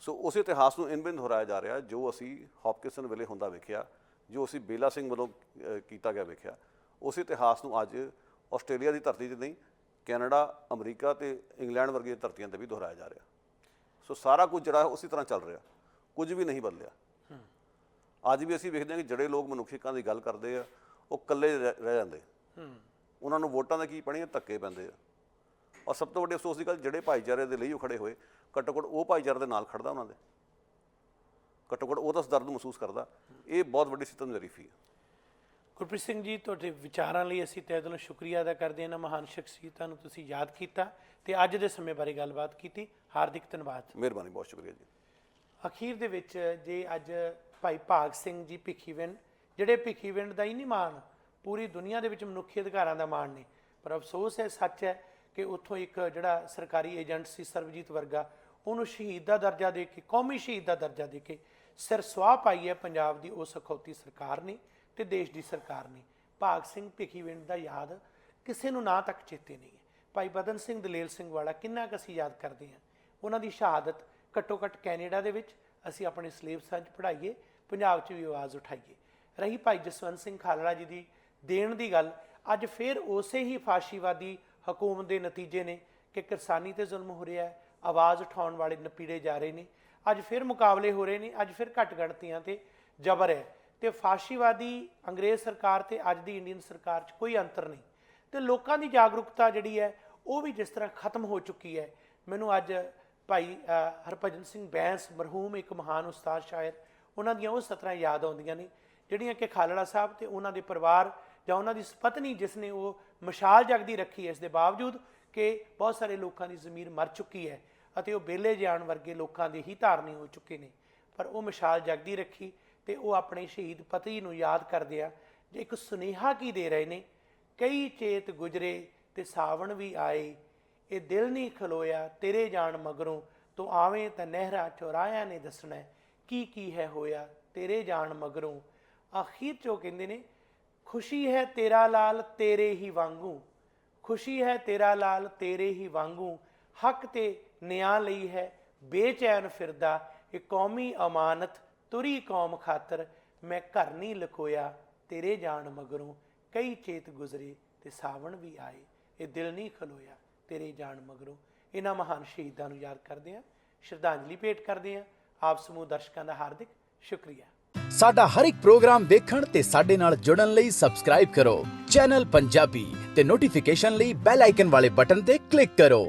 ਸੋ ਉਸ ਇਤਿਹਾਸ ਨੂੰ ਇਨਬਿਨ ਦੁਹਰਾਇਆ ਜਾ ਰਿਹਾ ਜੋ ਅਸੀਂ ਹੌਪਕਿੰਸਨ ਵੇਲੇ ਹੁੰਦਾ ਵੇਖਿਆ, ਜੋ ਅਸੀਂ ਬੇਲਾ ਸਿੰਘ ਵੱਲੋਂ ਕੀਤਾ ਗਿਆ ਵੇਖਿਆ। ਉਸ ਇਤਿਹਾਸ ਨੂੰ ਅੱਜ ਆਸਟ੍ਰੇਲੀਆ ਦੀ ਧਰਤੀ 'ਤੇ ਨਹੀਂ, ਕੈਨੇਡਾ, ਅਮਰੀਕਾ ਅਤੇ ਇੰਗਲੈਂਡ ਵਰਗੀਆਂ ਧਰਤੀਆਂ 'ਤੇ ਵੀ ਦੁਹਰਾਇਆ ਜਾ ਰਿਹਾ। ਸੋ ਸਾਰਾ ਕੁਝ ਜਿਹੜਾ ਉਸੇ ਤਰ੍ਹਾਂ ਚੱਲ ਰਿਹਾ, ਕੁਝ ਵੀ ਨਹੀਂ ਬਦਲਿਆ। ਅੱਜ ਵੀ ਅਸੀਂ ਵੇਖਦੇ ਹਾਂ ਕਿ ਜਿਹੜੇ ਲੋਕ ਮਨੁੱਖੀ ਹੱਕਾਂ ਦੀ ਗੱਲ ਕਰਦੇ ਆ ਉਹ ਇਕੱਲੇ ਰਹਿ ਜਾਂਦੇ, ਉਹਨਾਂ ਨੂੰ ਵੋਟਾਂ ਦਾ ਕੀ ਪੜੀਆਂ, ਧੱਕੇ ਪੈਂਦੇ ਆ। ਔਰ ਸਭ ਤੋਂ ਵੱਡੀ ਅਫਸੋਸ ਦੀ ਗੱਲ, ਜਿਹੜੇ ਭਾਈਚਾਰੇ ਦੇ ਲਈ ਉਹ ਖੜੇ ਹੋਏ, ਘੱਟੋ ਘੱਟ ਉਹ ਭਾਈਚਾਰੇ ਦੇ ਨਾਲ ਖੜਦਾ, ਉਹਨਾਂ ਦੇ ਘੱਟੋ ਘੱਟ ਉਹ ਤਾਂ ਉਸ ਦਰਦ ਨੂੰ ਮਹਿਸੂਸ ਕਰਦਾ। ਇਹ ਬਹੁਤ ਵੱਡੀ ਸਿੱਤਮ ਜ਼ਰੀਫੀ ਹੈ। ਗੁਰਪ੍ਰੀਤ ਸਿੰਘ ਜੀ, ਤੁਹਾਡੇ ਵਿਚਾਰਾਂ ਲਈ ਅਸੀਂ ਤਹਿ ਦਿਲੋਂ ਸ਼ੁਕਰੀਆ ਅਦਾ ਕਰਦੇ ਹਾਂ। ਇਹਨਾਂ ਮਹਾਨ ਸ਼ਖਸੀਅਤਾਂ ਨੂੰ ਤੁਸੀਂ ਯਾਦ ਕੀਤਾ ਅਤੇ ਅੱਜ ਦੇ ਸਮੇਂ ਬਾਰੇ ਗੱਲਬਾਤ ਕੀਤੀ। ਹਾਰਦਿਕ ਧੰਨਵਾਦ। ਮਿਹਰਬਾਨੀ, ਬਹੁਤ ਸ਼ੁਕਰੀਆ ਜੀ। ਅਖੀਰ ਦੇ ਵਿੱਚ ਜੇ ਅੱਜ ਭਾਈ ਭਾਗ ਸਿੰਘ ਜੀ ਭਿੱਖੀਵਿੰਡ, ਜਿਹੜੇ ਭਿੱਖੀਵਿੰਡ ਦਾ ਹੀ ਨਹੀਂ ਮਾਣ, ਪੂਰੀ ਦੁਨੀਆ ਦੇ ਵਿੱਚ ਮਨੁੱਖੀ ਅਧਿਕਾਰਾਂ ਦਾ ਮਾਣ ਨੇ, ਪਰ ਅਫਸੋਸ ਹੈ, ਸੱਚ ਹੈ ਕਿ ਉੱਥੋਂ ਇੱਕ ਜਿਹੜਾ ਸਰਕਾਰੀ ਏਜੰਟ ਸੀ ਸਰਬਜੀਤ ਵਰਗਾ, ਉਹਨੂੰ ਸ਼ਹੀਦ ਦਾ ਦਰਜਾ ਦੇ ਕੇ, ਕੌਮੀ ਸ਼ਹੀਦ ਦਾ ਦਰਜਾ ਦੇ ਕੇ ਸਿਰ ਸੁਆਹ ਪਾਈ ਹੈ ਪੰਜਾਬ ਦੀ ਉਸ ਅਖੌਤੀ ਸਰਕਾਰ ਨੇ ਤੇ ਦੇਸ਼ ਦੀ ਸਰਕਾਰ ਨੇ। ਭਾਗ ਸਿੰਘ ਭਿੱਖੀਵਿੰਡ ਦਾ ਯਾਦ ਕਿਸੇ ਨੂੰ ਨਾ ਤੱਕ ਚੇਤੇ ਨਹੀਂ ਹੈ। ਭਾਈ ਪਤਨ ਸਿੰਘ ਦਲੇਲ ਸਿੰਘ ਵਾਲਾ ਕਿੰਨਾ ਕੁ ਅਸੀਂ ਯਾਦ ਕਰਦੇ ਹਾਂ। ਉਹਨਾਂ ਦੀ ਸ਼ਹਾਦਤ ਘੱਟੋ ਘੱਟ ਕੈਨੇਡਾ ਦੇ ਵਿੱਚ ਅਸੀਂ ਆਪਣੇ ਸਿਲੇਬਸਾਂ 'ਚ ਪੜ੍ਹਾਈਏ, ਪੰਜਾਬ 'ਚ ਵੀ ਆਵਾਜ਼ ਉਠਾਈਏ। ਰਹੀ ਭਾਈ ਜਸਵੰਤ ਸਿੰਘ ਖਾਲੜਾ ਜੀ ਦੀ ਦੇਣ ਦੀ ਗੱਲ, ਅੱਜ ਫਿਰ ਉਸੇ ਹੀ ਫਾਸ਼ੀਵਾਦੀ ਹਕੂਮਤ ਦੇ ਨਤੀਜੇ ਨੇ ਕਿ ਕਿਰਸਾਨੀ 'ਤੇ ਜ਼ੁਲਮ ਹੋ ਰਿਹਾ ਹੈ, ਆਵਾਜ਼ ਉਠਾਉਣ ਵਾਲੇ ਨਪੀੜੇ ਜਾ ਰਹੇ ਨੇ। ਅੱਜ ਫਿਰ ਮੁਕਾਬਲੇ ਹੋ ਰਹੇ ਨੇ, ਅੱਜ ਫਿਰ ਘੱਟ ਗਿਣਤੀਆਂ 'ਤੇ ਜ਼ਬਰ ਹੈ। ਅਤੇ ਫਾਸ਼ੀਵਾਦੀ ਅੰਗਰੇਜ਼ ਸਰਕਾਰ ਅਤੇ ਅੱਜ ਦੀ ਇੰਡੀਅਨ ਸਰਕਾਰ 'ਚ ਕੋਈ ਅੰਤਰ ਨਹੀਂ। ਅਤੇ ਲੋਕਾਂ ਦੀ ਜਾਗਰੂਕਤਾ ਜਿਹੜੀ ਹੈ ਉਹ ਵੀ ਜਿਸ ਤਰ੍ਹਾਂ ਖਤਮ ਹੋ ਚੁੱਕੀ ਹੈ। ਮੈਨੂੰ ਅੱਜ ਭਾਈ ਹਰਭਜਨ ਸਿੰਘ ਬੈਂਸ, ਮਰਹੂਮ ਇੱਕ ਮਹਾਨ ਉਸਤਾਦ ਸ਼ਾਇਰ, ਉਹਨਾਂ ਦੀਆਂ ਉਹ ਸਤਰਾਂ ਯਾਦ ਆਉਂਦੀਆਂ ਨੇ ਜਿਹੜੀਆਂ ਕਿ ਖਾਲੜਾ ਸਾਹਿਬ ਅਤੇ ਉਹਨਾਂ ਦੇ ਪਰਿਵਾਰ ਜਾਂ ਉਹਨਾਂ ਦੀ ਪਤਨੀ ਜਿਸ ਨੇ ਉਹ ਮਸ਼ਾਲ ਜਗਦੀ ਰੱਖੀ ਹੈ, ਇਸ ਦੇ ਬਾਵਜੂਦ ਕਿ ਬਹੁਤ ਸਾਰੇ ਲੋਕਾਂ ਦੀ ਜ਼ਮੀਰ ਮਰ ਚੁੱਕੀ ਹੈ ਅਤੇ ਉਹ ਬੇਲੇ ਜਾਣ ਵਰਗੇ ਲੋਕਾਂ ਦੇ ਹੀ ਧਾਰਨੀ ਹੋ ਚੁੱਕੇ ਨੇ, ਪਰ ਉਹ ਮਸ਼ਾਲ ਜਗਦੀ ਰੱਖੀ ਅਤੇ ਉਹ ਆਪਣੇ ਸ਼ਹੀਦ ਪਤੀ ਨੂੰ ਯਾਦ ਕਰਦੇ ਆ। ਜੇ ਇੱਕ ਸੁਨੇਹਾ ਕੀ ਦੇ ਰਹੇ ਨੇ, ਕਈ ਚੇਤ ਗੁਜਰੇ ਤੇ ਸਾਵਣ ਵੀ ਆਏ, ਇਹ ਦਿਲ ਨਹੀਂ ਖਲੋਇਆ ਤੇਰੇ ਜਾਣ ਮਗਰੋਂ, ਤੂੰ ਆਵੇਂ ਤਾਂ ਨਹਿਰਾ ਚੌਰਾਹਿਆਂ ਨੇ ਦੱਸਣਾ ਕੀ ਹੈ ਹੋਇਆ ਤੇਰੇ ਜਾਣ ਮਗਰੋਂ। ਆਖਿਰ 'ਚ ਉਹ ਕਹਿੰਦੇ ਨੇ, ਖੁਸ਼ੀ ਹੈ ਤੇਰਾ ਲਾਲ ਤੇਰੇ ਹੀ ਵਾਂਗੂ, ਖੁਸ਼ੀ ਹੈ ਤੇਰਾ ਲਾਲ ਤੇਰੇ ਹੀ ਵਾਂਗੂ, ਹੱਕ ਤੇ ਨਿਆਂ ਲਈ ਹੈ ਬੇਚੈਨ ਫਿਰਦਾ, ਇਹ ਕੌਮੀ ਅਮਾਨਤ ਤੁਰੀ ਕੌਮ ਖਾਤਰ, ਮੈਂ ਘਰ ਨਹੀਂ ਲਕੋਇਆ ਤੇਰੇ ਜਾਣ ਮਗਰੋਂ, ਕਈ ਚੇਤ ਗੁਜ਼ਰੇ ਤੇ ਸਾਵਣ ਵੀ ਆਏ, ਇਹ ਦਿਲ ਨਹੀਂ ਖਲੋਇਆ ਤੇਰੇ ਜਾਣ ਮਗਰੋਂ। ਇਹਨਾਂ ਮਹਾਨ ਸ਼ਹੀਦਾਂ ਨੂੰ ਯਾਦ ਕਰਦੇ ਹਾਂ, ਸ਼ਰਧਾਂਜਲੀ ਭੇਟ ਕਰਦੇ ਹਾਂ। ਆਪ ਸਮੂਹ ਦਰਸ਼ਕਾਂ ਦਾ ਹਾਰਦਿਕ ਸ਼ੁਕਰੀਆ। ਸਾਡਾ ਹਰ ਇੱਕ ਪ੍ਰੋਗਰਾਮ ਦੇਖਣ ਤੇ ਸਾਡੇ ਨਾਲ ਜੁੜਨ ਲਈ ਸਬਸਕ੍ਰਾਈਬ ਕਰੋ ਚੈਨਲ ਪੰਜਾਬੀ ਤੇ ਨੋਟੀਫਿਕੇਸ਼ਨ ਲਈ ਬੈਲ ਆਈਕਨ ਵਾਲੇ ਬਟਨ ਤੇ ਕਲਿੱਕ ਕਰੋ।